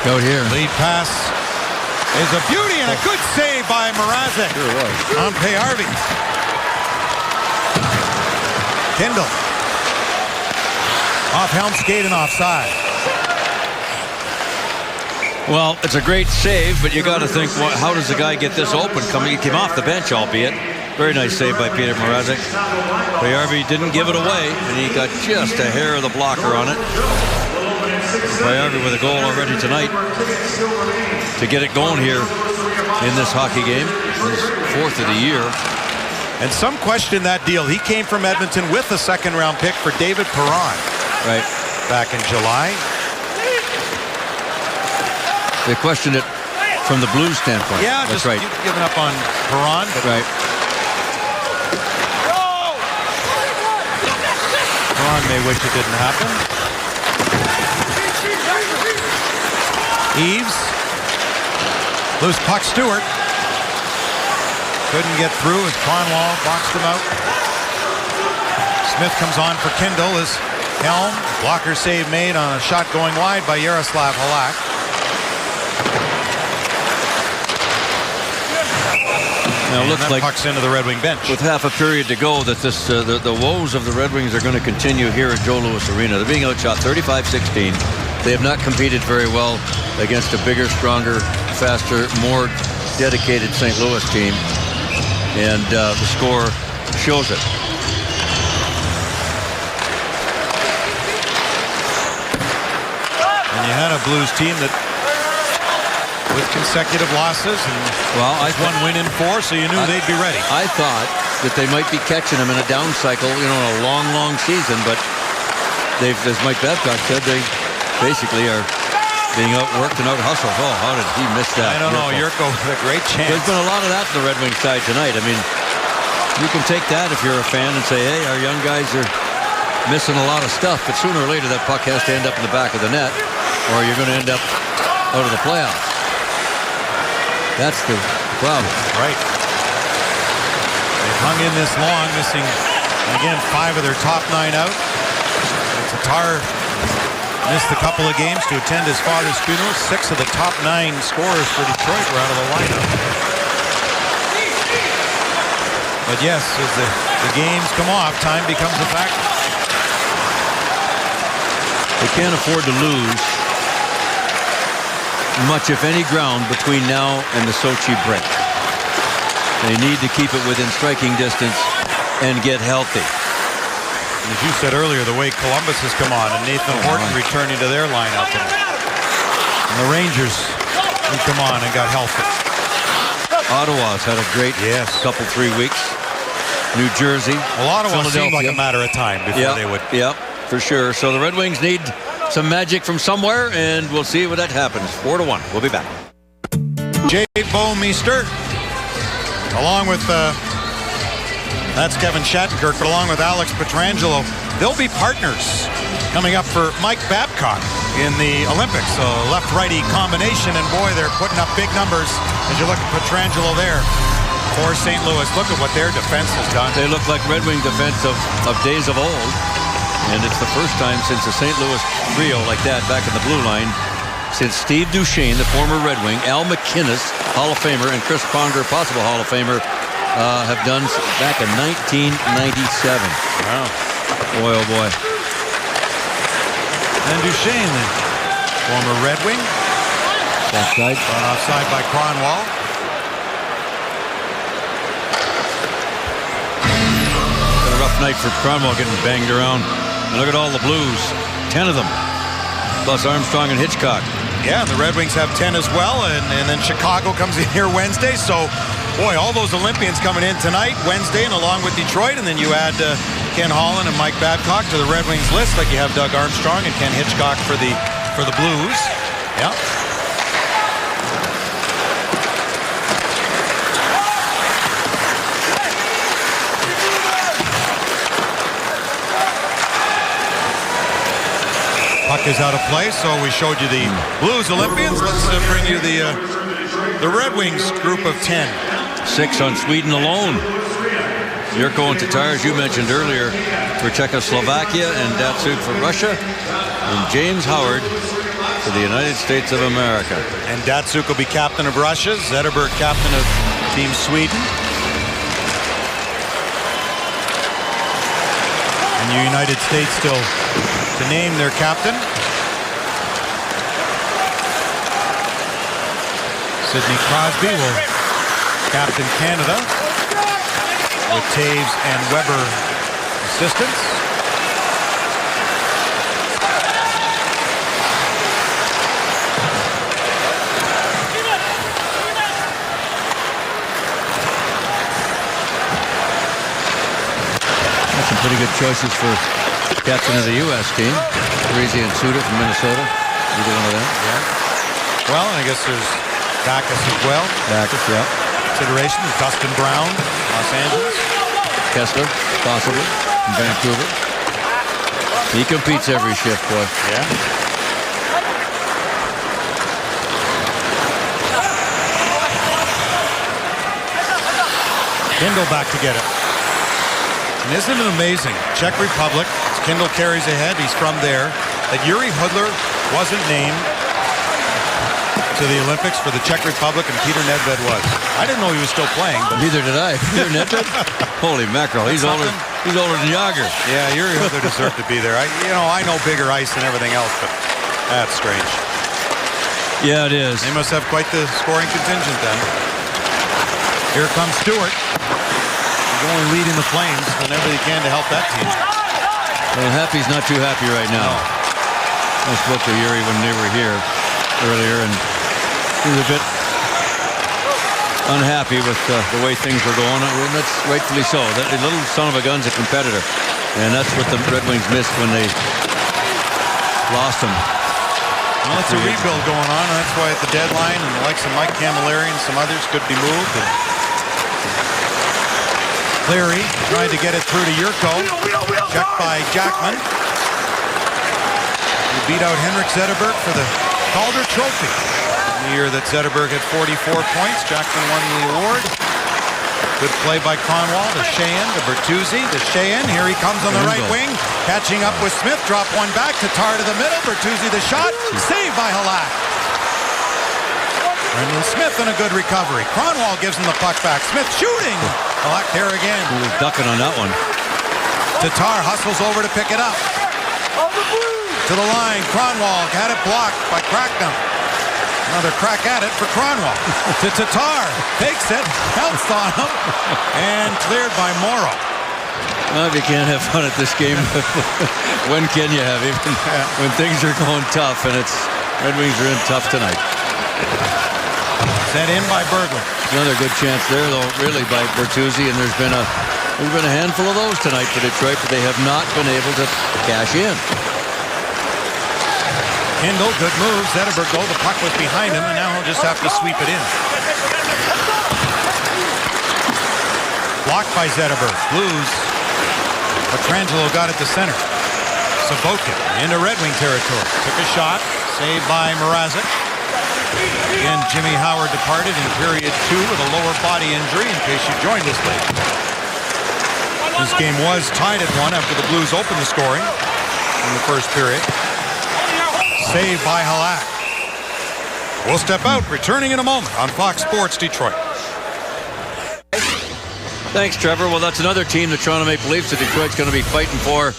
Out here. Lead pass is a beauty and a good save by Mrazek. Sure was. On Payarvi. Kindle. Off helm skate and offside. Well, it's a great save, but you got to think, how does the guy get this open? He came off the bench, albeit. Very nice save by Peter Mrazek. Payarvi didn't give it away, and he got just a hair of the blocker on it. Payarvi with a goal already tonight to get it going here in this hockey game. His 4th of the year. And some question that deal. He came from Edmonton with a second-round pick for David Perron. Right. Back in July. They questioned it from the Blues standpoint. Yeah, that's just right. Giving up on Perron. But right. Perron may wish it didn't happen. Eves. Loose puck, Stewart. Couldn't get through as Cronwall boxed him out. Smith comes on for Kindle as Helm. Blocker save made on a shot going wide by Yaroslav Halak. Now it looks like pucks into the Red Wing bench. With half a period to go, that this the woes of the Red Wings are going to continue here at Joe Louis Arena. They're being outshot 35-16. They have not competed very well against a bigger, stronger, faster, more dedicated St. Louis team. And the score shows it. And you had a Blues team that with consecutive losses and one win in 4, so you knew they'd be ready. I thought that they might be catching them in a down cycle, in a long, long season, but they've, as Mike Babcock said, they basically are being outworked and out-hustled. Oh, how did he miss that? I don't know. Yurko with a great chance. There's been a lot of that in the Red Wings side tonight. I mean, you can take that if you're a fan and say, hey, our young guys are missing a lot of stuff, but sooner or later that puck has to end up in the back of the net, or you're going to end up out of the playoffs. That's the problem. Right. They've hung in this long, missing, again, 5 of their top 9 out. Tatar missed a couple of games to attend his father's funeral. 6 of the top 9 scorers for Detroit were out of the lineup. But yes, as the games come off, time becomes a factor. They can't afford to lose much, if any, ground between now and the Sochi break. They need to keep it within striking distance and get healthy. And as you said earlier, the way Columbus has come on and Nathan Horton returning to their lineup, and the Rangers have come on and got healthy. Ottawa's had a great couple 3 weeks. New Jersey, well, Ottawa seemed like a matter of time before they would. Yep, for sure. So the Red Wings need some magic from somewhere, and we'll see what that happens. 4-1. We'll be back. Jay Bouwmeester, along with that's Kevin Shattenkirk, but along with Alex Pietrangelo, they'll be partners coming up for Mike Babcock in the Olympics. So left-righty combination, and boy, they're putting up big numbers as you look at Pietrangelo there for St. Louis. Look at what their defense has done. They look like Red Wing defense of days of old. And it's the first time since the St. Louis trio like that back in the blue line, since Steve Duchesne, the former Red Wing, Al McInnes, Hall of Famer, and Chris Pronger, possible Hall of Famer, have done back in 1997. Wow. Boy, oh boy. And Duchesne, the former Red Wing. Offside. Offside by Cronwall. A rough night for Cronwall, getting banged around. And look at all the Blues, 10 of them, plus Armstrong and Hitchcock. Yeah, the Red Wings have 10 as well, and then Chicago comes in here Wednesday. So, boy, all those Olympians coming in tonight, Wednesday, and along with Detroit, and then you add Ken Holland and Mike Babcock to the Red Wings list, like you have Doug Armstrong and Ken Hitchcock for the Blues. Yeah. Puck is out of play, so we showed you the Blues Olympians. Let's bring you the Red Wings group of 10. 6 on Sweden alone. Yurko and Tatar, as you mentioned earlier, for Czechoslovakia, and Datsuk for Russia, and James Howard for the United States of America. And Datsuk will be captain of Russia, Zetterberg captain of Team Sweden. And the United States still to name their captain. Sidney Crosby will captain Canada with Taves and Weber assistants. That's some pretty good choices for captain of the U.S. team. Parisi and Suda from Minnesota. Either one of them. Yeah. Well, and I guess there's Backus as well. Backus, yeah. Considerations. Dustin Brown, Los Angeles. Kessler, possibly, from Vancouver. He competes every shift, boy. Yeah. Kindle back to get it. And isn't it amazing? Czech Republic, Kindle carries ahead. He's from there. That Yuri Hudler wasn't named to the Olympics for the Czech Republic, and Peter Nedved was. I didn't know he was still playing. But neither did I. Peter Nedved? Holy mackerel. He's older than Yager. Yeah, Yuri Hudler deserved to be there. I know bigger ice and everything else, but that's strange. Yeah, it is. They must have quite the scoring contingent then. Here comes Stewart. He's only leading the Flames whenever he can to help that team. Well, Happy's not too happy right now. I spoke to Yuri when they were here earlier, and he was a bit unhappy with the way things were going, and that's rightfully so. That little son of a gun's a competitor, and that's what the Red Wings missed when they lost him. Well, it's a rebuild going on, and that's why at the deadline, and the likes of Mike Camilleri and some others could be moved. And Cleary tried to get it through to Yurko. Checked by Jackman. He beat out Henrik Zetterberg for the Calder Trophy. In the year that Zetterberg had 44 points, Jackman won the award. Good play by Kronwall to Sheahan, to Bertuzzi, to Sheahan. Here he comes on the right wing, catching up with Smith. Drop one back, Tatar to the middle. Bertuzzi the shot, saved by Halak. Brendan Smith in a good recovery. Kronwall gives him the puck back. Smith shooting. Halak there again. He was ducking on that one. Tatar hustles over to pick it up. To the line, Kronwall had it blocked by Cracknell. Another crack at it for Kronwall. To Tatar, takes it, pounced on him, and cleared by Morrow. Well, if you can't have fun at this game, when can you have? Even when things are going tough, and it's Red Wings are in tough tonight. Sent in by Berglund. Another good chance there, though, really, by Bertuzzi, and there's been a handful of those tonight for Detroit, but they have not been able to cash in. Kindle, good move. Zetterberg goal. The puck was behind him, and now he'll just have to sweep it in. Blocked by Zetterberg. Blues. Petrangelo got it to center. Sabokin into Red Wing territory. Took a shot. Saved by Mrazek. Again, Jimmy Howard departed in period 2 with a lower body injury, in case you joined us late. This game was tied at 1 after the Blues opened the scoring in the first period. Saved by Halak. We'll step out, returning in a moment on Fox Sports Detroit. Thanks, Trevor. Well, that's another team, the Toronto Maple Leafs, that Detroit's going to be fighting for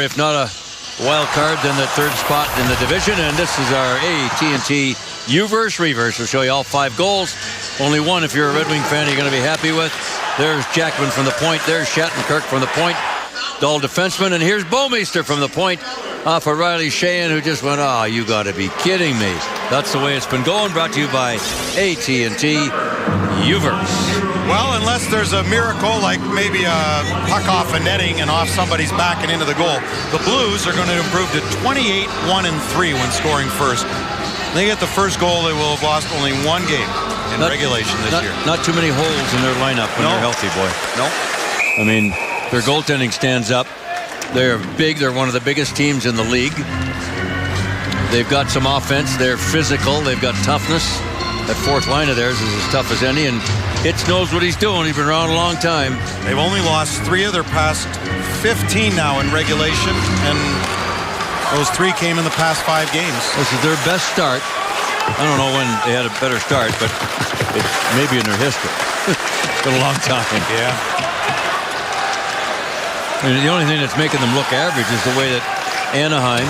if not a wild card, then the third spot in the division. And this is our AT&T U-verse reverse. We'll show you all 5 goals. Only one, if you're a Red Wing fan, you're going to be happy with. There's Jackman from the point. There's Shattenkirk from the point. Dull defenseman. And here's Bouwmeester from the point. Off of Riley Sheahan, who just went, you got to be kidding me. That's the way it's been going. Brought to you by AT&T U-verse. Well, unless there's a miracle, like maybe a puck off a netting and off somebody's back and into the goal, the Blues are going to improve to 28-1-3 when scoring first. They get the first goal, they will have lost only 1 game in regulation this year. Not too many holes in their lineup when they're healthy, boy. No. I mean, their goaltending stands up. They're big. They're one of the biggest teams in the league. They've got some offense. They're physical. They've got toughness. That fourth line of theirs is as tough as any, and Hitch knows what he's doing. He's been around a long time. They've only lost 3 of their past 15 now in regulation, and those 3 came in the past 5 games. This is their best start. I don't know when they had a better start, but it's maybe in their history. It's been a long time. Yeah. And the only thing that's making them look average is the way that Anaheim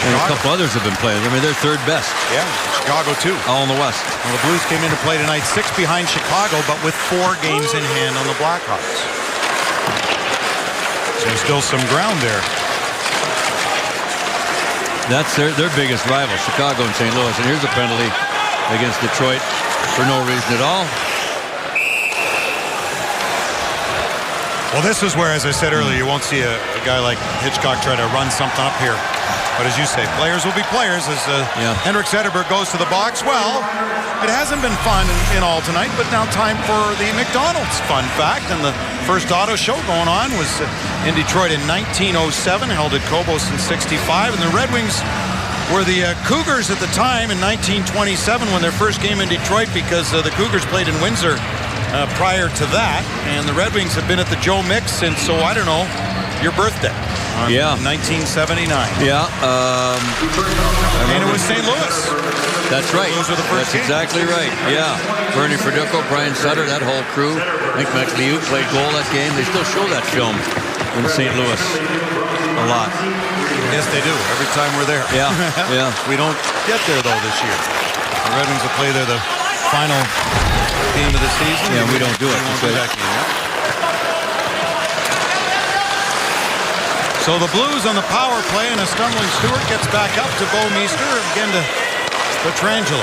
and a couple others have been playing. I mean, they're third best. Yeah, Chicago too. All in the West. Well, the Blues came in to play tonight 6 behind Chicago, but with 4 games in hand on the Blackhawks. So still some ground there. That's their biggest rival, Chicago and St. Louis. And here's a penalty against Detroit for no reason at all. Well, this is where, as I said earlier, you won't see a guy like Hitchcock try to run something up here. But as you say, players will be players as Henrik Zetterberg goes to the box. Well, It hasn't been fun in all tonight, but now time for the McDonald's fun fact. And the first auto show going on was in Detroit in 1907, held at Cobos in 65. And the Red Wings were the Cougars at the time in 1927 when their first game in Detroit, because the Cougars played in Windsor prior to that. And the Red Wings have been at the Joe Mix since, so I don't know, your birthday. Yeah. 1979. Yeah. And it was St. Louis. That's right. Those were the first That's exactly right. Yeah. Bernie Ferducco, Brian Sutter, that whole crew. I think Max Liu played goal that game. They still show that film in St. Louis a lot. Yes, they do. Every time we're there. Yeah. Yeah. We don't get there, though, this year. The Red Wings will play there the final game of the season. Yeah, we don't do it. We won't do that game, yeah. So the Blues on the power play, and a stumbling Stewart gets back up to Bouwmeester, again to Pietrangelo.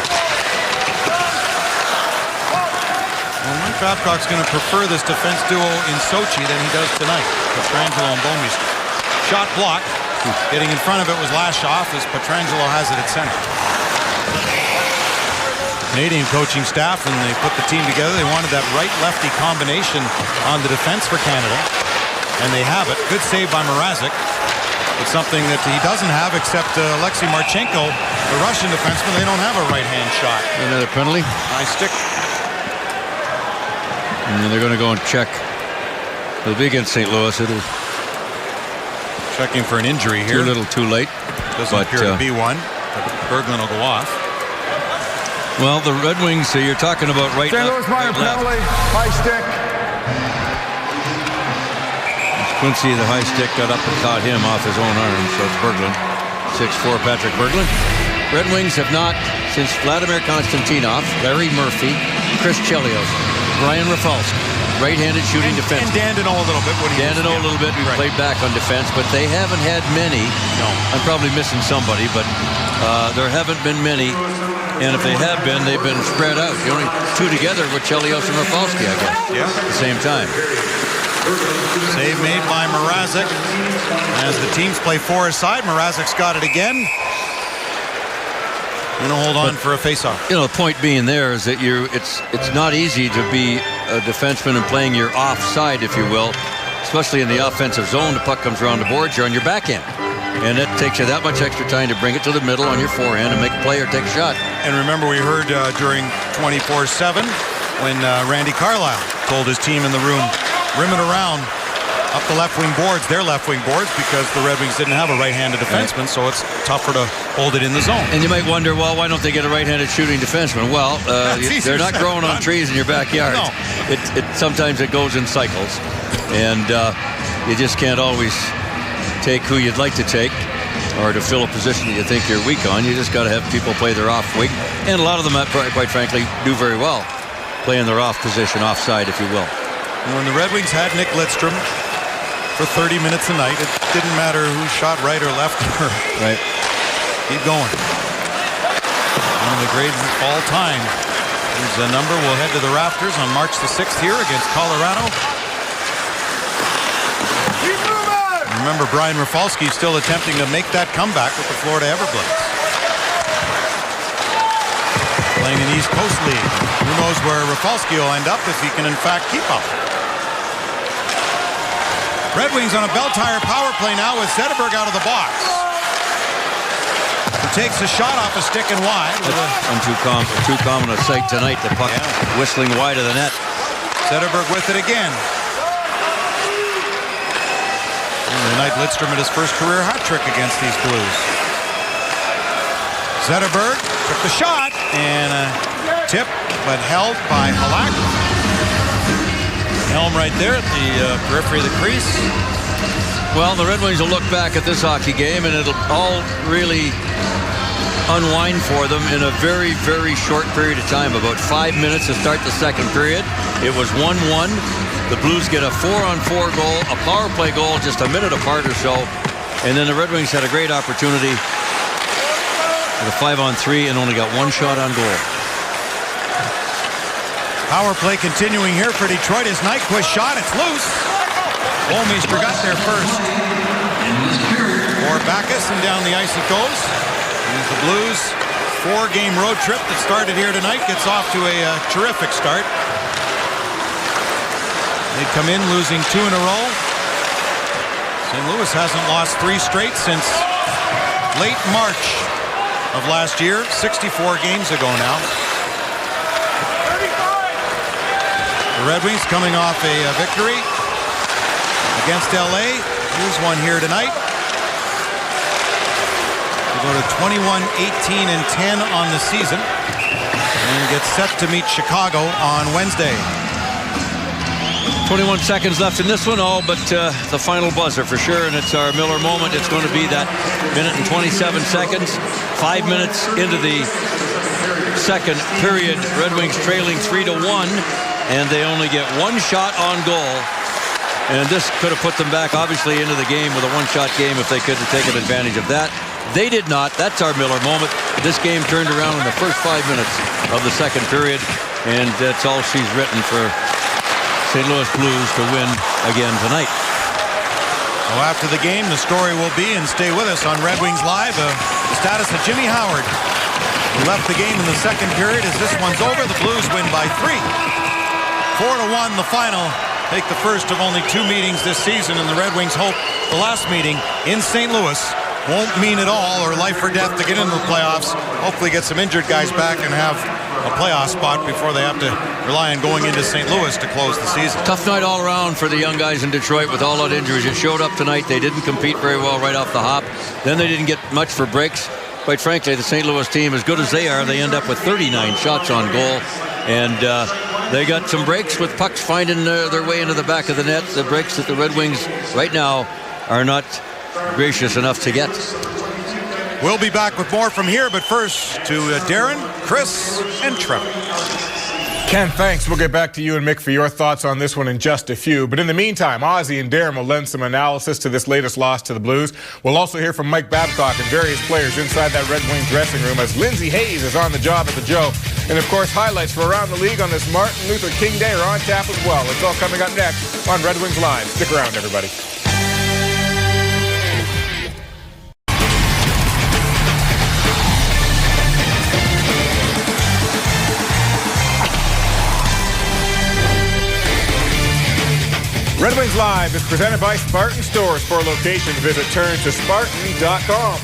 Well, Mike Babcock's going to prefer this defense duo in Sochi than he does tonight. Pietrangelo and Bouwmeester. Shot blocked. Getting in front of it was Lashoff as Pietrangelo has it at center. Canadian coaching staff, when they put the team together, they wanted that right-lefty combination on the defense for Canada. And they have it. Good save by Mrazek. It's something that he doesn't have, except Alexei Marchenko, the Russian defenseman. They don't have a right-hand shot. Another penalty. High stick. And then they're going to go and check. It'll be against St. Louis. It'll checking for an injury here. A little too late. Doesn't appear to be one. Berglund will go off. Well, the Red Wings, you're talking about right. St. Louis minor penalty. High stick. Quincy, the high stick, got up and caught him off his own arm, so it's Berglund. 6'4", Patrick Berglund. Red Wings have not, since Vladimir Konstantinov, Larry Murphy, Chris Chelios, Brian Rafalski, right-handed shooting defense. And Dandino a little bit. Dandino a little bit. We played back on defense, but they haven't had many. No. I'm probably missing somebody, but there haven't been many. And if they have been, they've been spread out. The only two together were Chelios and Rafalski, I guess. Yeah. At the same time. Save made by Mrazek. As the teams play four aside, Mrazek's got it again. Going to hold on for a faceoff. You know, the point being there is that it's not easy to be a defenseman and playing your offside, if you will, especially in the offensive zone. The puck comes around the boards, you're on your backhand. And it takes you that much extra time to bring it to the middle on your forehand and make a play or take a shot. And remember, we heard during 24/7 when Randy Carlyle told his team in the room, rim it around up the left wing boards, their left wing boards, because the Red Wings didn't have a right-handed defenseman, so it's tougher to hold it in the zone. And you might wonder, well, why don't they get a right-handed shooting defenseman? Well, they're not growing on trees in your backyard. No. Sometimes it goes in cycles, and you just can't always take who you'd like to take or to fill a position that you think you're weak on. You just got to have people play their off wing, and a lot of them, quite frankly, do very well playing their off position, offside, if you will. When the Red Wings had Nick Lidstrom for 30 minutes a night, it didn't matter who shot right or left. Right. Keep going. One of the greatest of all time. His number will head to the rafters on March the 6th here against Colorado. Remember, Brian Rafalski still attempting to make that comeback with the Florida Everblades. Playing in East Coast League. Who knows where Rafalski will end up if he can in fact keep up. Red Wings on a bell tire power play now with Zetterberg out of the box. He takes a shot off a stick and wide. Too common a sight tonight. The puck whistling wide of the net. Zetterberg with it again. Tonight, Lidstrom at his first career hat trick against these Blues. Zetterberg took the shot and a tip, but held by Halak. Helm right there at the periphery of the crease. Well, the Red Wings will look back at this hockey game, and it'll all really unwind for them in a very, very short period of time. About 5 minutes to start the second period. It was 1-1. The Blues get a 4-on-4 goal, a power play goal just a minute apart or so. And then the Red Wings had a great opportunity with a 5-on-3 and only got one shot on goal. Power play continuing here for Detroit. His Nyquist shot, it's loose. Bouwmeester got there first. For Backus, and down the ice it goes. Here's the Blues 4-game road trip that started here tonight gets off to a terrific start. They come in losing 2 in a row. St. Louis hasn't lost 3 straight since late March of last year, 64 games ago now. The Red Wings coming off a victory against LA. Here's one here tonight. They go to 21-18-10 on the season and get set to meet Chicago on Wednesday. 21 seconds left in this one, but the final buzzer for sure, and it's our Miller moment. It's going to be that minute and 27 seconds. 5 minutes into the second period, Red Wings trailing 3-1, and they only get 1 shot on goal. And this could have put them back, obviously, into the game with a 1-shot game if they could have taken advantage of that. They did not. That's our Miller moment. This game turned around in the first 5 minutes of the second period, and that's all she's written for St. Louis Blues to win again tonight. So after the game, the story will be, and stay with us on Red Wings Live, the status of Jimmy Howard, who left the game in the second period. As this one's over, the Blues win by 3. 4-1 the final. Take the first of only 2 meetings this season, and the Red Wings hope the last meeting in St. Louis won't mean at all or life or death to get into the playoffs. Hopefully get some injured guys back and have a playoff spot before they have to rely on going into St. Louis to close the season. Tough night all around for the young guys in Detroit with all that injuries. It showed up tonight. They didn't compete very well right off the hop. Then they didn't get much for breaks. Quite frankly, the St. Louis team, as good as they are, they end up with 39 shots on goal. And they got some breaks with pucks finding their way into the back of the net. The breaks that the Red Wings right now are not gracious enough to get. We'll be back with more from here, but first to Darren, Chris, and Trevor. Ken, thanks. We'll get back to you and Mick for your thoughts on this one in just a few. But in the meantime, Ozzy and Darren will lend some analysis to this latest loss to the Blues. We'll also hear from Mike Babcock and various players inside that Red Wing dressing room as Lindsay Hayes is on the job at the Joe. And, of course, highlights for around the league on this Martin Luther King Day are on tap as well. It's all coming up next on Red Wings Live. Stick around, everybody. Red Wings Live is presented by Spartan Stores. For locations, visit turntospartan.com.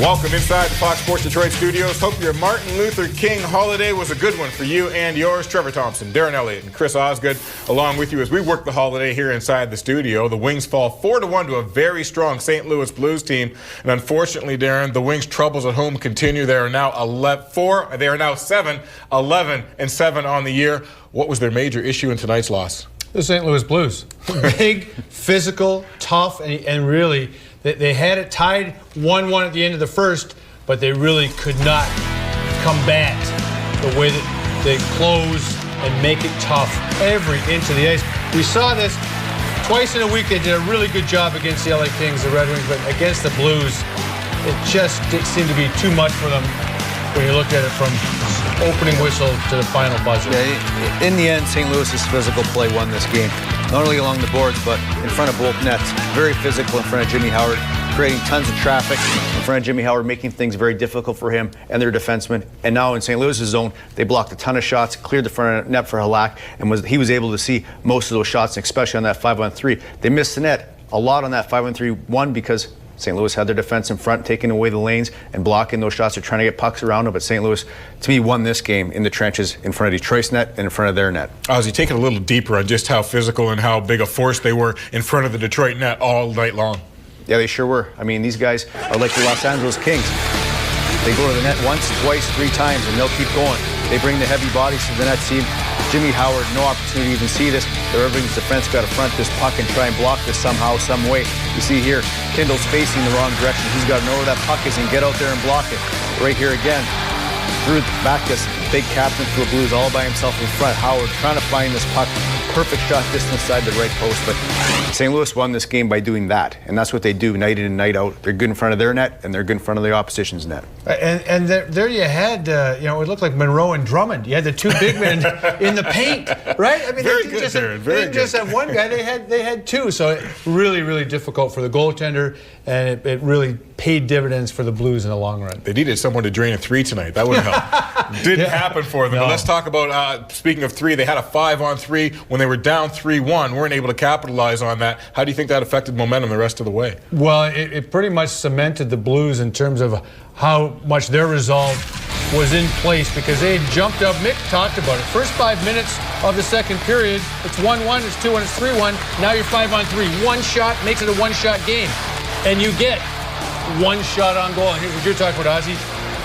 Welcome inside the Fox Sports Detroit studios. Hope your Martin Luther King holiday was a good one for you and yours. Trevor Thompson, Darren Elliott, and Chris Osgood along with you as we work the holiday here inside the studio. The Wings fall 4-1 to a very strong St. Louis Blues team. And unfortunately, Darren, the Wings' troubles at home continue. They are now 7-11-7 on the year. What was their major issue in tonight's loss? The St. Louis Blues. Big, physical, tough, and really, they had it tied 1-1 at the end of the first, but they really could not combat the way that they close and make it tough every inch of the ice. We saw this twice in a week. They did a really good job against the LA Kings, the Red Wings, but against the Blues, it just seemed to be too much for them when you looked at it from opening whistle to the final buzzer. Yeah, in the end, St. Louis's physical play won this game. Not only along the boards, but in front of both nets. Very physical in front of Jimmy Howard, creating tons of traffic in front of Jimmy Howard, making things very difficult for him and their defensemen. And now in St. Louis's zone, they blocked a ton of shots, cleared the front of net for Halak, and he was able to see most of those shots, especially on that 5-on-3. They missed the net a lot on that 5-on-3, one because St. Louis had their defense in front, taking away the lanes and blocking those shots. They're trying to get pucks around them, but St. Louis, to me, won this game in the trenches in front of Detroit's net and in front of their net. Ozzy, take it a little deeper on just how physical and how big a force they were in front of the Detroit net all night long. Yeah, they sure were. I mean, these guys are like the Los Angeles Kings. They go to the net once, twice, 3 times, and they'll keep going. They bring the heavy bodies to the net. See Jimmy Howard, no opportunity to even see this. The Red Wings defense got to front this puck and try and block this somehow, some way. You see here, Kindle's facing the wrong direction. He's got to know where that puck is and get out there and block it. Right here again, threw back this big captain for the Blues all by himself in front. Howard trying to find this puck, perfect shot just inside the right post. But St. Louis won this game by doing that, and that's what they do night in and night out. They're good in front of their net, and they're good in front of the opposition's net. And there you had, it looked like Monroe and Drummond. You had the two big men in the paint, right? I mean, Very they good, Darren. They didn't just have one guy; they had two. So really, really difficult for the goaltender, and it really paid dividends for the Blues in the long run. They needed someone to drain a 3 tonight. That wouldn't help. Didn't happen for them. No. But let's talk about, speaking of 3, they had a 5-on-3 when they were down 3-1. Weren't able to capitalize on that. How do you think that affected momentum the rest of the way? Well, it pretty much cemented the Blues in terms of how much their resolve was in place because they had jumped up. Mick talked about it. First 5 minutes of the second period, it's 1-1, it's 2-1, it's 3-1. Now you're 5-on-3. One shot makes it a one-shot game. And you get one shot on goal. And here's what you're talking about, Ozzy.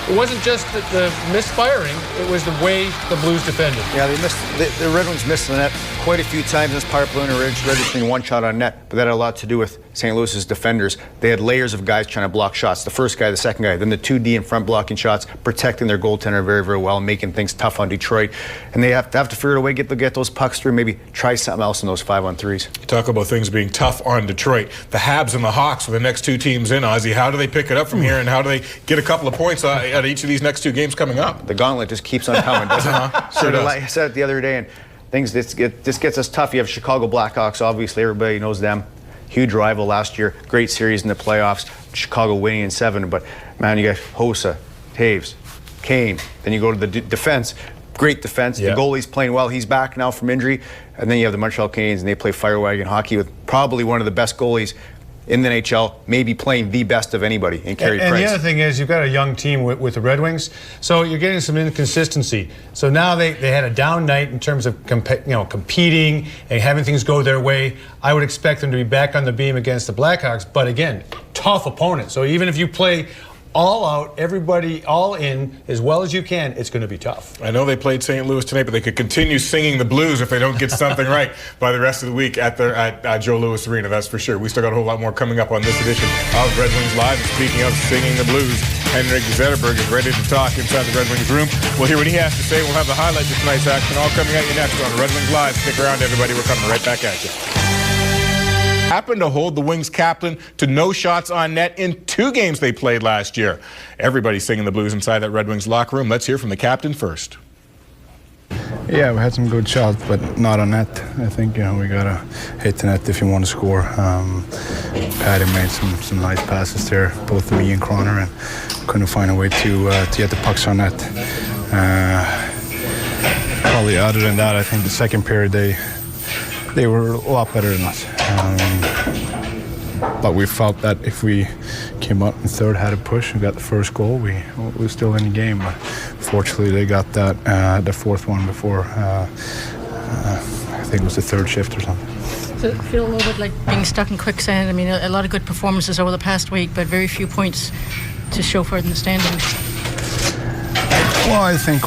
It wasn't just the misfiring, it was the way the Blues defended. Yeah, the Red Wings missed the net quite a few times in this power play, registering one shot on net, but that had a lot to do with St. Louis's defenders. They had layers of guys trying to block shots. The first guy, the second guy, then the 2D in front blocking shots, protecting their goaltender very, very well, making things tough on Detroit. And they have to figure out a way to get those pucks through, maybe try something else in those 5-on-3s. You talk about things being tough on Detroit. The Habs and the Hawks are the next two teams in, Ozzy. How do they pick it up from here, and how do they get a couple of points out of each of these next two games coming up? The gauntlet just keeps on coming, doesn't it? Sure does. I said it the other day, and things this gets us tough. You have Chicago Blackhawks, obviously everybody knows them. Huge rival last year, great series in the playoffs. Chicago winning in 7, but man, you got Hossa, Taves, Kane. Then you go to the defense, great defense. Yeah. The goalie's playing well. He's back now from injury, and then you have the Montreal Canadiens, and they play fire wagon hockey with probably one of the best goalies in the NHL, maybe playing the best of anybody in Carey Price. And the other thing is you've got a young team with the Red Wings, so you're getting some inconsistency. So now they had a down night in terms of competing and having things go their way. I would expect them to be back on the beam against the Blackhawks, but again, tough opponent. So even if you play all out, everybody all in as well as you can, it's going to be tough. I know they played St. Louis tonight, but they could continue singing the blues if they don't get something right by the rest of the week at Joe Louis Arena, that's for sure. We still got a whole lot more coming up on this edition of Red Wings Live. And speaking of singing the blues, Henrik Zetterberg is ready to talk inside the Red Wings room. We'll hear what he has to say. We'll have the highlights of tonight's action all coming at you next on Red Wings Live. Stick around, everybody. We're coming right back at you. Happened to hold the Wings captain to no shots on net in 2 games they played last year. Everybody's singing the blues inside that Red Wings locker room. Let's hear from the captain first. Yeah, we had some good shots, but not on net. I think we gotta hit the net if you want to score. Patty made some nice passes there, both me and Croner, and couldn't find a way to get the pucks on net. Probably other than that, I think the second period they were a lot better than us. But we felt that if we came up in third, had a push, and got the first goal, we were still in the game. But fortunately, they got that the fourth one before, I think it was the third shift or something. Does it feel a little bit like being stuck in quicksand? I mean, a lot of good performances over the past week, but very few points to show for it in the standings. Well, I think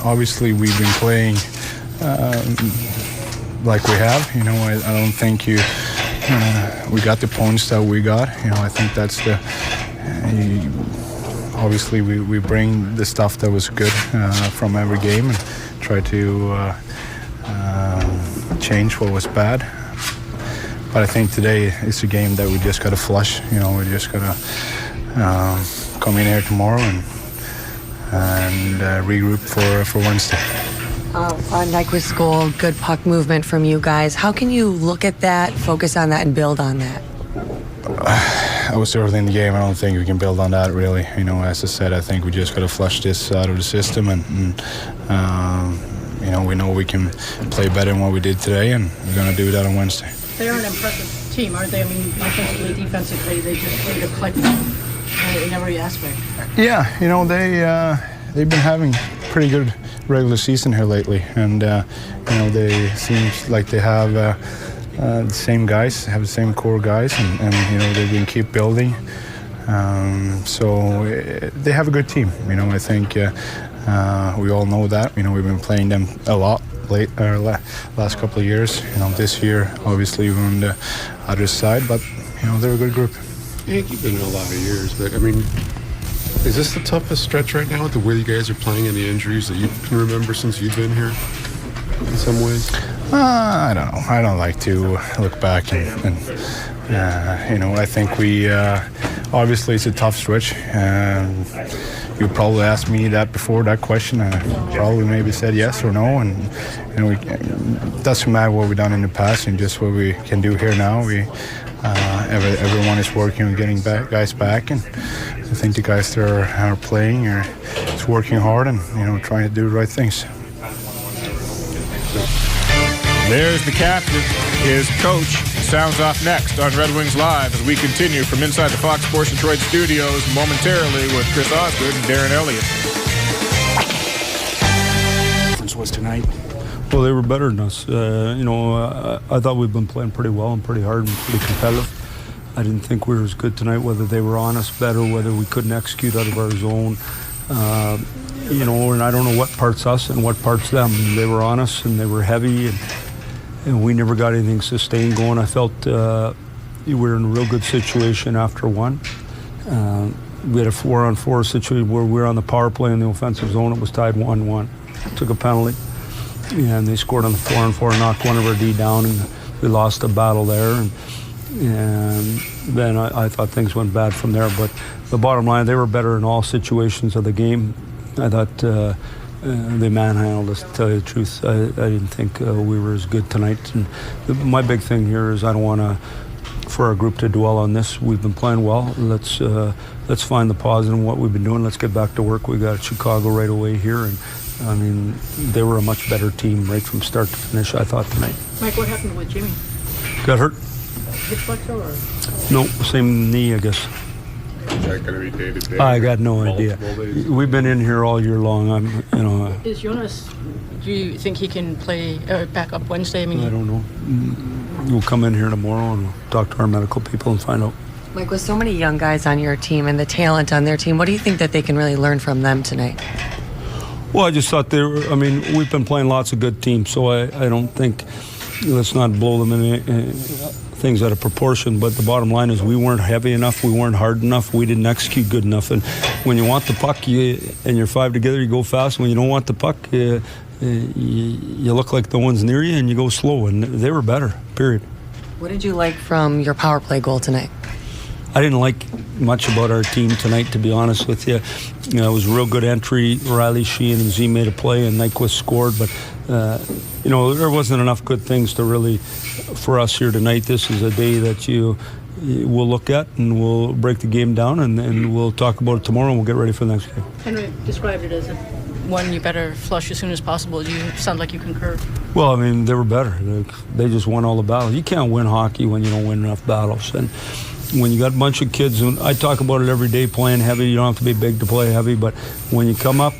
obviously we've been playing like we have. I don't think we got the points that we got. I think that's obviously we bring the stuff that was good from every game and try to change what was bad. But I think today is a game that we just got to flush. We just got to come in here tomorrow and regroup for Wednesday. On Nyquist's goal, good puck movement from you guys. How can you look at that, focus on that, and build on that? I was early in the game. I don't think we can build on that, really. As I said, I think we just got to flush this out of the system, and we know we can play better than what we did today, and we're going to do that on Wednesday. They are an impressive team, aren't they? I mean, offensively, defensively, they just played a click in every aspect. Yeah, they've been having pretty good regular season here lately, and they seem like they have the same guys, have the same core guys, and they can keep building. So they have a good team. I think we all know that. We've been playing them a lot last couple of years. This year, obviously, we're on the other side, but they're a good group. Yeah, you've been in a lot of years, but I mean, is this the toughest stretch right now with the way you guys are playing and the injuries that you can remember since you've been here in some ways? I don't know. I don't like to look back and I think we obviously it's a tough stretch. You probably asked me that before, that question. I probably maybe said yes or no, and it doesn't matter what we've done in the past and just what we can do here now. Everyone is working on getting guys back, and I think the guys that are playing are working hard and trying to do the right things. There's the captain. His coach sounds off next on Red Wings Live as we continue from inside the Fox Sports Detroit studios momentarily with Chris Osgood and Darren Elliott. Difference was tonight. Well, they were better than us. I thought we've been playing pretty well and pretty hard and pretty competitive. I didn't think we were as good tonight, whether they were on us better, whether we couldn't execute out of our zone. And I don't know what part's us and what part's them. They were on us and they were heavy, and we never got anything sustained going. I felt we were in a real good situation after one. We had a 4-on-4 situation where we were on the power play in the offensive zone. It was tied 1-1. Took a penalty, and they scored on the 4-on-4, knocked one of our D down, and we lost a battle there. And then I thought things went bad from there. But the bottom line, they were better in all situations of the game. I thought they manhandled us, to tell you the truth. I didn't think we were as good tonight. And my big thing here is I don't want for our group to dwell on this. We've been playing well. Let's find the positive in what we've been doing. Let's get back to work. We got Chicago right away here, and I mean they were a much better team right from start to finish, I thought, tonight. Mike, what happened with Jimmy? Got hurt? Hip flexor or? No, same knee, I guess. Is that going to be day to day? I got no idea. We've been in here all year long. Is Jonas? Do you think he can play back up Wednesday? I don't know. We'll come in here tomorrow and we'll talk to our medical people and find out. Mike, with so many young guys on your team and the talent on their team, what do you think that they can really learn from them tonight? Well, I just thought we've been playing lots of good teams, so I don't think, let's not blow them in things out of proportion, but the bottom line is we weren't heavy enough, we weren't hard enough, we didn't execute good enough. And when you want the puck and you're five together, you go fast. When you don't want the puck, you look like the ones near you and you go slow, and they were better, period. What did you like from your power play goal tonight? I didn't like much about our team tonight, to be honest with you. It was a real good entry. Riley, Sheehan, and Z made a play, and Nyquist scored. But, there wasn't enough good things to really, for us here tonight. This is a day that we'll look at, and we'll break the game down, and we'll talk about it tomorrow, and we'll get ready for the next game. Henry described it as one you better flush as soon as possible. Do you sound like you concur? Well, I mean, they were better. They just won all the battles. You can't win hockey when you don't win enough battles. And when you got a bunch of kids, and I talk about it every day, playing heavy, you don't have to be big to play heavy, but when you come up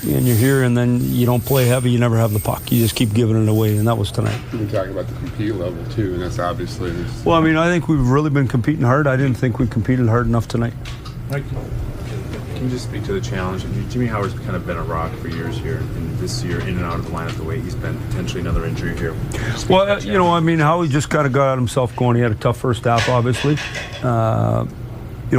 and you're here and then you don't play heavy, you never have the puck. You just keep giving it away, and that was tonight. You've been talking about the compete level, too, and that's obviously... Well, I mean, I think we've really been competing hard. I didn't think we competed hard enough tonight. Mike, can you just speak to the challenge? I mean, Jimmy Howard's kind of been a rock for years here, and this year in and out of the lineup the way he's been, potentially another injury here. Well, I mean, Howie just kind of got himself going. He had a tough first half, obviously.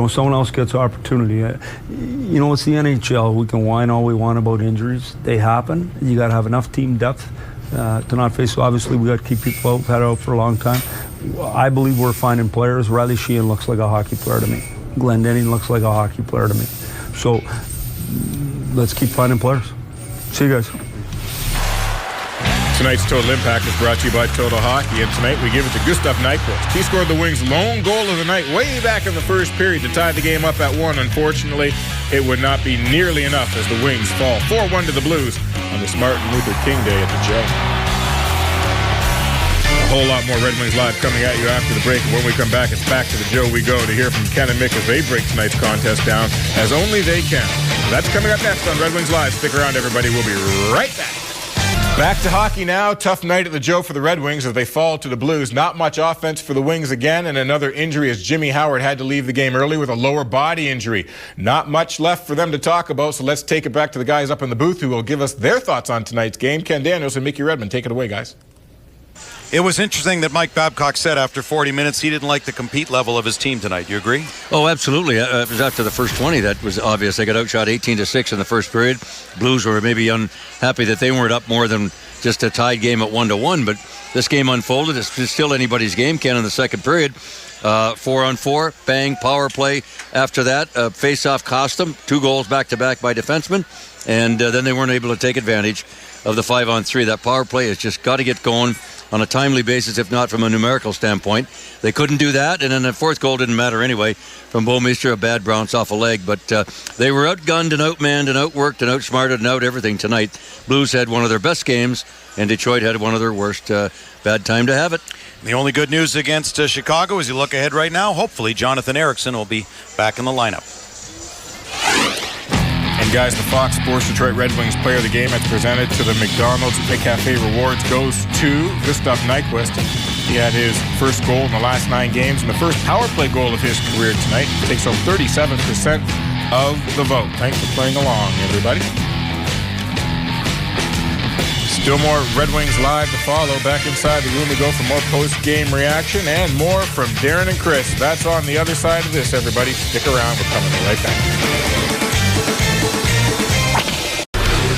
Someone else gets opportunity. It's the NHL. We can whine all we want about injuries. They happen. You got to have enough team depth to not face. So obviously, we got to keep people out, had out for a long time. I believe we're finding players. Riley Sheehan looks like a hockey player to me. Glenn Denning looks like a hockey player to me. So let's keep finding players. See you guys. Tonight's Total Impact is brought to you by Total Hockey, and tonight we give it to Gustav Nyquist. He scored the Wings' lone goal of the night way back in the first period to tie the game up at 1. Unfortunately, it would not be nearly enough as the Wings fall 4-1 to the Blues on this Martin Luther King Day at the Joe. A whole lot more Red Wings Live coming at you after the break. And when we come back, it's back to the Joe we go to hear from Ken and Mick as they break tonight's contest down as only they can. That's coming up next on Red Wings Live. Stick around, everybody. We'll be right back. Back to hockey now. Tough night at the Joe for the Red Wings as they fall to the Blues. Not much offense for the Wings again, and another injury as Jimmy Howard had to leave the game early with a lower body injury. Not much left for them to talk about, so let's take it back to the guys up in the booth who will give us their thoughts on tonight's game. Ken Daniels and Mickey Redmond, take it away, guys. It was interesting that Mike Babcock said after 40 minutes he didn't like the compete level of his team tonight. You agree? Oh, absolutely. It was after the first 20 that was obvious. They got outshot 18-6 in the first period. Blues were maybe unhappy that they weren't up more than just a tied game at 1-1. But this game unfolded. It's still anybody's game. Ken in the second period. 4-on-4, bang, power play. After that, face-off cost them. 2 goals back-to-back by defensemen. And then they weren't able to take advantage of the 5-on-3. That power play has just got to get going on a timely basis, if not from a numerical standpoint. They couldn't do that, and then the fourth goal didn't matter anyway from Bouwmeester, a bad bounce off a leg. But they were outgunned and outmanned and outworked and outsmarted and out everything tonight. Blues had one of their best games, and Detroit had one of their worst. Bad time to have it. The only good news against Chicago as you look ahead right now, hopefully Jonathan Ericsson will be back in the lineup. And guys, the Fox Sports Detroit Red Wings Player of the Game that's presented to the McDonald's McCafe Rewards goes to Gustav Nyquist. He had his first goal in the last 9 games and the first power play goal of his career tonight. He takes home 37% of the vote. Thanks for playing along, everybody. Still more Red Wings Live to follow. Back inside the room we go for more post-game reaction and more from Darren and Chris. That's on the other side of this, everybody. Stick around. We're coming right back.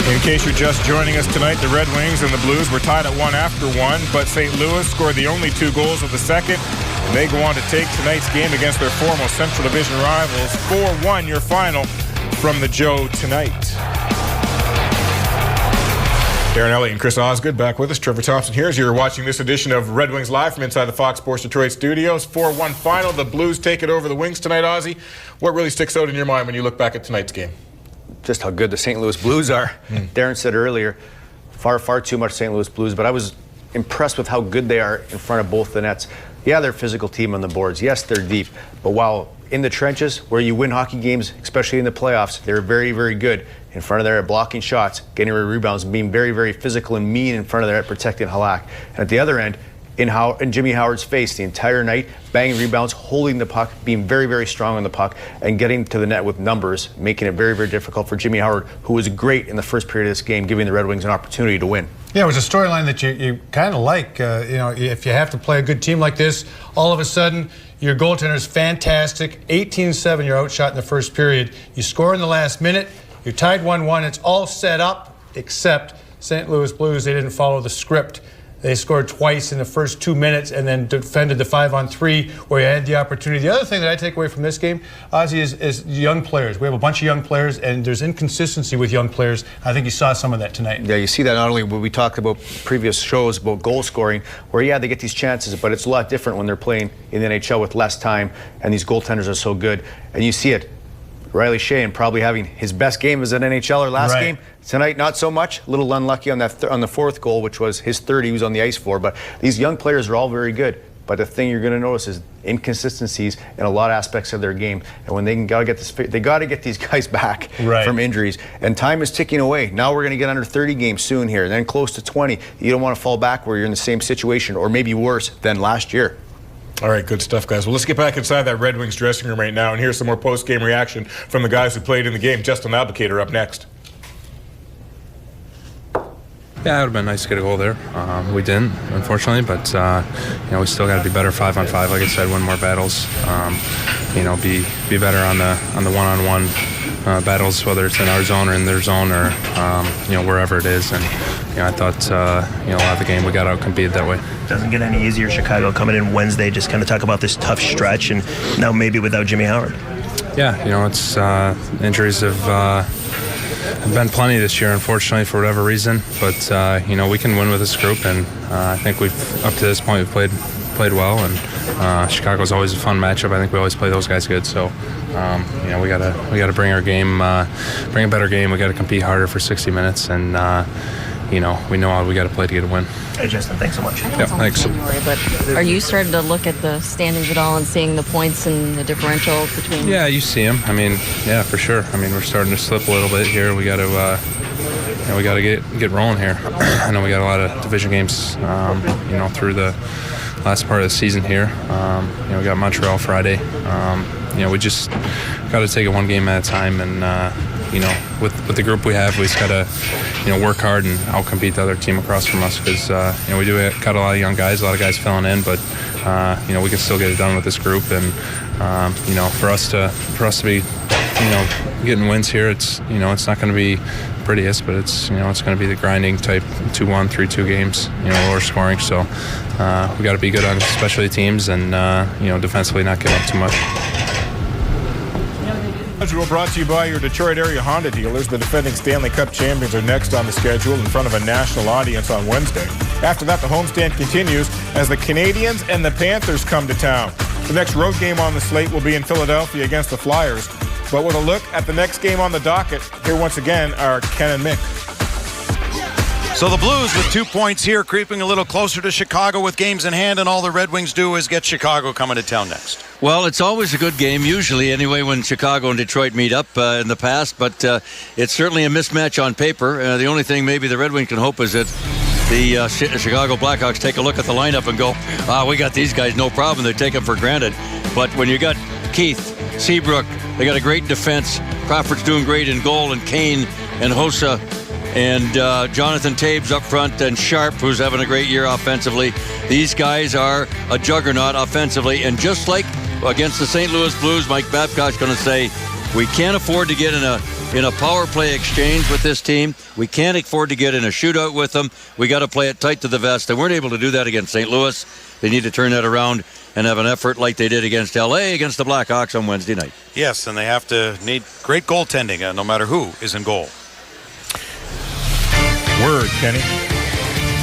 In case you're just joining us tonight, the Red Wings and the Blues were tied at 1 after 1, but St. Louis scored the only 2 goals of the second, and they go on to take tonight's game against their former Central Division rivals. 4-1 your final from the Joe tonight. Darren Elliott and Chris Osgood back with us. Trevor Thompson here as you're watching this edition of Red Wings Live from inside the Fox Sports Detroit studios. 4-1 final. The Blues take it over the Wings tonight, Ozzy. What really sticks out in your mind when you look back at tonight's game? Just how good the St. Louis Blues are. Darren said earlier, far too much St. Louis Blues, but I was impressed with how good they are in front of both the nets. Yeah, they're a physical team on the boards. Yes, they're deep. But while in the trenches, where you win hockey games, especially in the playoffs, they're very, very good in front of there at blocking shots, getting rid of rebounds, and being very, very physical and mean in front of there at protecting Halak. And at the other end, in Jimmy Howard's face the entire night, banging rebounds, holding the puck, being very, very strong on the puck, and getting to the net with numbers, making it very, very difficult for Jimmy Howard, who was great in the first period of this game, giving the Red Wings an opportunity to win. Yeah, it was a storyline that you kind of like. If you have to play a good team like this, all of a sudden, your goaltender's fantastic. 18-7, you're outshot in the first period. You score in the last minute. You're tied 1-1. It's all set up, except St. Louis Blues, they didn't follow the script. They scored twice in the first 2 minutes and then defended the 5-on-3 where you had the opportunity. The other thing that I take away from this game, Ozzy, is young players. We have a bunch of young players, and there's inconsistency with young players. I think you saw some of that tonight. Yeah, you see that not only when we talked about previous shows about goal scoring, where, yeah, they get these chances, but it's a lot different when they're playing in the NHL with less time, and these goaltenders are so good. And you see it. Riley Sheahan probably having his best game as an NHLer last game. Tonight, not so much. A little unlucky on that on the fourth goal, which was his third he was on the ice for. But these young players are all very good. But the thing you're going to notice is inconsistencies in a lot of aspects of their game. And when they got to get these guys back from injuries. And time is ticking away. Now we're going to get under 30 games soon here, and then close to 20. You don't want to fall back where you're in the same situation, or maybe worse than last year. All right, good stuff, guys. Well, let's get back inside that Red Wings dressing room right now and hear some more post-game reaction from the guys who played in the game. Justin Albuquerque up next. Yeah, it would have been nice to get a goal there. We didn't, unfortunately, but we still got to be better 5-on-5. Like I said, win more battles. Be better on the one-on-one battles, whether it's in our zone or in their zone or wherever it is. And I thought a lot of the game we got out competed that way. Doesn't get any easier. Chicago coming in Wednesday, just kind of talk about this tough stretch, and now maybe without Jimmy Howard. Yeah, it's injuries have been plenty this year, unfortunately, for whatever reason. But we can win with this group, and I think we've up to this point we've played well. And Chicago's always a fun matchup. I think we always play those guys good. So we gotta bring our game, bring a better game. We got to compete harder for 60 minutes, and we know how we got to play to get a win. Hey, Justin, thanks so much. Yeah, thanks. January, but are you starting to look at the standings at all and seeing the points and the differential between? Yeah, you see them. I mean, yeah, for sure. I mean, we're starting to slip a little bit here. We got to get rolling here. I know we got a lot of division games, through the last part of the season here. We got Montreal Friday. We just got to take it one game at a time, and with the group we have, we just got to work hard and outcompete the other team across from us, because we do got a lot of young guys, a lot of guys filling in, but we can still get it done with this group. And for us to be getting wins here, it's not going to be prettiest, but it's it's going to be the grinding type 2-1, 3-2 games, lower scoring. So we got to be good on especially teams and defensively not give up too much. We're brought to you by your Detroit area Honda dealers. The defending Stanley Cup champions are next on the schedule in front of a national audience on Wednesday. After that, the homestand continues as the Canadiens and the Panthers come to town. The next road game on the slate will be in Philadelphia against the Flyers. But with a look at the next game on the docket, here once again are Ken and Mick. So the Blues with 2 points here, creeping a little closer to Chicago with games in hand, and all the Red Wings do is get Chicago coming to town next. Well, it's always a good game, usually anyway, when Chicago and Detroit meet up in the past, but it's certainly a mismatch on paper. The only thing maybe the Red Wings can hope is that the Chicago Blackhawks take a look at the lineup and go, we got these guys, no problem. They take them for granted. But when you got Keith, Seabrook, they got a great defense. Crawford's doing great in goal, and Kane and Hossa and Jonathan Taves up front, and Sharp, who's having a great year offensively. These guys are a juggernaut offensively, and just like against the St. Louis Blues, Mike Babcock's going to say, we can't afford to get in a power play exchange with this team. We can't afford to get in a shootout with them. We got to play it tight to the vest. They weren't able to do that against St. Louis. They need to turn that around and have an effort like they did against L.A. against the Blackhawks on Wednesday night. Yes, and they have to need great goaltending, no matter who is in goal. Word, Kenny.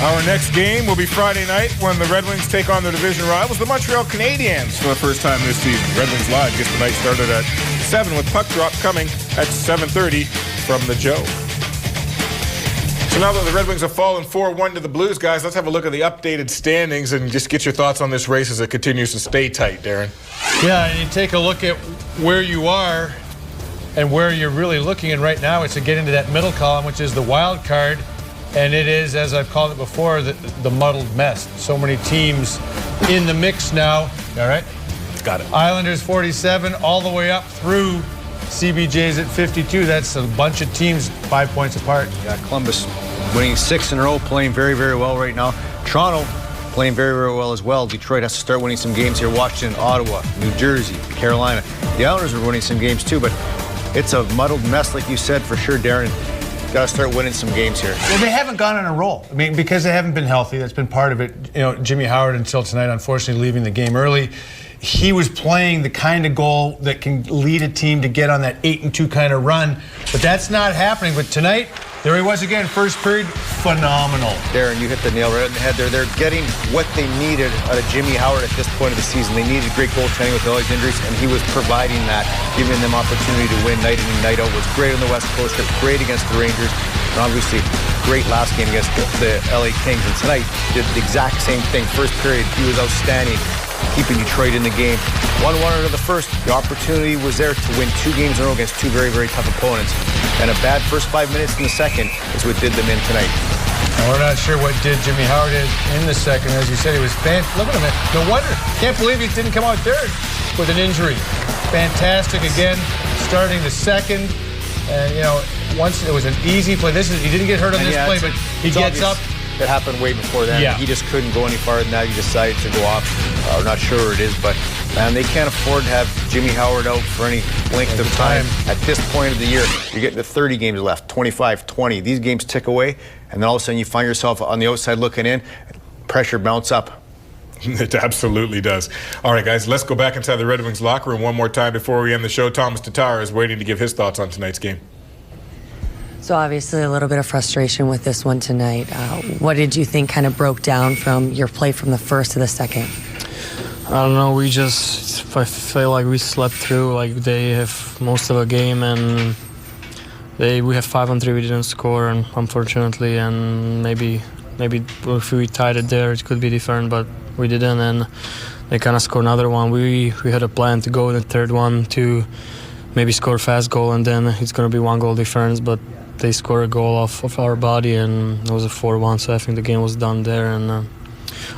Our next game will be Friday night when the Red Wings take on their division rivals, the Montreal Canadiens, for the first time this season. Red Wings Live gets the night started at 7 with puck drop coming at 7:30 from the Joe. So now that the Red Wings have fallen 4-1 to the Blues, guys, let's have a look at the updated standings and just get your thoughts on this race as it continues to stay tight, Darren. Yeah, and you take a look at where you are and where you're really looking in right now. It's to get into that middle column, which is the wild card. And it is, as I've called it before, the muddled mess. So many teams in the mix now. All right? Got it. Islanders 47, all the way up through CBJ's at 52. That's a bunch of teams 5 points apart. Yeah, Columbus winning 6 in a row, playing very, very well right now. Toronto playing very, very well as well. Detroit has to start winning some games here. Washington, Ottawa, New Jersey, Carolina. The Islanders are winning some games too, but it's a muddled mess, like you said, for sure, Darren. Got to start winning some games here. Well, they haven't gone on a roll. I mean, because they haven't been healthy. That's been part of it. Jimmy Howard until tonight, unfortunately, leaving the game early. He was playing the kind of goal that can lead a team to get on that 8-2 kind of run, but that's not happening. But tonight, there he was again, first period, phenomenal. Darren, you hit the nail right on the head there. They're getting what they needed out of Jimmy Howard at this point of the season. They needed great goaltending with all these injuries, and he was providing that, giving them opportunity to win night in and night out. Was great on the West Coast, great against the Rangers, and obviously great last game against the LA Kings. And tonight, did the exact same thing. First period, he was outstanding, keeping Detroit in the game. 1-1 into the first. The opportunity was there to win 2 games in a row against 2 very, very tough opponents. And a bad first 5 minutes in the second is what did them in tonight. And we're not sure what did Jimmy Howard in the second. As you said, he was look at him. No wonder. Can't believe he didn't come out third with an injury. Fantastic again, starting the second. And, once it was an easy play. He didn't get hurt on this play, but he gets up. It happened way before that. Yeah. He just couldn't go any farther than that. He decided to go off. I'm not sure where it is, but man, they can't afford to have Jimmy Howard out for any length of time. At this point of the year, you're getting to 30 games left, 25, 20. These games tick away, and then all of a sudden you find yourself on the outside looking in. Pressure mounts up. It absolutely does. All right, guys, let's go back inside the Red Wings locker room one more time before we end the show. Thomas Tatar is waiting to give his thoughts on tonight's game. So obviously a little bit of frustration with this one tonight. What did you think kind of broke down from your play from the first to the second? I don't know. I feel like we slept through. Like they have most of the game, and we have 5-on-3. We didn't score, and unfortunately, and maybe if we tied it there, it could be different, but we didn't, and they kind of scored another one. We had a plan to go in the third one to maybe score a fast goal, and then it's going to be 1 goal difference, but they scored a goal off of our body, and it was a 4-1, so I think the game was done there. And I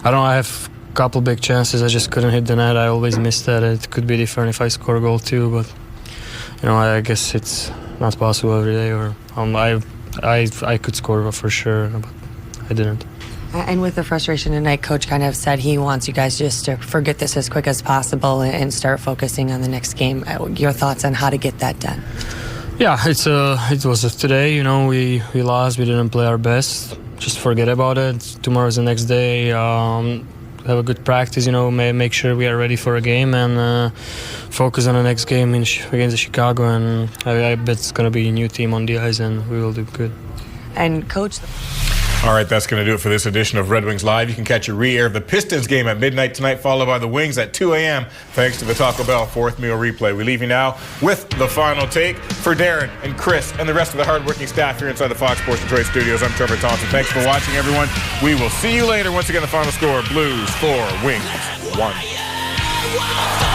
don't know, I have a couple big chances. I just couldn't hit the net. I always miss that. It could be different if I score a goal too, but I guess it's not possible every day. Or I could score for sure, but I didn't. And with the frustration tonight, Coach kind of said he wants you guys just to forget this as quick as possible and start focusing on the next game. Your thoughts on how to get that done? Yeah, it was today. You know, we lost. We didn't play our best. Just forget about it. Tomorrow's the next day. Have a good practice. You know, make sure we are ready for a game and focus on the next game against Chicago. And I bet it's gonna be a new team on the ice, and we will do good. And coach. All right, that's going to do it for this edition of Red Wings Live. You can catch a re-air of the Pistons game at midnight tonight, followed by the Wings at 2 a.m. thanks to the Taco Bell fourth meal replay. We leave you now with the final take. For Darren and Chris and the rest of the hardworking staff here inside the Fox Sports Detroit studios, I'm Trevor Thompson. Thanks for watching, everyone. We will see you later. Once again, the final score, Blues 4, Wings 1.